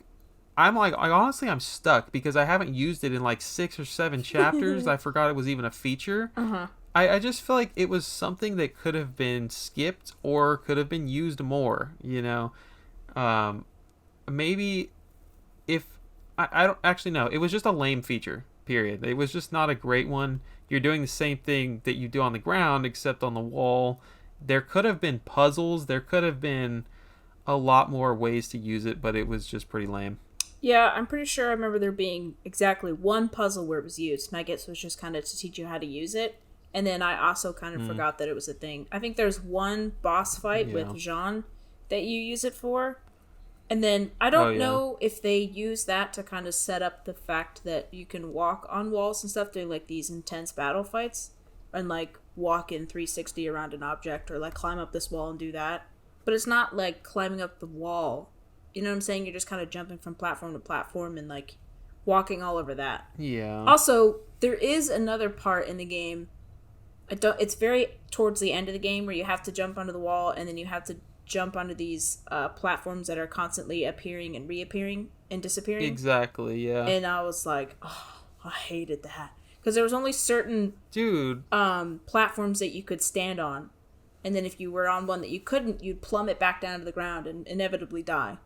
honestly I'm stuck because I haven't used it in like 6 or 7 chapters. I forgot it was even a feature. Uh-huh. I just feel like it was something that could have been skipped or could have been used more, maybe if I don't actually know, it was just a lame feature, period. It was just not a great one. You're doing the same thing that you do on the ground except on the wall. There could have been puzzles, there could have been a lot more ways to use it, but it was just pretty lame. Yeah, I'm pretty sure I remember there being exactly one puzzle where it was used, and I guess it was just kind of to teach you how to use it. And then I also kind of forgot that it was a thing. I think there's one boss fight with Jean that you use it for. And then I don't know if they use that to kind of set up the fact that you can walk on walls and stuff during like these intense battle fights and like walk in 360 around an object or like climb up this wall and do that. But it's not like climbing up the wall. You know what I'm saying? You're just kind of jumping from platform to platform and like walking all over that. Yeah. Also, there is another part in the game. It's very towards the end of the game where you have to jump onto the wall and then you have to jump onto these platforms that are constantly appearing and reappearing and disappearing. Exactly, yeah. And I was like, oh, I hated that. Because there was only certain platforms that you could stand on. And then if you were on one that you couldn't, you'd plummet back down to the ground and inevitably die.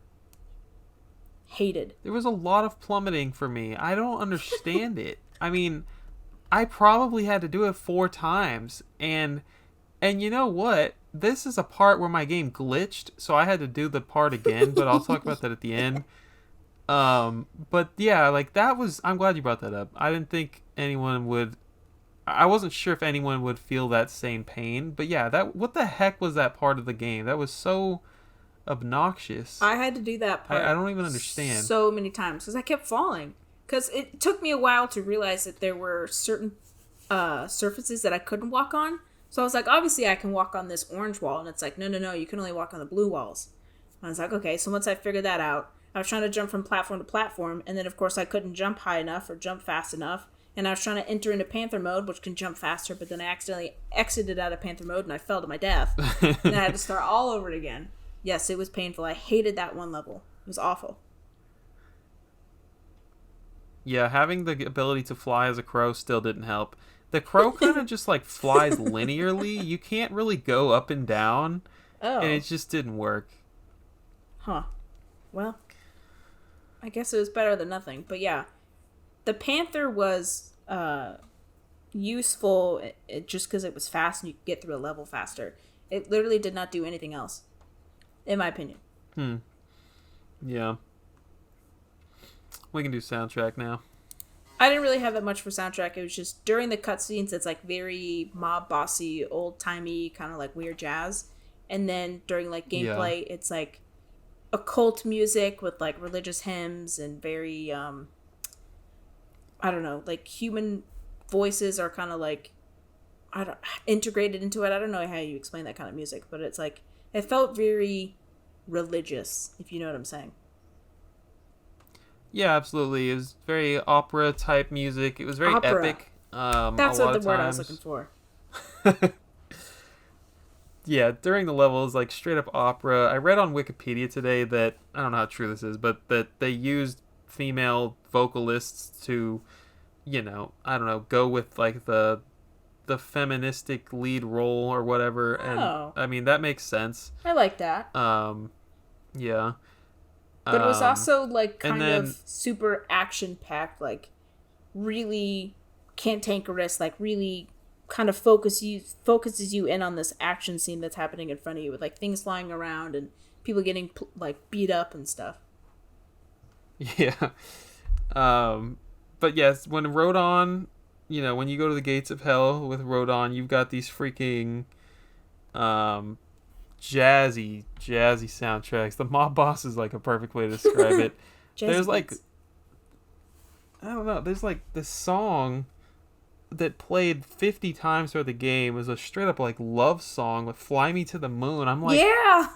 Hated. There was a lot of plummeting for me. I don't understand it. I mean, I probably had to do it 4 times. And you know what? This is a part where my game glitched, so I had to do the part again, but I'll talk about that at the end. But yeah, like that was, I'm glad you brought that up. I didn't think anyone would, I wasn't sure if anyone would feel that same pain, but yeah, what the heck was that part of the game? That was so obnoxious. I had to do that part. I don't even understand. So many times because I kept falling. Because it took me a while to realize that there were certain surfaces that I couldn't walk on. So I was like, obviously I can walk on this orange wall. And it's like, no, you can only walk on the blue walls. And I was like, okay. So once I figured that out, I was trying to jump from platform to platform. And then, of course, I couldn't jump high enough or jump fast enough. And I was trying to enter into Panther mode, which can jump faster. But then I accidentally exited out of Panther mode and I fell to my death. And I had to start all over again. Yes, it was painful. I hated that one level. It was awful. Yeah, having the ability to fly as a crow still didn't help. The crow kind of just like flies linearly. You can't really go up and down. Oh. And it just didn't work. Huh. Well, I guess it was better than nothing. But yeah, the Panther was useful just because it was fast and you could get through a level faster. It literally did not do anything else, in my opinion. Yeah. We can do soundtrack now. I didn't really have that much for soundtrack. It was just during the cutscenes, it's like very mob bossy, old timey, kind of like weird jazz. And then during like gameplay, it's like occult music with like religious hymns and very, I don't know, like human voices are kind of like, integrated into it. I don't know how you explain that kind of music, but it's like, it felt very religious, if you know what I'm saying. Yeah, absolutely. It was very opera type music. It was very epic. That's what the word I was looking for. Yeah, during the levels, like straight up opera. I read on Wikipedia today that, I don't know how true this is, but that they used female vocalists to, I don't know, go with like the feministic lead role or whatever. Oh. And I mean, that makes sense. I like that. Yeah. But it was also like kind of super action packed, like really cantankerous, like really kind of focuses you in on this action scene that's happening in front of you with like things flying around and people getting like beat up and stuff. Yeah. But yes, when Rodon, when you go to the gates of hell with Rodon, you've got these freaking jazzy soundtracks. The mob boss is like a perfect way to describe it. There's like, I don't know, there's like this song that played 50 times throughout the game is a straight up like love song with Fly Me to the Moon. I'm like, yeah.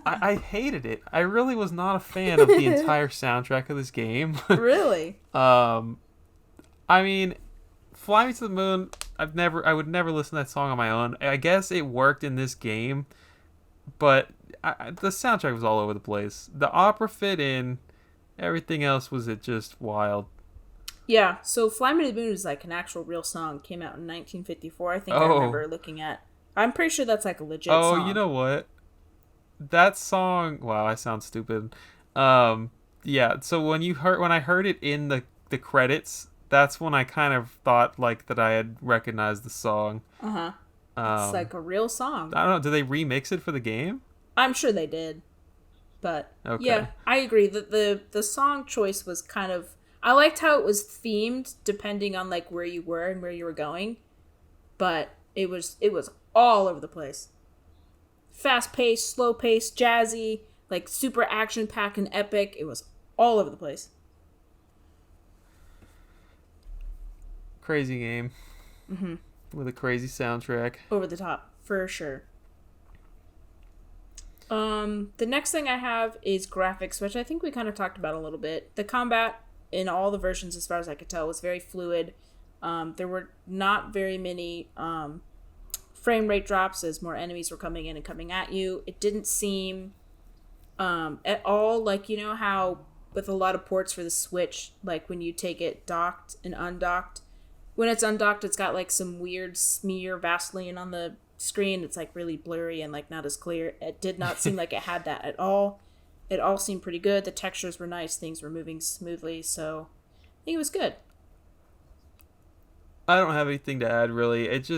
I hated it. I really was not a fan of the entire soundtrack of this game. Really? I mean, Fly Me to the Moon, I would never listen to that song on my own. I guess it worked in this game, but the soundtrack was all over the place. The opera fit in. Everything else was just wild. Yeah, so Fly Me to the Moon is like an actual real song. Came out in 1954. I think I remember looking at. I'm pretty sure that's like a legit song. Oh, you know what? That song. Wow, I sound stupid. Yeah. So when I heard it in the credits, that's when I kind of thought like that I had recognized the song. It's like a real song. I don't know. Did they remix it for the game? I'm sure they did. But okay. Yeah, I agree that the song choice was kind of. I liked how it was themed depending on like where you were and where you were going, but it was all over the place. Fast paced, slow paced, jazzy, like super action packed and epic. It was all over the place. Crazy game. With a crazy soundtrack. Over the top, for sure. The next thing I have is graphics, which I think we kind of talked about a little bit. The combat in all the versions, as far as I could tell, was very fluid. There were not very many frame rate drops as more enemies were coming in and coming at you. It didn't seem at all like, how with a lot of ports for the Switch, like when you take it docked and undocked, when it's undocked, it's got like some weird smear Vaseline on the screen. It's like really blurry and like not as clear. It did not seem like it had that at all. It all seemed pretty good. The textures were nice. Things were moving smoothly. So I think it was good. I don't have anything to add, really. It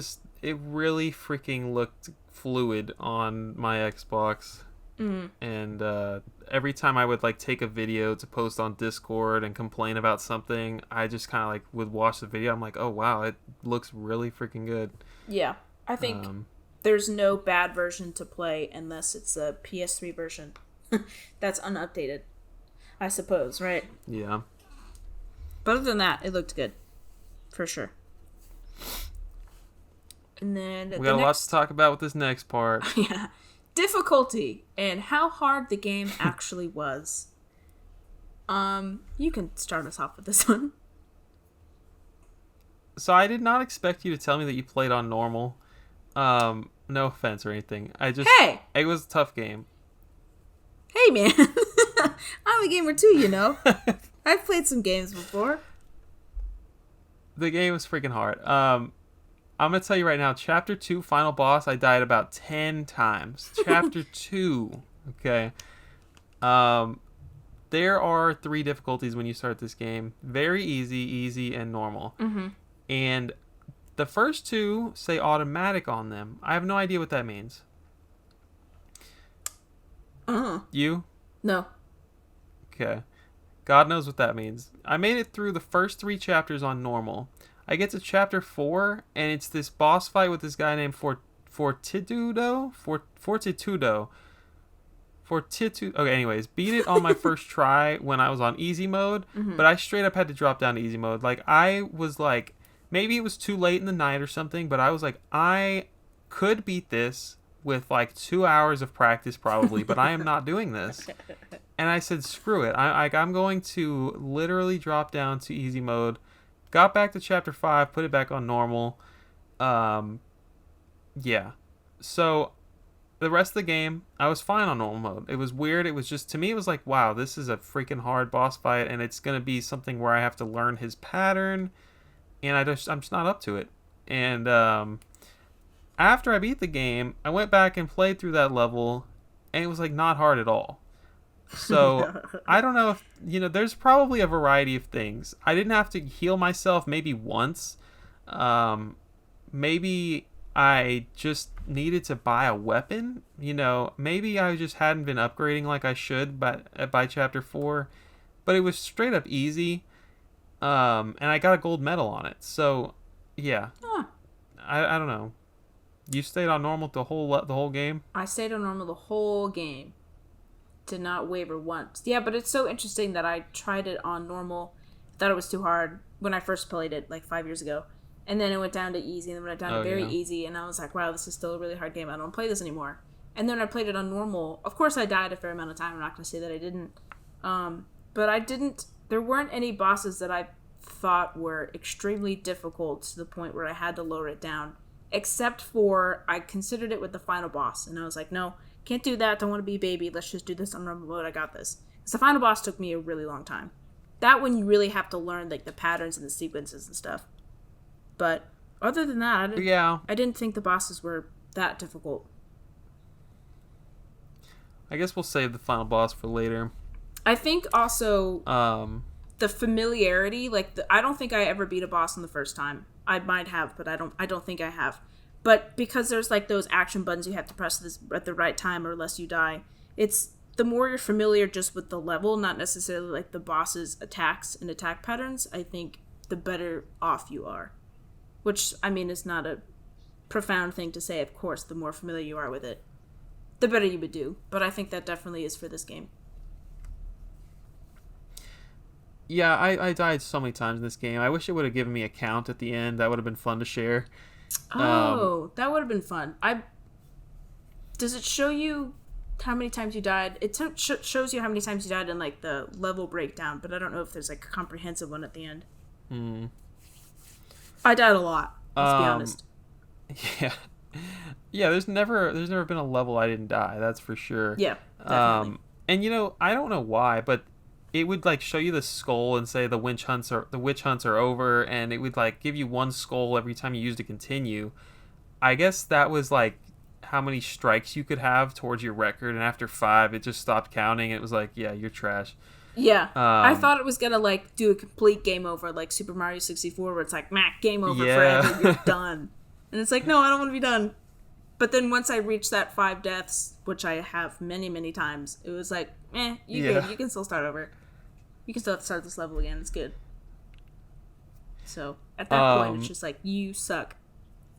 really freaking looked fluid on my Xbox. And every time I would like take a video to post on Discord and complain about something, I just kind of like would watch the video. I'm like, oh wow, it looks really freaking good. Yeah, I think there's no bad version to play unless it's a PS3 version. That's unupdated, I suppose, right? Yeah. But other than that, it looked good. For sure. And then we got a lot to talk about with this next part. Yeah. Difficulty and how hard the game actually was. You can start us off with this one. So I did not expect you to tell me that you played on normal. No offense or anything. Hey! It was a tough game. Hey, man. I'm a gamer too, you know. I've played some games before. The game was freaking hard. I'm going to tell you right now, Chapter 2, Final Boss, I died about 10 times. Chapter 2, okay. There are 3 difficulties when you start this game. Very easy, easy, and normal. Mm-hmm. And the first 2 say automatic on them. I have no idea what that means. You? No. Okay. God knows what that means. I made it through the first 3 chapters on normal. I get to chapter 4, and it's this boss fight with this guy named Fortitudo. Okay, anyways, beat it on my first try when I was on easy mode, but I straight up had to drop down to easy mode. Like, I was like, maybe it was too late in the night or something, but I was like, I could beat this with like 2 hours of practice probably, but I am not doing this. And I said, screw it. I'm going to literally drop down to easy mode. Got back to chapter 5, put it back on normal. Yeah. So the rest of the game, I was fine on normal mode. It was weird. It was just, to me, it was like, wow, this is a freaking hard boss fight, and it's going to be something where I have to learn his pattern, and I'm just not up to it. And after I beat the game, I went back and played through that level, and it was like not hard at all. So I don't know if, there's probably a variety of things. I didn't have to heal myself maybe once. Maybe I just needed to buy a weapon. Maybe I just hadn't been upgrading like I should by chapter 4. But it was straight up easy. And I got a gold medal on it. So, yeah. Huh. I don't know. You stayed on normal the whole game? I stayed on normal the whole game. Did not waver once. Yeah, but it's so interesting that I tried it on normal. Thought it was too hard when I first played it like 5 years ago. And then it went down to easy, and then it went down to very easy, and I was like, wow, this is still a really hard game. I don't play this anymore. And then I played it on normal. Of course, I died a fair amount of time. I'm not going to say that I didn't. But I didn't... There weren't any bosses that I thought were extremely difficult to the point where I had to lower it down. Except for, I considered it with the final boss. And I was like, no, can't do that. Don't want to be a baby. Let's just do this on normal mode. I got this. Because the final boss took me a really long time. That one you really have to learn like the patterns and the sequences and stuff. But other than that, I didn't think the bosses were that difficult. I guess we'll save the final boss for later. I think also the familiarity, I don't think I ever beat a boss on the first time. I might have, but I don't think I have. But because there's like those action buttons you have to press this at the right time or else you die. It's the more you're familiar just with the level, not necessarily like the boss's attacks and attack patterns, I think the better off you are. Which, I mean, is not a profound thing to say, of course. The more familiar you are with it, the better you would do. But I think that definitely is for this game. Yeah, I died so many times in this game. I wish it would have given me a count at the end. That would have been fun to share. Oh, that would have been fun. Does it show you how many times you died? It shows you how many times you died in like the level breakdown, but I don't know if there's like a comprehensive one at the end. I died a lot. Let's be honest. Yeah. There's never been a level I didn't die. That's for sure. Yeah, definitely. And I don't know why, but it would like show you the skull and say the witch hunts are over, and it would like give you one skull every time you used to continue. I guess that was like how many strikes you could have towards your record, and after 5 it just stopped counting. It was like, yeah, you're trash. Yeah, I thought it was gonna like do a complete game over like Super Mario 64 where it's like, game over forever, you're done. And it's like, no, I don't want to be done. But then once I reached that 5 deaths, which I have many, many times, it was like, good. You can still start over. You can still start this level again. It's good. So at that point, it's just like, you suck.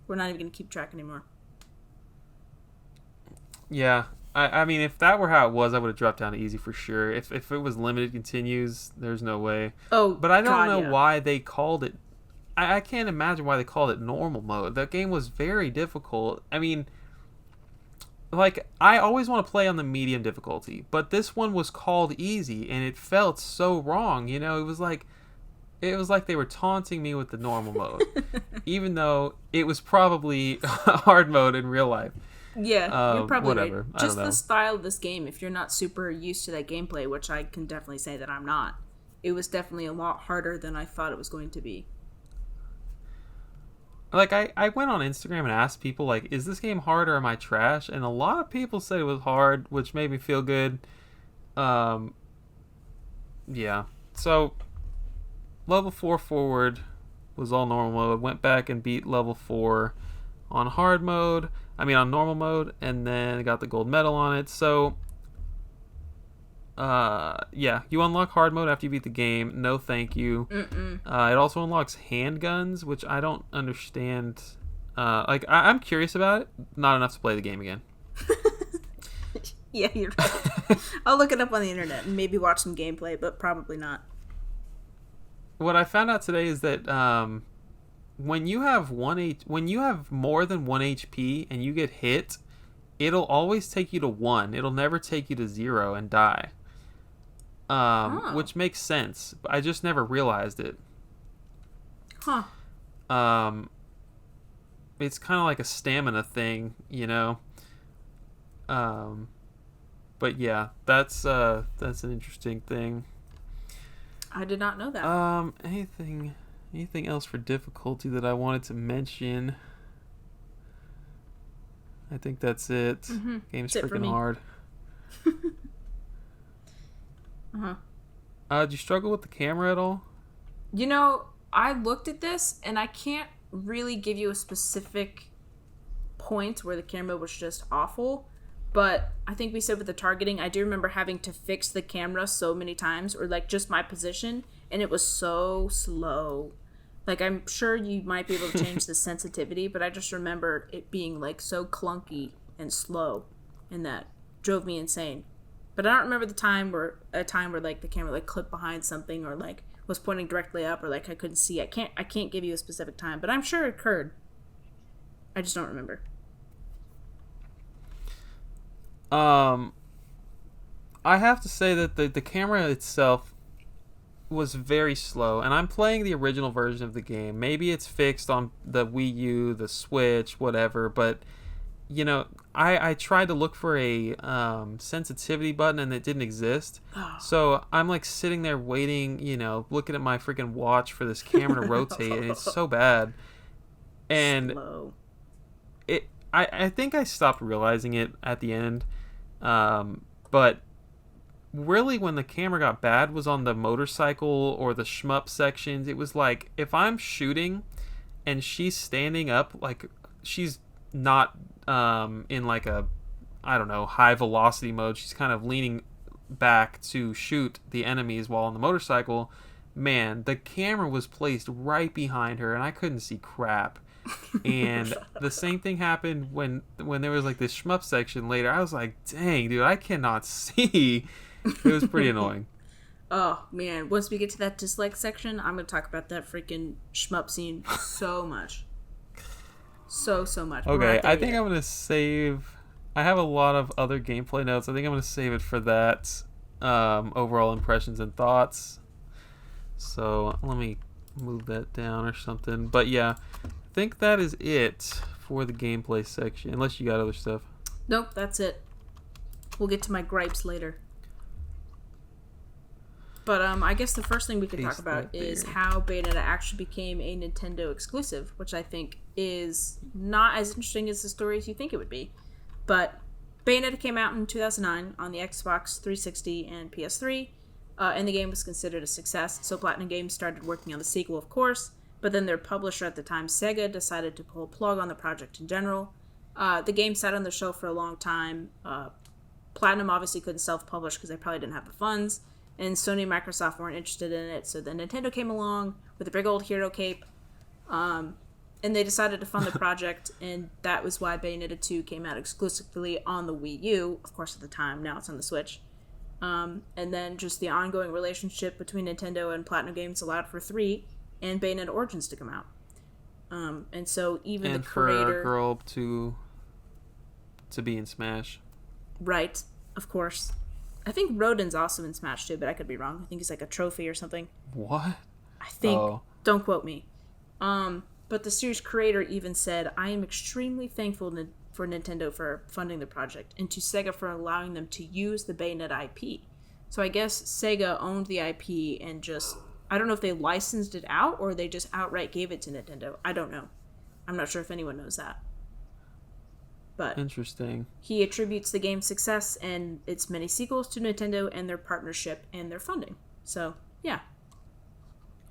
We're not even gonna keep track anymore. Yeah. I mean, if that were how it was, I would have dropped down to easy for sure. If it was limited continues, there's no way. Oh, but I don't know why they called it I can't imagine why they called it normal mode. That game was very difficult. I mean, like, I always want to play on the medium difficulty, but this one was called easy, and it felt so wrong. You know, it was like they were taunting me with the normal mode, even though it was probably hard mode in real life. Yeah, you're probably whatever. right. I don't Just know. the style of this game, if you're not super used to that gameplay, which I can definitely say that I'm not, it was definitely a lot harder than I thought it was going to be. Like, I went on Instagram and asked people, like, is this game hard or am I trash? And a lot of people said it was hard, which made me feel good. Um, yeah. So, level 4 forward was all normal mode. Went back and beat level 4 on hard mode. I mean, on normal mode. And then got the gold medal on it. So, yeah, you unlock hard mode after you beat the game. No, thank you. It also unlocks handguns, which I don't understand. Like, I'm curious about it. Not enough to play the game again. Yeah, you're right. I'll look it up on the internet and maybe watch some gameplay, but probably not. What I found out today is that when you have when you have more than 1 HP and you get hit, it'll always take you to 1. It'll never take you to 0 and die. Which makes sense. But I just never realized it. Huh. It's kind of like a stamina thing, you know. But yeah, that's an interesting thing. I did not know that. Anything else for difficulty that I wanted to mention? I think that's it. Mm-hmm. Game's That's it for freaking me. hard. Did you struggle with the camera at all? You know, I looked at this and I can't really give you a specific point where the camera was just awful. But I think we said with the targeting, I do remember having to fix the camera so many times, or like just my position, and it was so slow. Like, I'm sure you might be able to change the sensitivity, but I just remember it being like so clunky and slow, and that drove me insane. But I don't remember a time where like the camera like clipped behind something, or like was pointing directly up, or like I couldn't see. I can't give you a specific time, but I'm sure it occurred. I just don't remember. I have to say that the camera itself was very slow, and I'm playing the original version of the game. Maybe it's fixed on the Wii U, the Switch, whatever, but you know, I tried to look for a sensitivity button and it didn't exist. So I'm like sitting there waiting, you know, looking at my freaking watch for this camera to rotate, and it's so bad. And Slow. I think I stopped realizing it at the end. But really when the camera got bad was on the motorcycle or the shmup sections. It was like if I'm shooting and she's standing up, like she's not in like a, I don't know, high velocity mode. She's kind of leaning back to shoot the enemies while on the motorcycle. Man, the camera was placed right behind her and I couldn't see crap. And the same thing happened when there was like this shmup section later. I was like, dang, dude, I cannot see. It was pretty annoying. Oh man, once we get to that dislike section, I'm gonna talk about that freaking shmup scene so much. So much. Okay, I think I'm gonna save. I have a lot of other gameplay notes. I think I'm gonna save it for that. Overall impressions and thoughts. So let me move that down or something. But yeah, I think that is it for the gameplay section. Unless you got other stuff. Nope, that's it. We'll get to my gripes later. But I guess the first thing we can talk about is how Bayonetta actually became a Nintendo exclusive, which I think is not as interesting as the story as you think it would be. But Bayonetta came out in 2009 on the Xbox 360 and PS3, and the game was considered a success, so Platinum Games started working on the sequel, of course, but then their publisher at the time, Sega, decided to pull a plug on the project in general. The game sat on the shelf for a long time. Platinum obviously couldn't self-publish because they probably didn't have the funds, and Sony and Microsoft weren't interested in it, so then Nintendo came along with a big old hero cape, and they decided to fund the project, and that was why Bayonetta 2 came out exclusively on the Wii U, of course at the time, now it's on the Switch. And then just the ongoing relationship between Nintendo and Platinum Games allowed for 3, and Bayonetta Origins to come out. And so even and the creator... for our girl to be in Smash. Right, of course. I think Rodin's also in Smash too, but I could be wrong. I think he's like a trophy or something. What? I think. Oh. Don't quote me. But the series creator even said, "I am extremely thankful for Nintendo for funding the project, and to Sega for allowing them to use the Bayonetta IP." So I guess Sega owned the IP and just... I don't know if they licensed it out or they just outright gave it to Nintendo. I don't know. I'm not sure if anyone knows that. But interesting. He attributes the game's success and its many sequels to Nintendo and their partnership and their funding. So, yeah.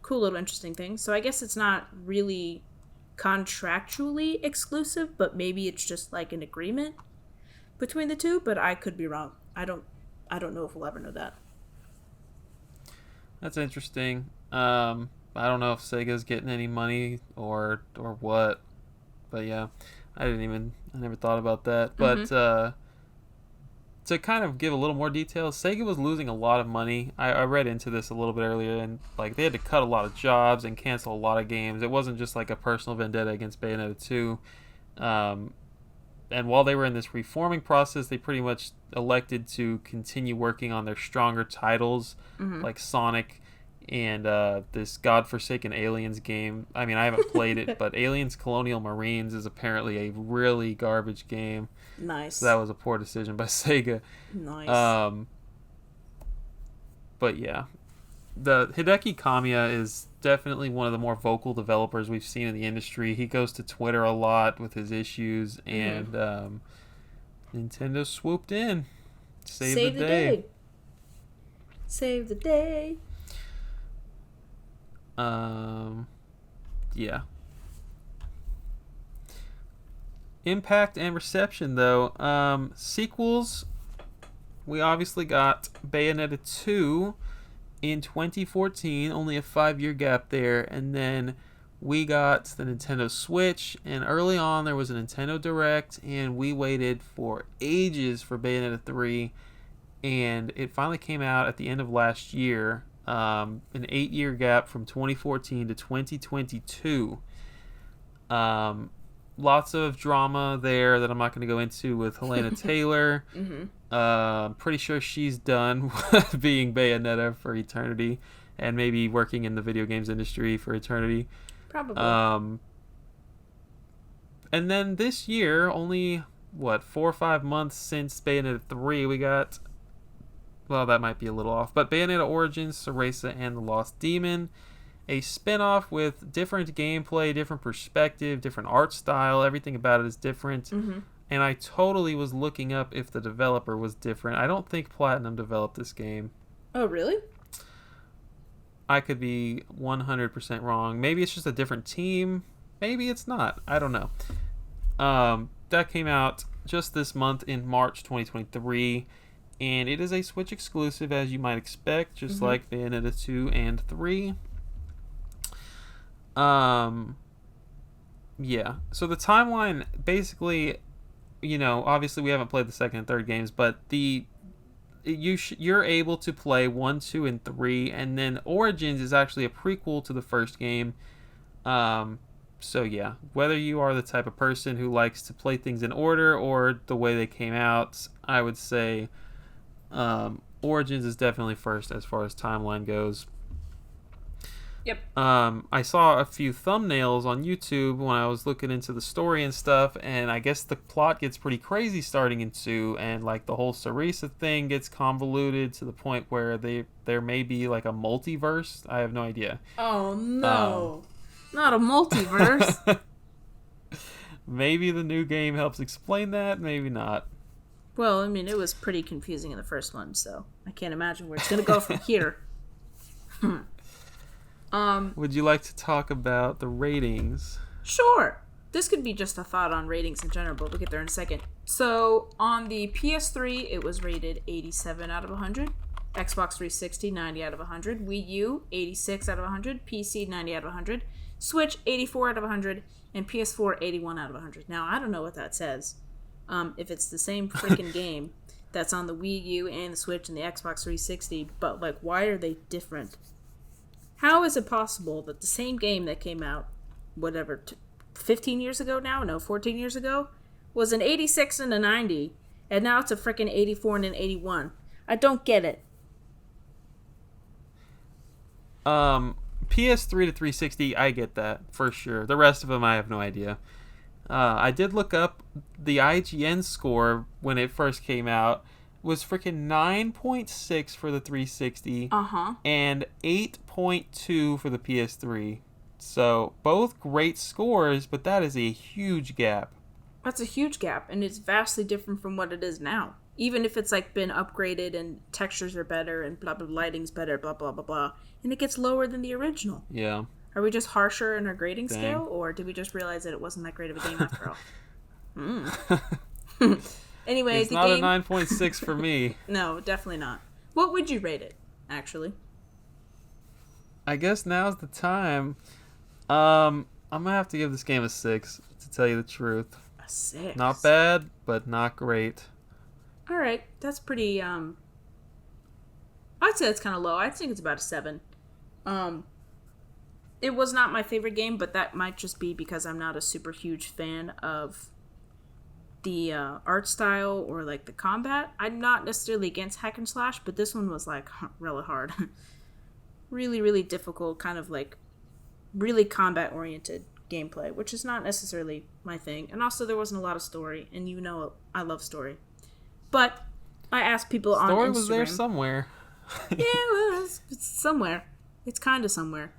Cool little interesting thing. So I guess it's not really contractually exclusive, but maybe it's just like an agreement between the two, but I could be wrong. I don't know if we'll ever know that. That's interesting. I don't know if Sega's getting any money or what, but yeah, I never thought about that. But to kind of give a little more detail, Sega was losing a lot of money. I read into this a little bit earlier, and like they had to cut a lot of jobs and cancel a lot of games. It wasn't just like a personal vendetta against Bayonetta 2. And while they were in this reforming process, they pretty much elected to continue working on their stronger titles, like Sonic and this godforsaken Aliens game. I mean, I haven't played it, but Aliens Colonial Marines is apparently a really garbage game. Nice. So that was a poor decision by Sega. Nice. But yeah, the Hideki Kamiya is definitely one of the more vocal developers we've seen in the industry. He goes to Twitter a lot with his issues, and Nintendo swooped in, saved the day. Save the day. Yeah. Impact and reception, though. Sequels. We obviously got Bayonetta 2 in 2014, only a 5-year gap there, and then we got the Nintendo Switch, and early on there was a Nintendo Direct, and we waited for ages for Bayonetta 3, and it finally came out at the end of last year, an 8-year gap from 2014 to 2022. Lots of drama there that I'm not going to go into with Helena Taylor. Pretty sure she's done being Bayonetta for eternity, and maybe working in the video games industry for eternity. Probably. And then this year, only 4 or 5 months since Bayonetta 3, we got, well, that might be a little off, but Bayonetta Origins, Cereza and the Lost Demon, a spin-off with different gameplay, different perspective, different art style. Everything about it is different. And I totally was looking up if the developer was different. I don't think Platinum developed this game. Oh, really? I could be 100% wrong. Maybe it's just a different team. Maybe it's not. I don't know. That came out just this month in March 2023. And it is a Switch exclusive, as you might expect, just like Bayonetta 2 and 3. Yeah. So the timeline, basically, obviously we haven't played the second and third games, but you're able to play 1, 2, and 3, and then Origins is actually a prequel to the first game. So yeah, whether you are the type of person who likes to play things in order or the way they came out, I would say Origins is definitely first as far as timeline goes. Yep. I saw a few thumbnails on YouTube when I was looking into the story and stuff, and I guess the plot gets pretty crazy starting in 2, and like the whole Cereza thing gets convoluted to the point where there may be like a multiverse. I have no idea. Oh no. Not a multiverse. Maybe the new game helps explain that, maybe not. Well, I mean, it was pretty confusing in the first one, so I can't imagine where it's going to go from here. Would you like to talk about the ratings? Sure. This could be just a thought on ratings in general, but we'll get there in a second. So, on the PS3, it was rated 87 out of 100. Xbox 360, 90 out of 100. Wii U, 86 out of 100. PC, 90 out of 100. Switch, 84 out of 100. And PS4, 81 out of 100. Now, I don't know what that says. If it's the same freaking game that's on the Wii U and the Switch and the Xbox 360, but, like, why are they different? How is it possible that the same game that came out, whatever, 15 years ago now? No, 14 years ago? Was an 86 and a 90, and now it's a freaking 84 and an 81. I don't get it. PS3 to 360, I get that, for sure. The rest of them, I have no idea. I did look up the IGN score when it first came out. Was freaking 9.6 for the 360 and 8.2 for the PS3. So both great scores, but that is a huge gap. That's a huge gap, and it's vastly different from what it is now. Even if it's like been upgraded and textures are better and blah blah, lighting's better, blah blah blah blah, and it gets lower than the original. Yeah. Are we just harsher in our grading scale, or did we just realize that it wasn't that great of a game after all? Anyway, it's the not game... a 9.6 for me. No, definitely not. What would you rate it, actually? I guess now's the time. I'm gonna have to give this game a 6, to tell you the truth. A 6? Not bad, but not great. Alright, that's pretty, I'd say that's kind of low. I think it's about a 7. It was not my favorite game, but that might just be because I'm not a super huge fan of the art style or like the combat. I'm not necessarily against hack and slash, but this one was like really hard. Really, really difficult, kind of like really combat oriented gameplay, which is not necessarily my thing. And also there wasn't a lot of story, and you know I love story. But I asked people on Instagram. Story was there somewhere. Yeah, well, it's somewhere. It's kind of somewhere.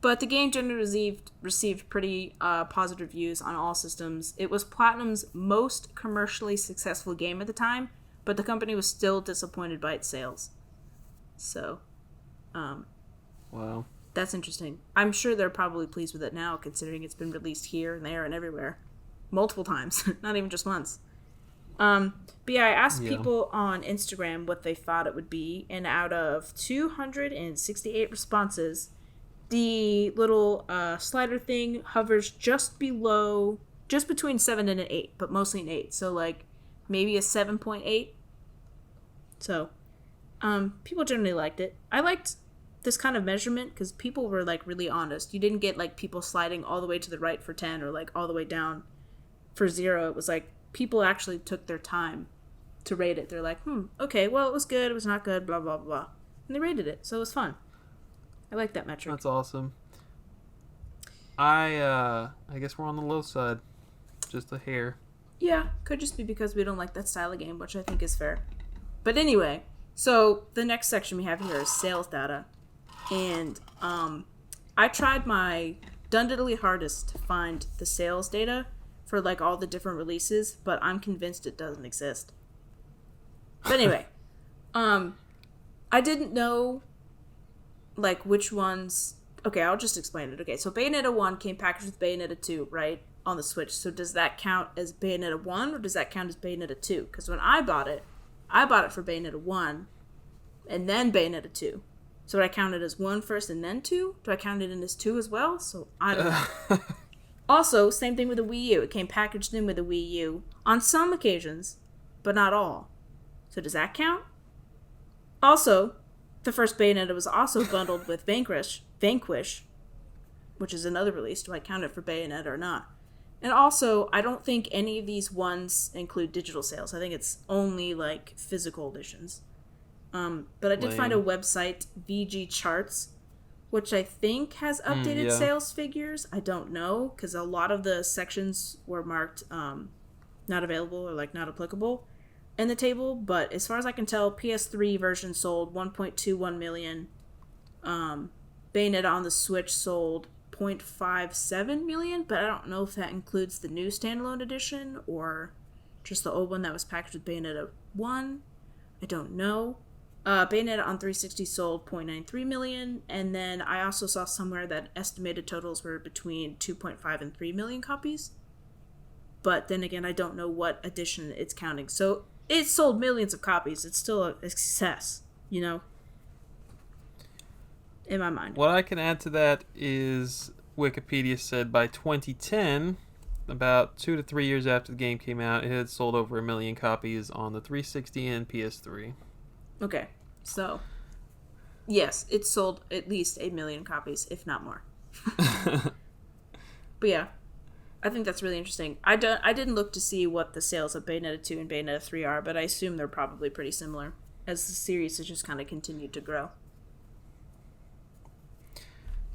But the game generally received pretty positive reviews on all systems. It was Platinum's most commercially successful game at the time, but the company was still disappointed by its sales. So, wow. That's interesting. I'm sure they're probably pleased with it now, considering it's been released here and there and everywhere. Multiple times, not even just once. But yeah, I asked people on Instagram what they thought it would be, and out of 268 responses, the little slider thing hovers just between 7 and an 8, but mostly an 8. So like maybe a 7.8. So people generally liked it. I liked this kind of measurement because people were like really honest. You didn't get like people sliding all the way to the right for 10 or like all the way down for 0. It was like people actually took their time to rate it. They're like, okay, well, it was good, it was not good, blah, blah, blah. And they rated it, so it was fun. I like that metric. That's awesome. I guess we're on the low side. Just a hair. Yeah, could just be because we don't like that style of game, which I think is fair. But anyway, so the next section we have here is sales data. And I tried my dundedly hardest to find the sales data for like all the different releases, but I'm convinced it doesn't exist. But anyway, I didn't know like which ones. Okay, I'll just explain it. Okay, so Bayonetta 1 came packaged with Bayonetta 2, right, on the Switch. So does that count as Bayonetta 1 or does that count as Bayonetta 2? Because when I bought it for Bayonetta 1 and then Bayonetta 2. So would I count it as 1 first and then 2? Do I count it in as 2 as well? So I don't know. Also, same thing with the Wii U. It came packaged in with the Wii U on some occasions, but not all. So does that count? Also, the first Bayonetta was also bundled with Vanquish, which is another release. Do I count it for Bayonetta or not? And also, I don't think any of these ones include digital sales. I think it's only like physical editions. But I did find a website, VG Charts, which I think has updated sales figures. I don't know, because a lot of the sections were marked not available or like not applicable in the table. But as far as I can tell, PS3 version sold 1.21 million. Bayonetta on the Switch sold 0.57 million, but I don't know if that includes the new standalone edition or just the old one that was packaged with Bayonetta 1. I don't know. Bayonetta on 360 sold 0.93 million, and then I also saw somewhere that estimated totals were between 2.5 and 3 million copies. But then again, I don't know what edition it's counting. So it sold millions of copies. It's still a success, you know? In my mind. What I can add to that is Wikipedia said by 2010, about 2 to 3 years after the game came out, it had sold over 1 million copies on the 360 and PS3. Okay, so Yes, it sold at least 1 million copies, if not more. But yeah, I think that's really interesting. I didn't look to see what the sales of Bayonetta 2 and Bayonetta 3 are, but I assume they're probably pretty similar, as the series has just kind of continued to grow.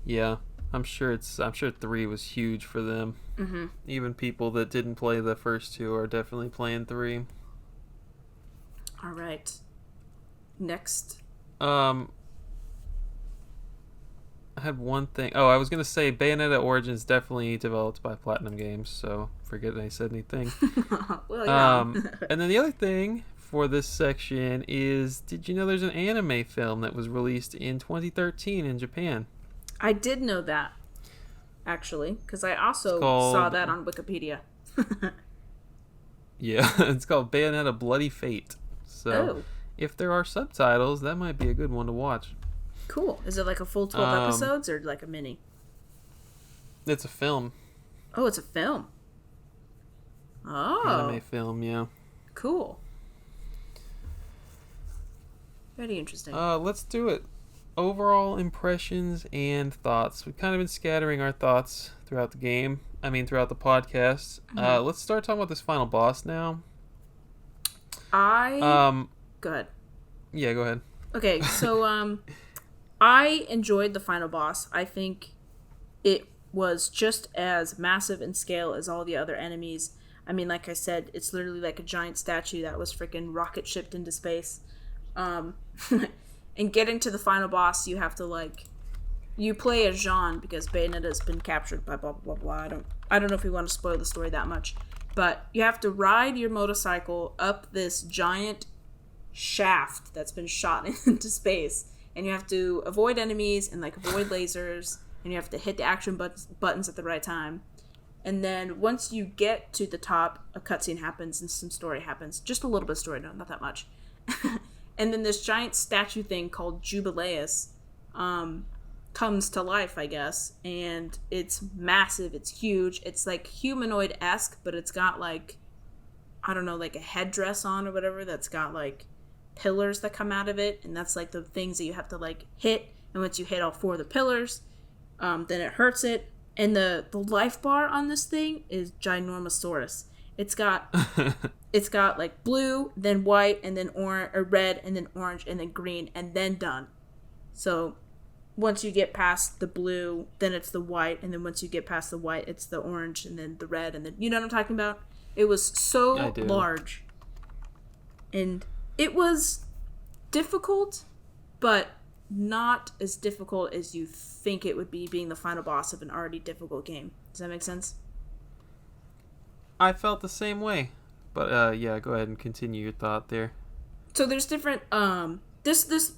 Yeah, I'm sure 3 was huge for them. Mm-hmm. Even people that didn't play the first 2 are definitely playing 3. All right. Next. I had one thing. Oh, I was gonna say Bayonetta Origins definitely developed by Platinum Games, so forget I said anything. Well, yeah. And then the other thing for this section is, did you know there's an anime film that was released in 2013 in Japan? I did know that, actually, because I also called... saw that on Wikipedia. Yeah, it's called Bayonetta Bloody Fate. So, if there are subtitles, that might be a good one to watch. Cool. Is it like a full 12 episodes or like a mini? It's a film. Oh, it's a film. Oh. Anime film, yeah. Cool. Very interesting. Let's do it. Overall impressions and thoughts. We've kind of been scattering our thoughts throughout the game. Throughout the podcast. Mm-hmm. Let's start talking about this final boss now. Go ahead. Yeah, go ahead. Okay, so I enjoyed the final boss. I think it was just as massive in scale as all the other enemies. Like I said, it's literally like a giant statue that was freaking rocket shipped into space. And getting to the final boss, you have to you play as Jean because Bayonetta has been captured by blah blah blah. I don't know if we want to spoil the story that much, but you have to ride your motorcycle up this giant shaft that's been shot into space, and you have to avoid enemies and avoid lasers, and you have to hit the action buttons at the right time. And then once you get to the top, a cutscene happens and some story happens. Just a little bit of story, no, not that much. And then this giant statue thing called Jubileus comes to life, I guess, and it's massive, it's huge, it's humanoid-esque, but it's got a headdress on or whatever that's got pillars that come out of it, and that's the things that you have to hit, and once you hit all 4 of the pillars, then it hurts it. And the life bar on this thing is ginormosaurus. It's got blue, then white, and then orange, or red, and then orange, and then green, and then done. So once you get past the blue, then it's the white, and then once you get past the white, it's the orange, and then the red, and then you know what I'm talking about? It was so large. And it was difficult, but not as difficult as you think it would be, being the final boss of an already difficult game. Does that make sense? I felt the same way. But yeah, go ahead and continue your thought there. So there's different this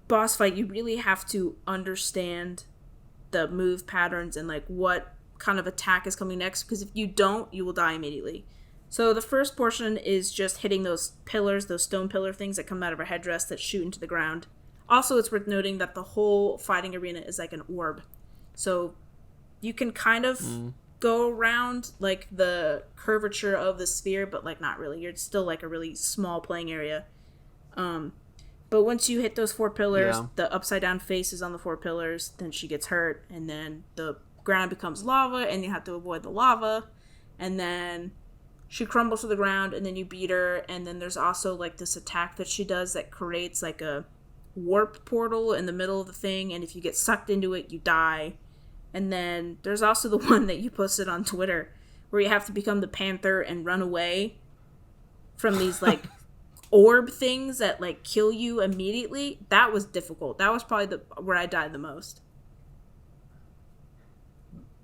boss fight, you really have to understand the move patterns and what kind of attack is coming next, because if you don't, you will die immediately. So the first portion is just hitting those pillars, those stone pillar things that come out of her headdress that shoot into the ground. Also, it's worth noting that the whole fighting arena is like an orb. So you can kind of go around the curvature of the sphere, but not really. You're still a really small playing area. But once you hit those 4 pillars, the upside down face is on the 4 pillars, then she gets hurt, and then the ground becomes lava, and you have to avoid the lava, and then she crumbles to the ground, and then you beat her, and then there's also this attack that she does that creates a warp portal in the middle of the thing, and if you get sucked into it, you die. And then there's also the one that you posted on Twitter where you have to become the panther and run away from these orb things that kill you immediately. That was difficult. That was probably where I died the most.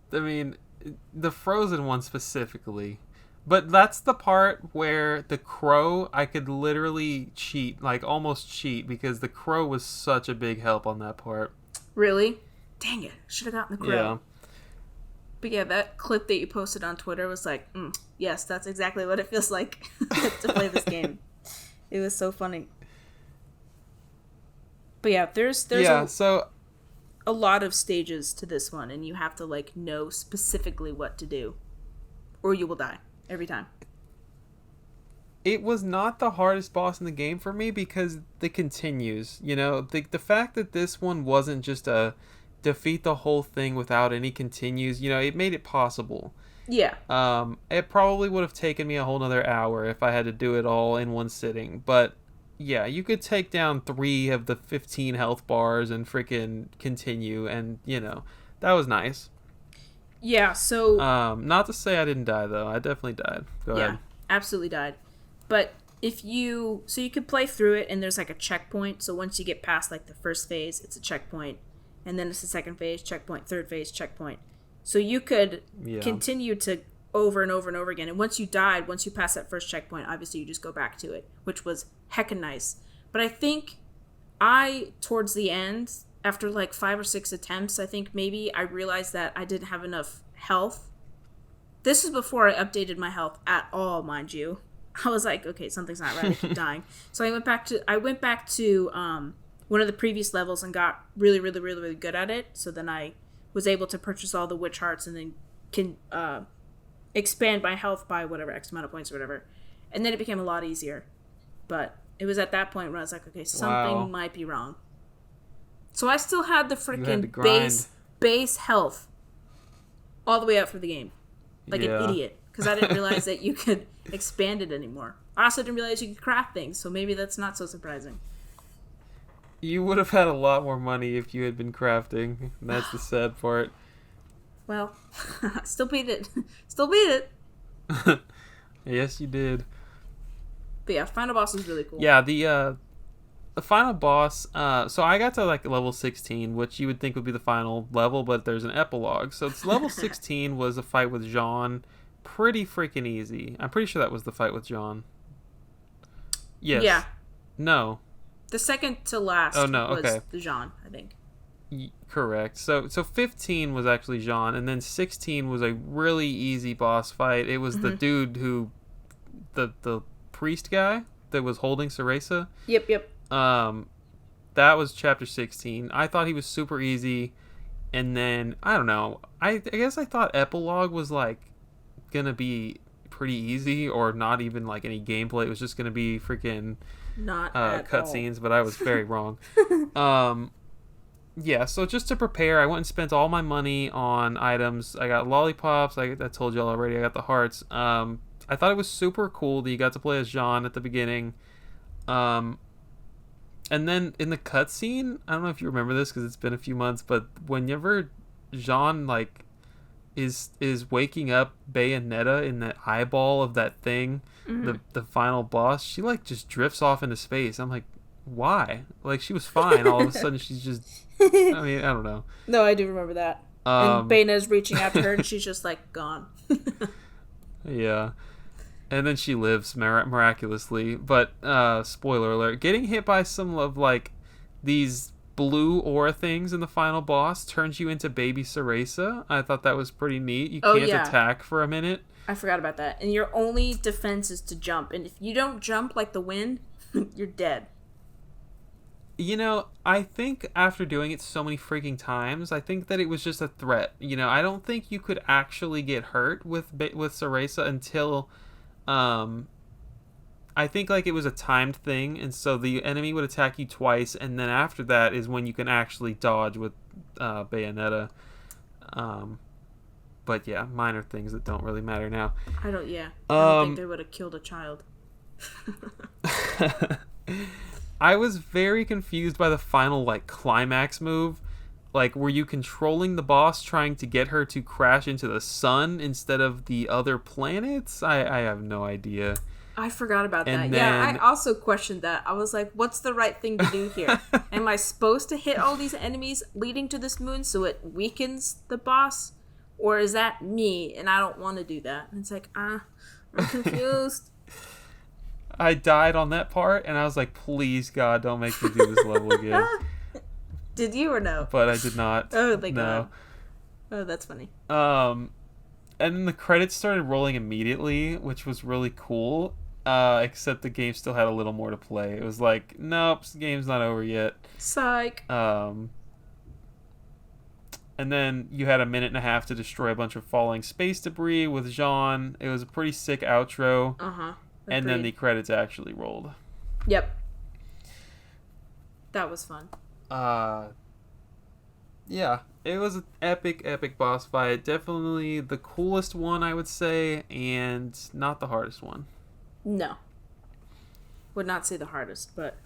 The frozen one specifically. But that's the part where the crow, I could literally cheat, almost cheat, because the crow was such a big help on that part. Really? Dang it. Should have gotten the crow. Yeah. But yeah, that clip that you posted on Twitter was yes, that's exactly what it feels like to play this game. It was so funny. But yeah, there's a lot of stages to this one, and you have to know specifically what to do, or you will die every time. It was not the hardest boss in the game for me because the continues. The fact that this one wasn't just a defeat the whole thing without any continues, it made it possible. Yeah. It probably would have taken me a whole nother hour if I had to do it all in one sitting. But yeah, you could take down 3 of the 15 health bars and freaking continue, and that was nice. Yeah, so Not to say I didn't die though. I definitely died. Go ahead. Absolutely died. But you could play through it, and there's like a checkpoint. So once you get past like the first phase, it's a checkpoint, and then it's the second phase, checkpoint, third phase, checkpoint. So you could continue to over and over and over again. And once you pass that first checkpoint, obviously you just go back to it, which was heckin' nice. But I think towards the end, after like 5 or 6 attempts, I think maybe I realized that I didn't have enough health. This is before I updated my health at all, mind you. I was like, okay, something's not right. I keep dying. So I went back to one of the previous levels and got really, really, really, really good at it. So then I was able to purchase all the witch hearts and then can expand my health by whatever X amount of points or whatever. And then it became a lot easier. But it was at that point where I was like, okay, something might be wrong. So I still had the freaking base health all the way up for the game. Like an idiot. Because I didn't realize that you could expand it anymore. I also didn't realize you could craft things, so maybe that's not so surprising. You would have had a lot more money if you had been crafting. That's the sad part. Well, still beat it. Still beat it. Yes, you did. But yeah, final boss was really cool. Yeah, the final boss, so I got to like level 16, which you would think would be the final level, but there's an epilogue. So it's level 16 was a fight with Jean. Pretty freaking easy. I'm pretty sure that was the fight with Jean. Yes. Yeah. No. The second to last was the Jean, I think. Correct. So 15 was actually Jean, and then 16 was a really easy boss fight. It was the dude who, the priest guy that was holding Cereza. Yep. That was chapter 16. I thought he was super easy, and then I don't know. I guess I thought epilogue was like gonna be pretty easy, or not even like any gameplay. It was just gonna be freaking not cutscenes, but I was very wrong. Yeah, so just to prepare, I went and spent all my money on items. I got lollipops. I told y'all already. I got the hearts. I thought it was super cool that you got to play as Jean at the beginning. And then in the cutscene, I don't know if you remember this because it's been a few months, but whenever Jean like is waking up Bayonetta in the eyeball of that thing, the final boss, she like just drifts off into space. I'm like, why? Like, she was fine. All of a sudden she's just, I mean, I don't know. No, I do remember that. And Bayonetta's reaching after her and she's just like gone. Yeah. And then she lives miraculously. But spoiler alert, getting hit by some of like these blue aura things in the final boss turns you into baby Cereza. I thought that was pretty neat. You can't attack for a minute. I forgot about that. And your only defense is to jump. And if you don't jump like the wind, you're dead. I think after doing it so many freaking times, I think that it was just a threat. I don't think you could actually get hurt with Cereza until, I think like it was a timed thing, and so the enemy would attack you twice, and then after that is when you can actually dodge with Bayonetta. But yeah, minor things that don't really matter now. I don't think they would have killed a child. I was very confused by the final like climax move. Like, were you controlling the boss trying to get her to crash into the sun instead of the other planets? I have no idea. I forgot about that. I also questioned that. I was like, what's the right thing to do here? Am I supposed to hit all these enemies leading to this moon so it weakens the boss? Or is that me and I don't want to do that? And it's like, I'm confused. I died on that part, and I was like, please, God, don't make me do this level again. Did you or no? But I did not. Oh, thank God. Oh, that's funny. And then the credits started rolling immediately, which was really cool, except the game still had a little more to play. It was like, nope, the game's not over yet. Psych. And then you had a minute and a half to destroy a bunch of falling space debris with Jean. It was a pretty sick outro. And then Agreed. the credits actually rolled. Yep. That was fun. Yeah, it was an epic boss fight. Definitely the coolest one, I would say, and not the hardest one. No. Would not say the hardest, but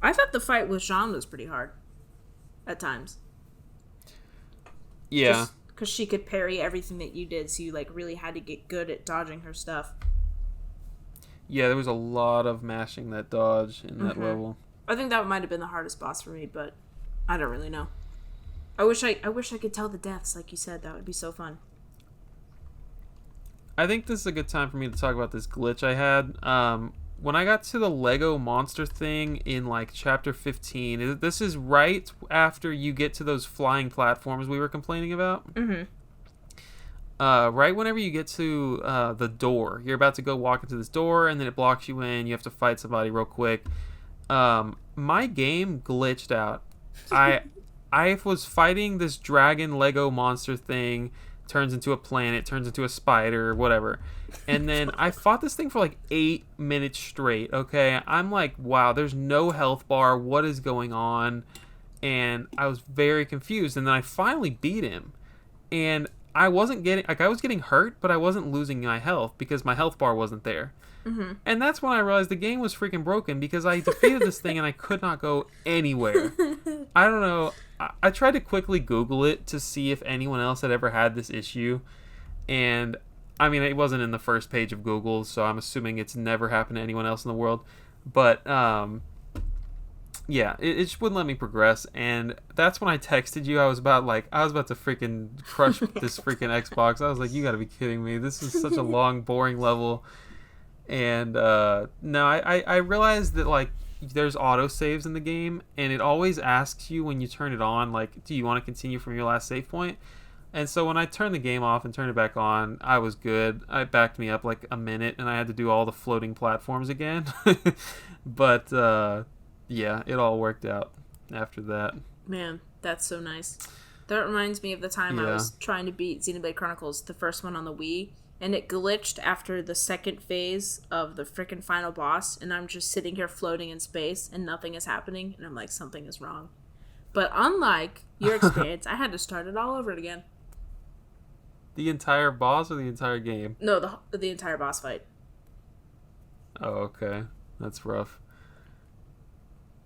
I thought the fight with Jean was pretty hard at times. Yeah. Just because she could parry everything that you did, so you like really had to get good at dodging her stuff. Yeah, there was a lot of mashing that dodge in that level. I think that might have been the hardest boss for me, but I don't really know. I wish I could tell the deaths, like you said. That would be so fun. I think this is a good time for me to talk about this glitch I had. When I got to the Lego monster thing in like chapter 15, this is right after you get to those flying platforms we were complaining about. Mm-hmm. Right whenever you get to the door, you're about to go walk into this door, and then it blocks you in. You have to fight somebody real quick. My game glitched out. I was fighting this dragon Lego monster thing, turns into a planet, turns into a spider, whatever. And then I fought this thing for like 8 minutes straight, okay? I'm like, wow, there's no health bar. What is going on? And I was very confused. And then I finally beat him. And I wasn't getting, like, I was getting hurt, but I wasn't losing my health because my health bar wasn't there. Mm-hmm. And that's when I realized the game was freaking broken because I defeated this thing and I could not go anywhere. I don't know. I tried to quickly Google it to see if anyone else had ever had this issue. And, I mean, it wasn't in the first page of Google, so I'm assuming it's never happened to anyone else in the world. But, yeah, it just wouldn't let me progress. And that's when I texted you. I was about to freaking crush this freaking Xbox. I was like, you gotta be kidding me. This is such a long, boring level. And no, I realized that like there's auto saves in the game, and it always asks you when you turn it on, like, do you want to continue from your last save point? And so when I turned the game off and turned it back on, I was good. It backed me up like a minute, and I had to do all the floating platforms again. But yeah, it all worked out after that. Man, that's so nice. That reminds me of the time I was trying to beat Xenoblade Chronicles, the first one on the Wii, and it glitched after the second phase of the freaking final boss, and I'm just sitting here floating in space, and nothing is happening, and I'm like, something is wrong. But unlike your experience, I had to start it all over again. The entire boss or the entire game? No, the entire boss fight. Oh, okay. That's rough.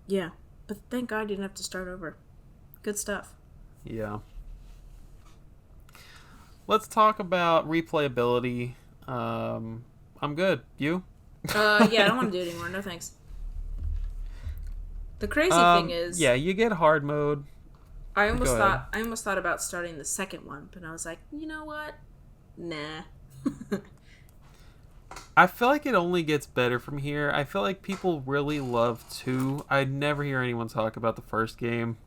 Yeah, but thank God you didn't have to start over. Good stuff. Yeah. Let's talk about replayability. I'm good. You? Yeah, I don't want to do it anymore. No thanks. The crazy thing is, yeah, you get hard mode. I almost thought about starting the second one, but I was like, you know what? Nah. I feel like it only gets better from here. I feel like people really love 2. I never hear anyone talk about the first game.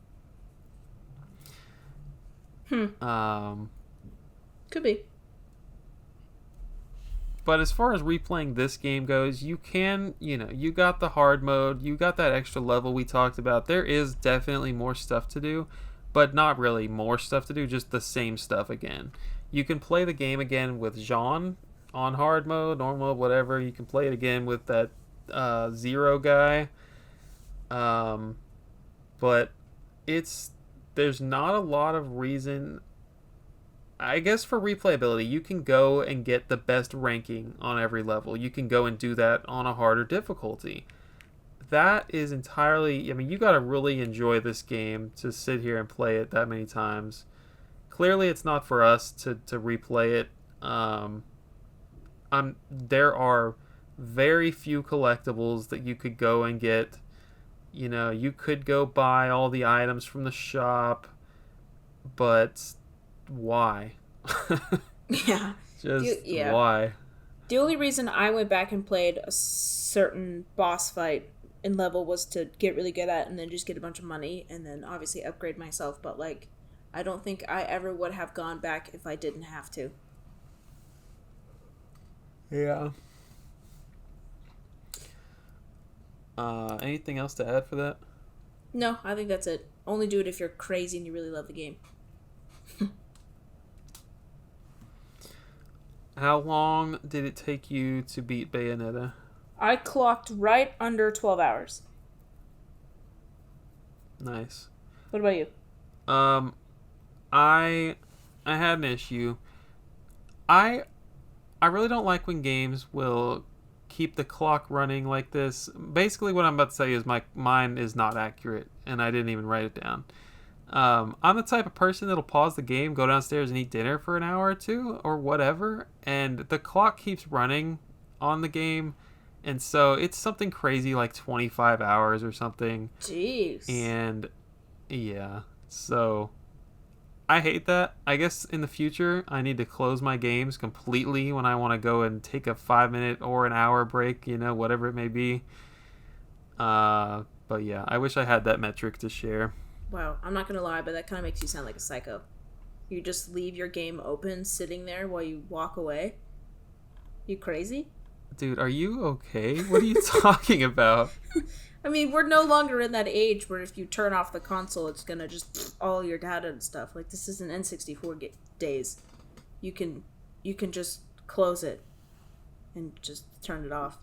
Could be. But as far as replaying this game goes, you can, you got the hard mode, you got that extra level we talked about. There is definitely more stuff to do, but not really more stuff to do, just the same stuff again. You can play the game again with Jean on hard mode, normal, whatever. You can play it again with that Zero guy. But there's not a lot of reason. I guess for replayability, you can go and get the best ranking on every level. You can go and do that on a harder difficulty. That is entirely... I mean, you gotta really enjoy this game to sit here and play it that many times. Clearly, it's not for us to replay it. There are very few collectibles that you could go and get. You could go buy all the items from the shop, but... why? Yeah. Why? The only reason I went back and played a certain boss fight in level was to get really good at and then just get a bunch of money and then obviously upgrade myself. But like, I don't think I ever would have gone back if I didn't have to. Yeah. Anything else to add for that? No, I think that's it. Only do it if you're crazy and you really love the game. How long did it take you to beat Bayonetta? I clocked right under 12 hours. Nice. What about you? Um, I had an issue. I I really don't like when games will keep the clock running like this. Basically, what I'm about to say is mine is not accurate, and I didn't even write it down. I'm the type of person that'll pause the game, go downstairs, and eat dinner for an hour or two, or whatever, and the clock keeps running on the game, and so it's something crazy like 25 hours or something, Jeez. and yeah, so I hate that. I guess in the future, I need to close my games completely when I want to go and take a 5 minute or an hour break, whatever it may be. But yeah, I wish I had that metric to share. Wow, I'm not gonna lie, but that kind of makes you sound like a psycho. You just leave your game open, sitting there while you walk away. You crazy? Dude, are you okay? What are you talking about? I mean, we're no longer in that age where if you turn off the console, it's gonna just all your data and stuff. Like this isn't N64 days. You can just close it and just turn it off.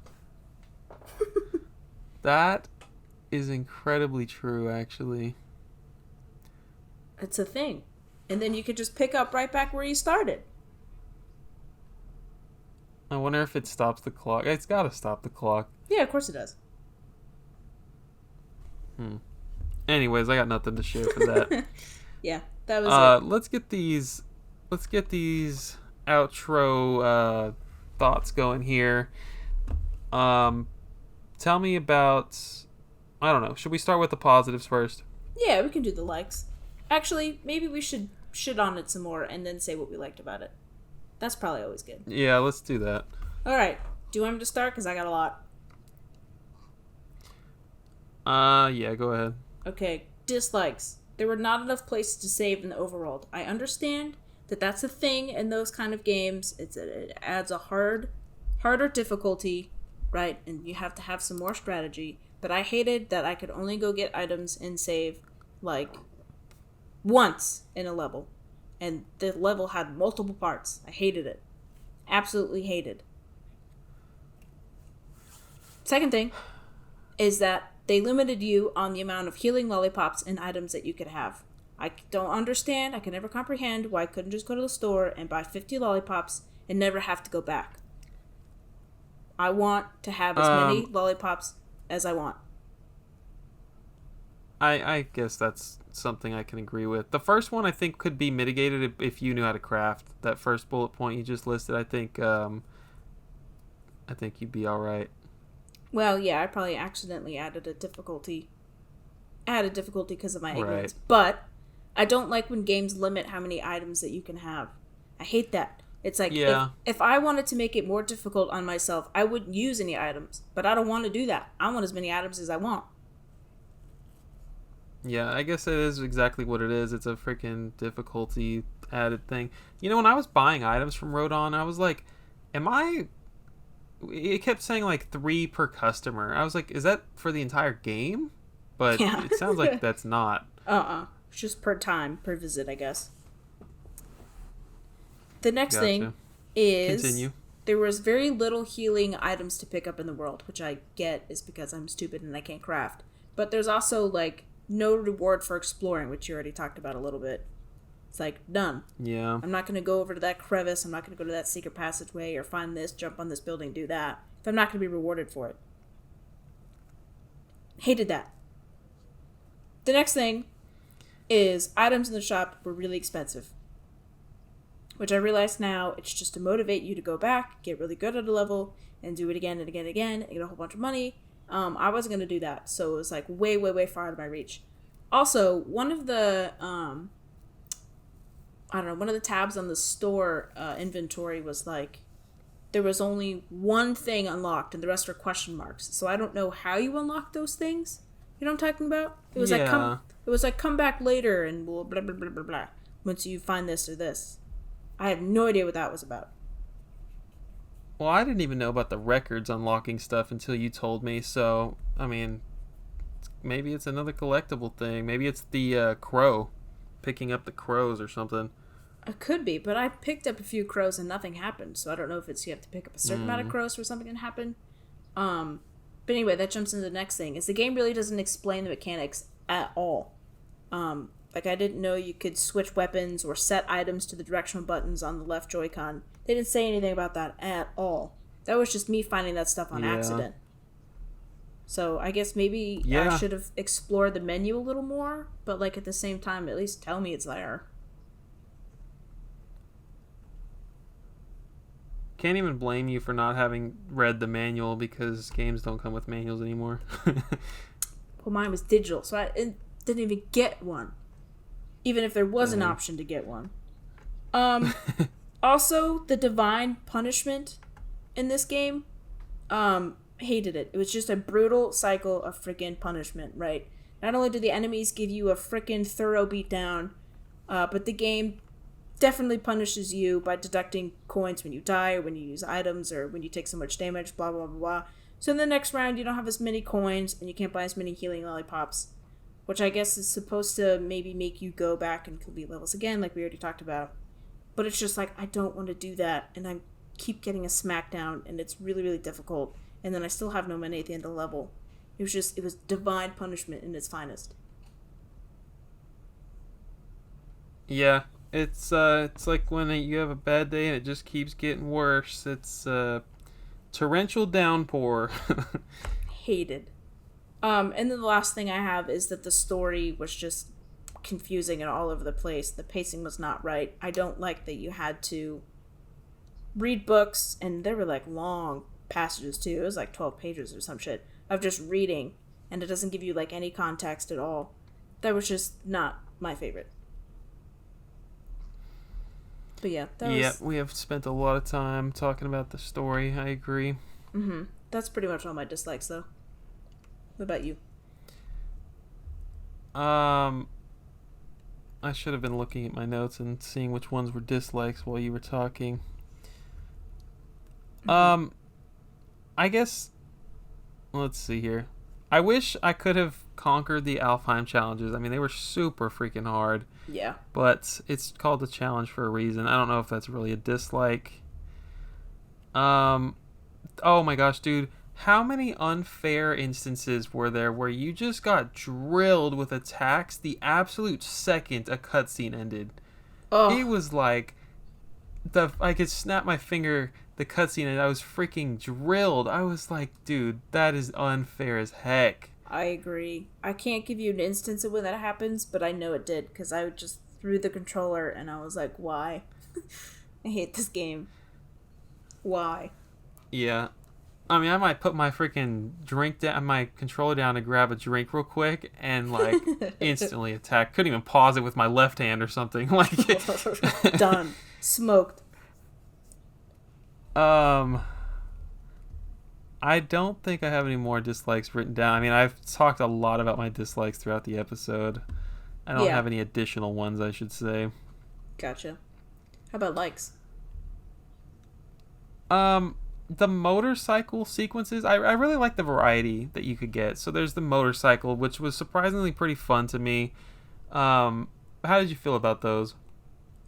That is incredibly true, actually. It's a thing, and then you could just pick up right back where you started. I wonder if it stops the clock. It's gotta stop the clock. Yeah, of course it does. Anyways, I got nothing to share for that. Yeah, that was it. Let's get these outro thoughts going here. Tell me about, I don't know, should we start with the positives first? Yeah, we can do the likes. Actually, maybe we should shit on it some more and then say what we liked about it. That's probably always good. Yeah, let's do that. All right. Do you want me to start? Because I got a lot. Yeah, go ahead. Okay. Dislikes. There were not enough places to save in the overworld. I understand that that's a thing in those kind of games. It adds a harder difficulty, right? And you have to have some more strategy. But I hated that I could only go get items and save, like, once in a level. And the level had multiple parts. I hated it. Absolutely hated. Second thing is that they limited you on the amount of healing lollipops and items that you could have. I don't understand, I can never comprehend why I couldn't just go to the store and buy 50 lollipops and never have to go back. I want to have as many lollipops as I want. I guess that's something I can agree with. The first one I think could be mitigated if you knew how to craft. That first bullet point you just listed, I think you'd be all right. Well, yeah, I probably accidentally added a difficulty because of my ignorance. Right. But I don't like when games limit how many items that you can have. I hate that. It's like, yeah. if I wanted to make it more difficult on myself, I wouldn't use any items. But I don't want to do that. I want as many items as I want. Yeah, I guess it is exactly what it is. It's a freaking difficulty added thing. When I was buying items from Rodon, I was like, it kept saying like 3 per customer. I was like, is that for the entire game? But yeah. It sounds like that's not. It's just per time, per visit, I guess. The next thing is... Continue. There was very little healing items to pick up in the world, which I get is because I'm stupid and I can't craft. But there's also, like, no reward for exploring, which you already talked about a little bit. It's like, none. Yeah. I'm not going to go over to that crevice. I'm not going to go to that secret passageway or find this, jump on this building, do that. If I'm not going to be rewarded for it. Hated that. The next thing is items in the shop were really expensive. Which I realize now, it's just to motivate you to go back, get really good at a level, and do it again and again and again, and get a whole bunch of money. I wasn't going to do that, so it was like way, way, way far out of my reach. Also, one of the, one of the tabs on the store inventory was like, there was only one thing unlocked, and the rest were question marks. So I don't know how you unlock those things. You know what I'm talking about? It was like, come back later, and blah, blah, blah, blah, blah, blah, once you find this or this. I had no idea what that was about. Well, I didn't even know about the records unlocking stuff until you told me, so, I mean, maybe it's another collectible thing. Maybe it's the crow, picking up the crows or something. It could be, but I picked up a few crows and nothing happened, so I don't know if it's you have to pick up a certain amount of crows for something to happen. But anyway, that jumps into the next thing. Is the game really doesn't explain the mechanics at all. Like, I didn't know you could switch weapons or set items to the directional buttons on the left Joy-Con. They didn't say anything about that at all. That was just me finding that stuff on accident. So I guess maybe I should have explored the menu a little more, but like at the same time, at least tell me it's there. Can't even blame you for not having read the manual because games don't come with manuals anymore. Well, mine was digital, so I didn't even get one. Even if there was an option to get one. Also, the divine punishment in this game, hated it. It was just a brutal cycle of freaking punishment, right? Not only do the enemies give you a freaking thorough beatdown, but the game definitely punishes you by deducting coins when you die or when you use items or when you take so much damage, blah, blah, blah, blah. So in the next round, you don't have as many coins and you can't buy as many healing lollipops, which I guess is supposed to maybe make you go back and complete levels again, like we already talked about. But it's just like, I don't want to do that, and I keep getting a smackdown, and it's really, really difficult. And then I still have no money at the end of the level. It was divine punishment in its finest. Yeah, it's like when you have a bad day and it just keeps getting worse. It's torrential downpour. Hated. And then the last thing I have is that the story was just confusing and all over the place. The pacing was not right. I don't like that you had to read books, and they were like long passages too. It was like 12 pages or some shit of just reading, and it doesn't give you like any context at all. That was just not my favorite. But yeah, we have spent a lot of time talking about the story. I agree. That's pretty much all my dislikes, though. What about you? I should have been looking at my notes and seeing which ones were dislikes while you were talking. I guess, let's see here. I wish I could have conquered the Alfheim challenges. I mean, they were super freaking hard. Yeah. But it's called a challenge for a reason. I don't know if that's really a dislike. Oh my gosh, dude. How many unfair instances were there where you just got drilled with attacks the absolute second a cutscene ended? Oh. It was like I could snap my finger, the cutscene, and I was freaking drilled. I was like, dude, that is unfair as heck. I agree. I can't give you an instance of when that happens, but I know it did because I just threw the controller and I was like, why? I hate this game. Why? Yeah. I mean, I might put my freaking drink down, my controller down to grab a drink real quick and like instantly attack. Couldn't even pause it with my left hand or something. Like done. Smoked. I don't think I have any more dislikes written down. I mean, I've talked a lot about my dislikes throughout the episode. I don't have any additional ones, I should say. Gotcha. How about likes? The motorcycle sequences, I really like the variety that you could get. So there's the motorcycle, which was surprisingly pretty fun to me. How did you feel about those?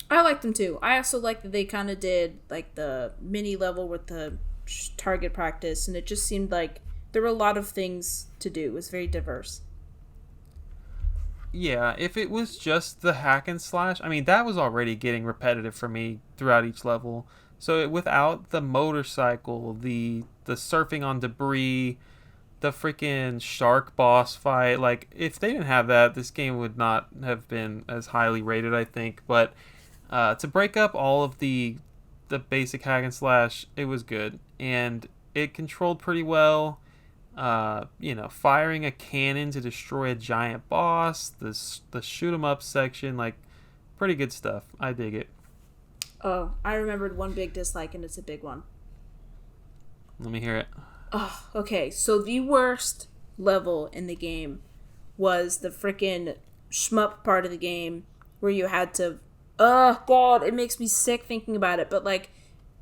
I liked them too. I also liked that they kind of did like the mini level with the target practice, and it just seemed like there were a lot of things to do. It was very diverse. Yeah, if it was just the hack and slash, I mean, that was already getting repetitive for me throughout each level. So without the motorcycle, the surfing on debris, the freaking shark boss fight, like, if they didn't have that, this game would not have been as highly rated, I think. But to break up all of the basic hack and slash, it was good. And it controlled pretty well. Firing a cannon to destroy a giant boss, the shoot 'em up section, like, pretty good stuff. I dig it. Oh, I remembered one big dislike, and it's a big one. Let me hear it. Oh, okay. So the worst level in the game was the frickin' shmup part of the game where you had to... Oh, God, it makes me sick thinking about it. But, like,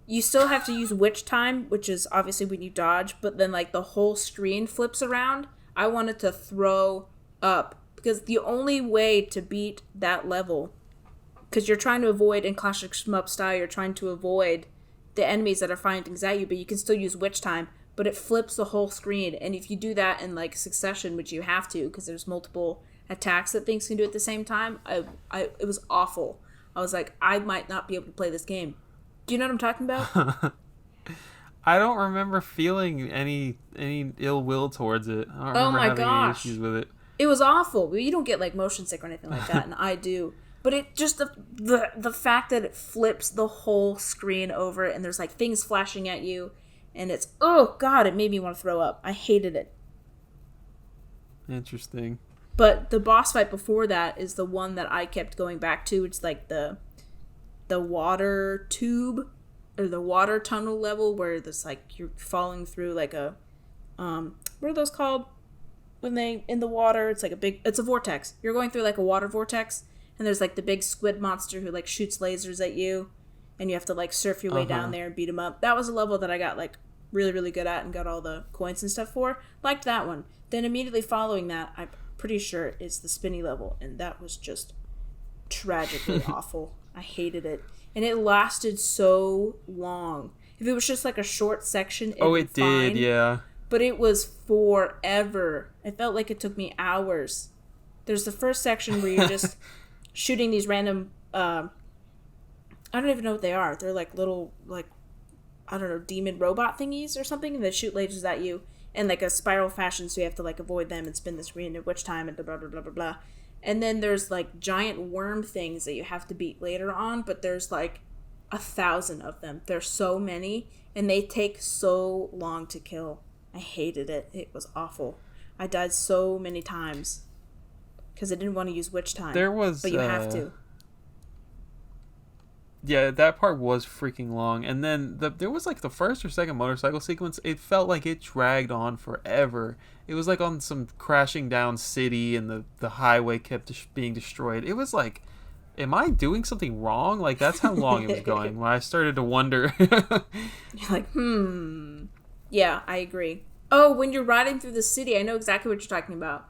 you still have to use witch time, which is obviously when you dodge, but then, like, the whole screen flips around. I wanted to throw up. Because the only way to beat that level... Because you're trying to avoid, in classic shmup style, you're trying to avoid the enemies that are firing things at you, but you can still use witch time. but it flips the whole screen. And if you do that in like succession, which you have to because there's multiple attacks that things can do at the same time, it was awful. I was like, I might not be able to play this game. Do you know what I'm talking about? I don't remember feeling any ill will towards it. I don't remember having any issues with it. It was awful. You don't get like motion sick or anything like that, and I do. But it just the fact that it flips the whole screen over and there's like things flashing at you, and it's, oh god, it made me want to throw up. I hated it. Interesting. But the boss fight before that is the one that I kept going back to. It's like the water tube or the water tunnel level where this like you're falling through like a what are those called when they in the water? It's like it's a vortex. You're going through like a water vortex, and there's like the big squid monster who like shoots lasers at you, and you have to like surf your way down there and beat him up. That was a level that I got like really, really good at and got all the coins and stuff for. Liked that one. Then immediately following that, I'm pretty sure it's the spinny level, and that was just tragically awful. I hated it. And it lasted so long. If it was just like a short section, it did, yeah. But it was forever. It felt like it took me hours. There's the first section where you're just shooting these random, I don't even know what they are. They're like little, like, I don't know, demon robot thingies or something, and they shoot lasers at you in like a spiral fashion, so you have to like avoid them and spin the screen at which time and blah, blah, blah, blah, blah. And then there's like giant worm things that you have to beat later on, but there's like 1,000 of them. There's so many, and they take so long to kill. I hated it. It was awful. I died so many times because I didn't want to use witch time. But you have to. Yeah, that part was freaking long. And then there was like the first or second motorcycle sequence. It felt like it dragged on forever. It was like on some crashing down city and the highway kept being destroyed. It was like, am I doing something wrong? Like, that's how long it was going when I started to wonder. You're like, Yeah, I agree. Oh, when you're riding through the city, I know exactly what you're talking about.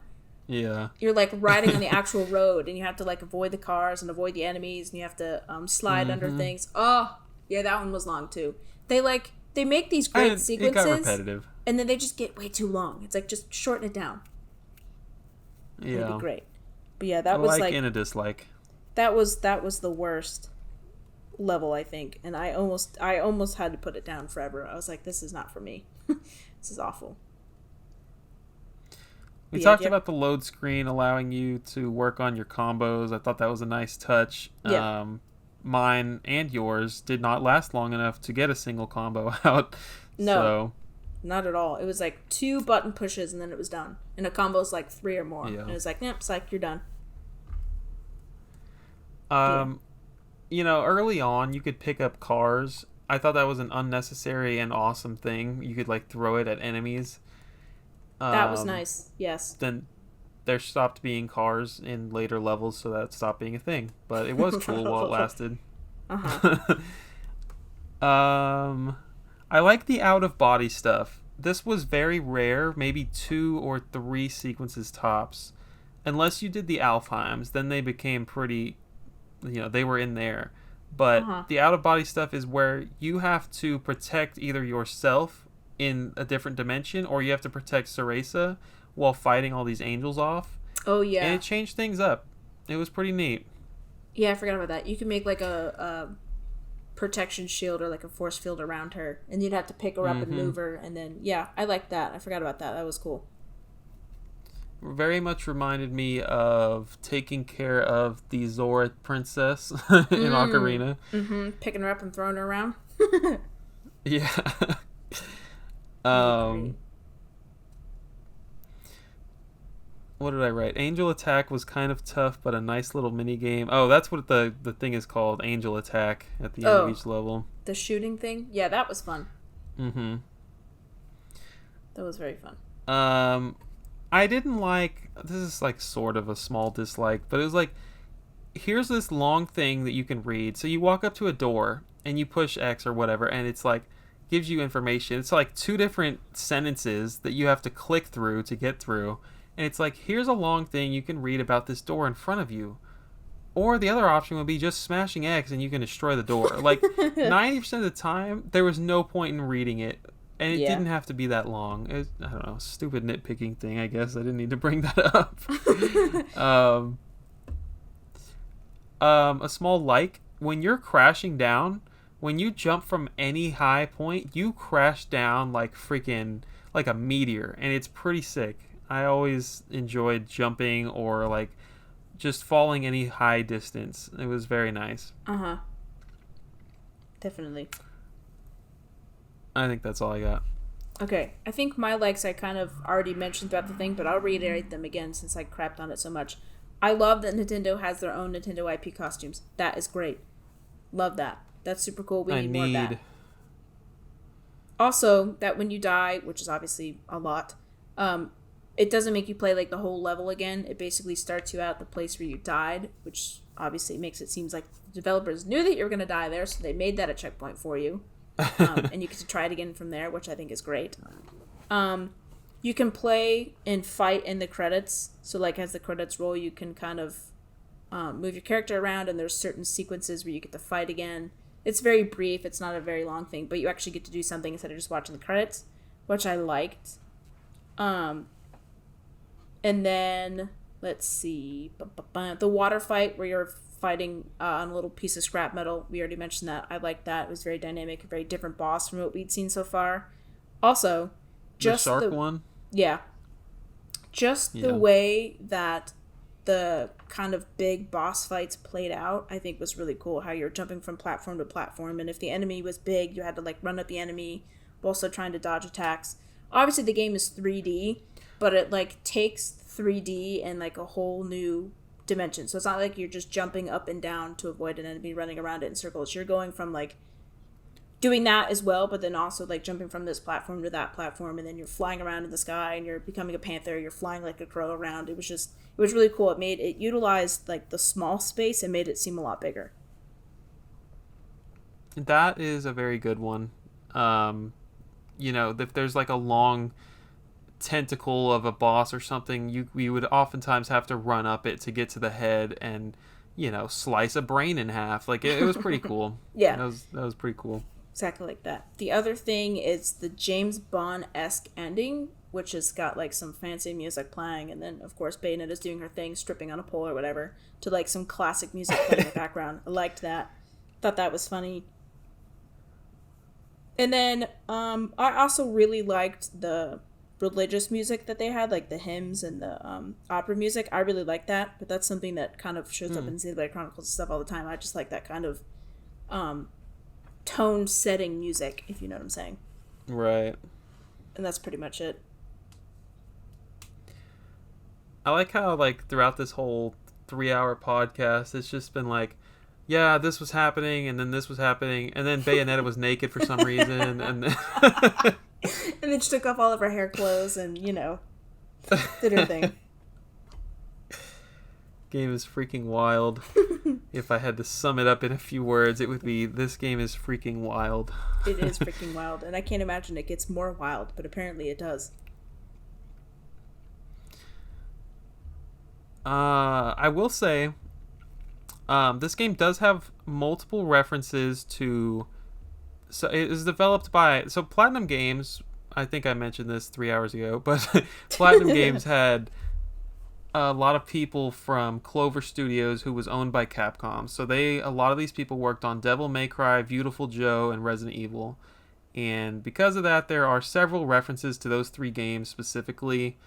Yeah. You're like riding on the actual road, and you have to like avoid the cars and avoid the enemies, and you have to slide under things. Oh, yeah, that one was long too. They make these great sequences. It got repetitive. And then they just get way too long. It's like, just shorten it down. Yeah. It'd be great. But yeah, that was like and a dislike. That was the worst level, I think, and I almost had to put it down forever. I was like, this is not for me. This is awful. We talked about the load screen allowing you to work on your combos. I thought that was a nice touch. Yeah. Mine and yours did not last long enough to get a single combo out. No, not at all. It was like 2 button pushes and then it was done. And a combo's like 3 or more. Yeah. And it was like, yep, psych, you're done. You know, early on you could pick up cars. I thought that was an unnecessary and awesome thing. You could like throw it at enemies. That was nice, yes. Then there stopped being cars in later levels, so that stopped being a thing. But it was cool while it lasted. Uh-huh. I like the out-of-body stuff. This was very rare, maybe 2 or 3 sequences tops. Unless you did the Alfheims, then they became pretty, they were in there. But the out-of-body stuff is where you have to protect either yourself in a different dimension, or you have to protect Cereza while fighting all these angels off. Oh, yeah. And it changed things up. It was pretty neat. Yeah, I forgot about that. You can make like a protection shield or like a force field around her, and you'd have to pick her up and move her, and then, yeah, I liked that. I forgot about that. That was cool. Very much reminded me of taking care of the Zora princess in Ocarina. Mm-hmm. Picking her up and throwing her around. Yeah. What did I write? Angel Attack was kind of tough, but a nice little mini game. Oh, that's what the thing is called, Angel Attack, at the end of each level. The shooting thing? Yeah, that was fun. Mm-hmm. That was very fun. I didn't like... This is like sort of a small dislike, but it was like, here's this long thing that you can read. So you walk up to a door, and you push X or whatever, and it's like, gives you information. It's like 2 different sentences that you have to click through to get through. And it's like, here's a long thing you can read about this door in front of you. Or the other option would be just smashing X and you can destroy the door. Like, 90% of the time, there was no point in reading it. And it Yeah. didn't have to be that long. I don't know, stupid nitpicking thing, I guess. I didn't need to bring that up. um, a small like, when you're crashing down, when you jump from any high point, you crash down like freaking, like a meteor. And it's pretty sick. I always enjoyed jumping or like just falling any high distance. It was very nice. Uh-huh. Definitely. I think that's all I got. Okay, I think my likes I kind of already mentioned throughout the thing, but I'll reiterate them again since I crapped on it so much. I love that Nintendo has their own Nintendo IP costumes. That is great. Love that. That's super cool. We need more of that. Also, that when you die, which is obviously a lot, it doesn't make you play like the whole level again. It basically starts you out the place where you died, which obviously makes it seems like the developers knew that you were going to die there, so they made that a checkpoint for you. And you get to try it again from there, which I think is great. You can play and fight in the credits. So, like, as the credits roll, you can kind of move your character around, and there's certain sequences where you get to fight again. It's very brief. It's not a very long thing, but you actually get to do something instead of just watching the credits, which I liked. And then, let's see. The water fight where you're fighting on a little piece of scrap metal. We already mentioned that. I liked that. It was very dynamic, a very different boss from what we'd seen so far. Also, just the shark one? Yeah. Just the way that the kind of big boss fights played out, I think was really cool. How you're jumping from platform to platform, and if the enemy was big, you had to like run up the enemy while also trying to dodge attacks. Obviously, the game is 3D, but it like takes 3D and like a whole new dimension. So it's not like you're just jumping up and down to avoid an enemy running around it in circles. You're going from like doing that as well, but then also like jumping from this platform to that platform, and then you're flying around in the sky and you're becoming a panther. You're flying like a crow around. It was really cool. It utilized like the small space and made it seem a lot bigger. That is a very good one. If there's like a long tentacle of a boss or something, we would oftentimes have to run up it to get to the head and slice a brain in half. Like it was pretty cool. Yeah, that was pretty cool. Exactly like that. The other thing is the James Bond-esque ending, which has got like some fancy music playing, and then of course Bayonetta's doing her thing, stripping on a pole or whatever, to like some classic music playing in the background. I liked that. Thought that was funny. And then I also really liked the religious music that they had, like the hymns and the opera music. I really like that, but that's something that kind of shows up in Xenoblade Chronicles and stuff all the time. I just like that kind of tone setting music, if you know what I'm saying. Right. And that's pretty much it. I like how like throughout this whole 3-hour podcast, it's just been like, yeah, this was happening, and then this was happening, and then Bayonetta was naked for some reason, and then and then she took off all of her hair clothes and, did her thing. Game is freaking wild. If I had to sum it up in a few words, it would be, this game is freaking wild. It is freaking wild, and I can't imagine it gets more wild, but apparently it does. I will say, this game does have multiple references to... So it is developed by... So Platinum Games, I think I mentioned this 3 hours ago, but Platinum Games had a lot of people from Clover Studios, who was owned by Capcom. So a lot of these people worked on Devil May Cry, Beautiful Joe, and Resident Evil. And because of that, there are several references to those 3 games specifically.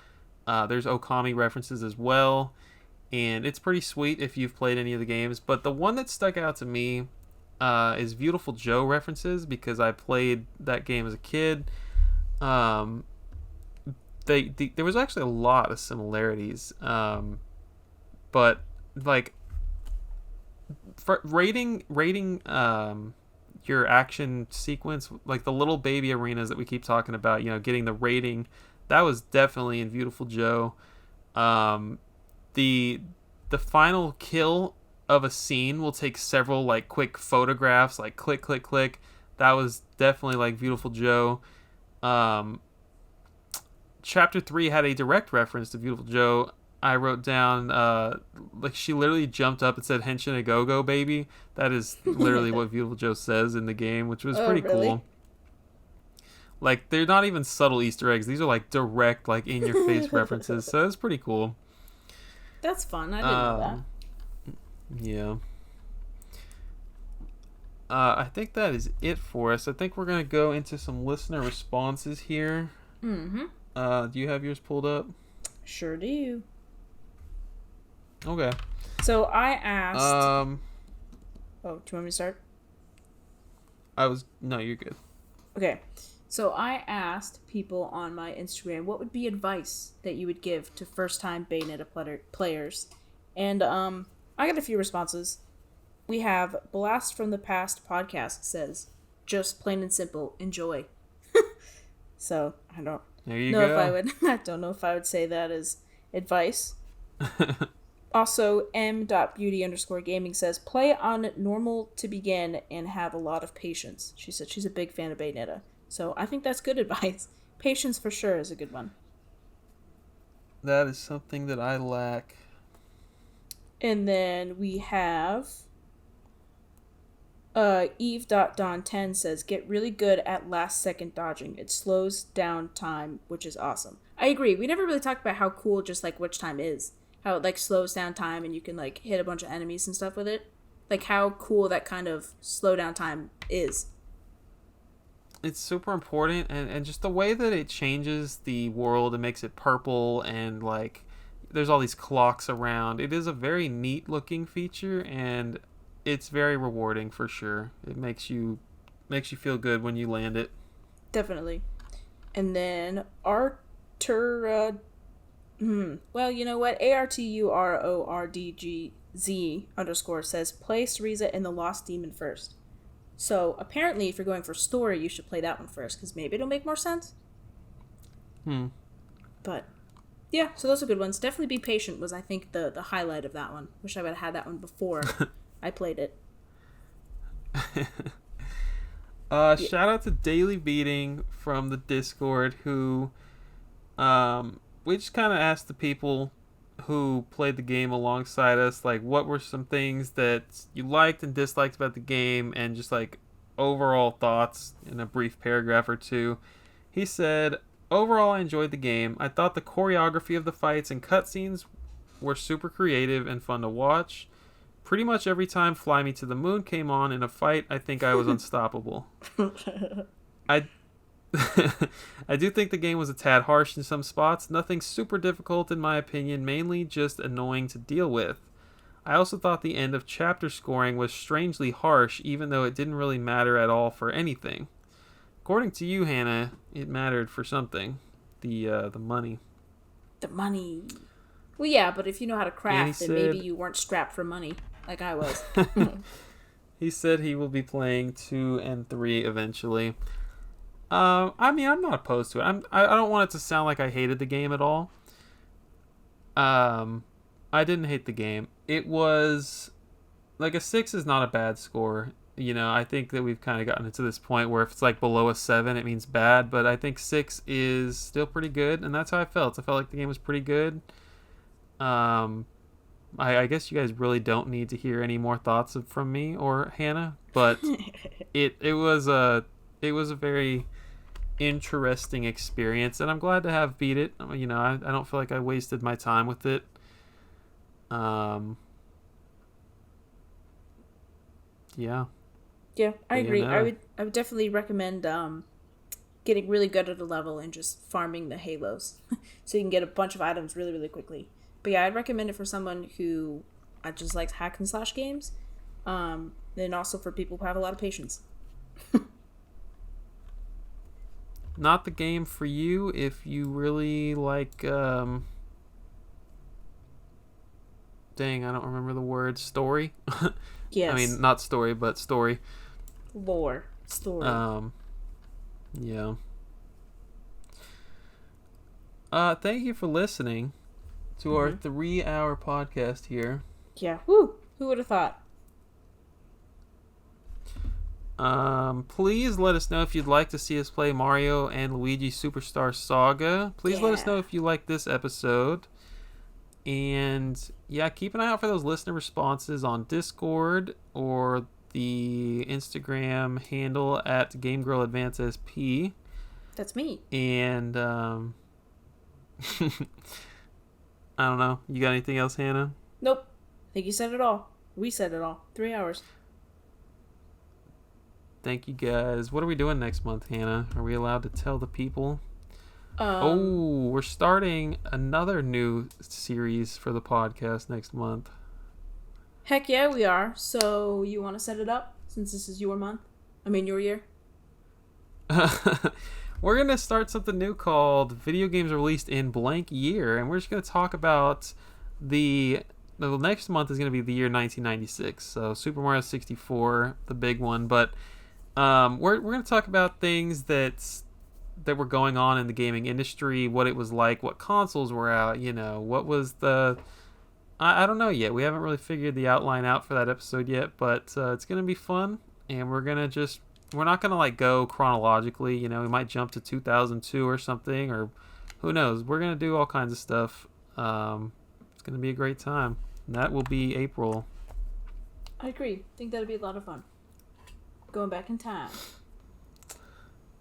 There's Okami references as well. And it's pretty sweet if you've played any of the games. But the one that stuck out to me is Beautiful Joe references, because I played that game as a kid. There was actually a lot of similarities. But like for rating your action sequence, like the little baby arenas that we keep talking about, getting the rating, that was definitely in Beautiful Joe. The final kill of a scene will take several like quick photographs, like click click click. That was definitely like Beautiful Joe. Chapter 3 had a direct reference to Beautiful Joe. I wrote down like she literally jumped up and said "Henshin a go go baby." That is literally what Beautiful Joe says in the game, which was pretty cool. Like, they're not even subtle Easter eggs. These are like direct, like in your face references. So it's pretty cool. That's fun. I didn't know that. Yeah. I think that is it for us. I think we're gonna go into some listener responses here. Mm-hmm. Do you have yours pulled up? Sure do. Okay. So I asked. Oh, do you want me to start? No, you're good. Okay. So I asked people on my Instagram what would be advice that you would give to first-time Bayonetta players, and I got a few responses. We have Blast from the Past podcast says, just plain and simple, enjoy. So I don't know if I would. I don't know if I would say that as advice. Also, m.beauty_gaming says, play on normal to begin and have a lot of patience. She said she's a big fan of Bayonetta. So I think that's good advice. Patience for sure is a good one. That is something that I lack. And then we have Eve.Don10 says, get really good at last second dodging. It slows down time, which is awesome. I agree. We never really talked about how cool just like which time is. How it like slows down time and you can like hit a bunch of enemies and stuff with it. Like how cool that kind of slow down time is. It's super important, and just the way that it changes the world and makes it purple, and like there's all these clocks around. It is a very neat looking feature, and it's very rewarding for sure. It makes you feel good when you land it. Definitely. And then Artur well, you know what? ARTURORDGZ_ says, play Cereza and the Lost Demon first. So, apparently, if you're going for story, you should play that one first, because maybe it'll make more sense. But, yeah, so those are good ones. Definitely be patient was, I think, the highlight of that one. Wish I would have had that one before I played it. Shout out to Daily Beating from the Discord, who... we just kind of asked the people who played the game alongside us, like, what were some things that you liked and disliked about the game, and just, like, overall thoughts in a brief paragraph or two. He said, overall, I enjoyed the game. I thought the choreography of the fights and cutscenes were super creative and fun to watch. Pretty much every time Fly Me to the Moon came on in a fight, I think I was unstoppable. I do think the game was a tad harsh in some spots. Nothing super difficult in my opinion, mainly just annoying to deal with. I also thought the end of chapter scoring was strangely harsh, even though it didn't really matter at all for anything. According to you, Hannah, it mattered for something. The money. The money. Well, yeah, but if you know how to craft, then maybe you weren't strapped for money, like I was. He said he will be playing 2 and 3 eventually. I mean, I'm not opposed to it. I don't want it to sound like I hated the game at all. I didn't hate the game. It was like a 6 is not a bad score. You know, I think that we've kind of gotten to this point where if it's like below a 7, it means bad. But I think 6 is still pretty good, and that's how I felt. I felt like the game was pretty good. I guess you guys really don't need to hear any more thoughts from me or Hannah, but it was a very interesting experience, and I'm glad to have beat it. You know, I don't feel like I wasted my time with it. Yeah, I agree. I would definitely recommend getting really good at a level and just farming the halos so you can get a bunch of items really, really quickly. But yeah, I'd recommend it for someone who just likes hack and slash games, and also for people who have a lot of patience. Not the game for you if you really like dang, I don't remember the word, story. Yes. I mean, not story, but story. Lore. Story. Yeah. Thank you for listening to our 3-hour podcast here. Yeah. Woo! Who would have thought? Please let us know if you'd like to see us play Mario and Luigi Superstar Saga. Please let us know if you like this episode. And yeah, keep an eye out for those listener responses on Discord or the Instagram handle at GameGirlAdvanceSP. That's me. And I don't know. You got anything else, Hannah? Nope. I think you said it all. We said it all. 3 hours. Thank you, guys. What are we doing next month, Hannah? Are we allowed to tell the people? We're starting another new series for the podcast next month. Heck yeah, we are. So you want to set it up since this is your month? I mean, your year? We're going to start something new called Video Games Released in Blank Year. And we're just going to talk about the next month is going to be the year 1996. So Super Mario 64, the big one. But we're going to talk about things that were going on in the gaming industry, what it was like, what consoles were out, what was the... I don't know yet. We haven't really figured the outline out for that episode yet, but it's going to be fun, and we're not going to like go chronologically, we might jump to 2002 or something, or who knows. We're going to do all kinds of stuff. It's going to be a great time. And that will be April. I agree. I think that'll be a lot of fun. Going back in time.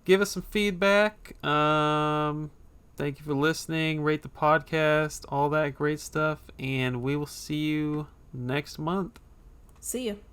Give us some feedback. Thank you for listening. Rate the podcast, all that great stuff. And we will see you next month. See you.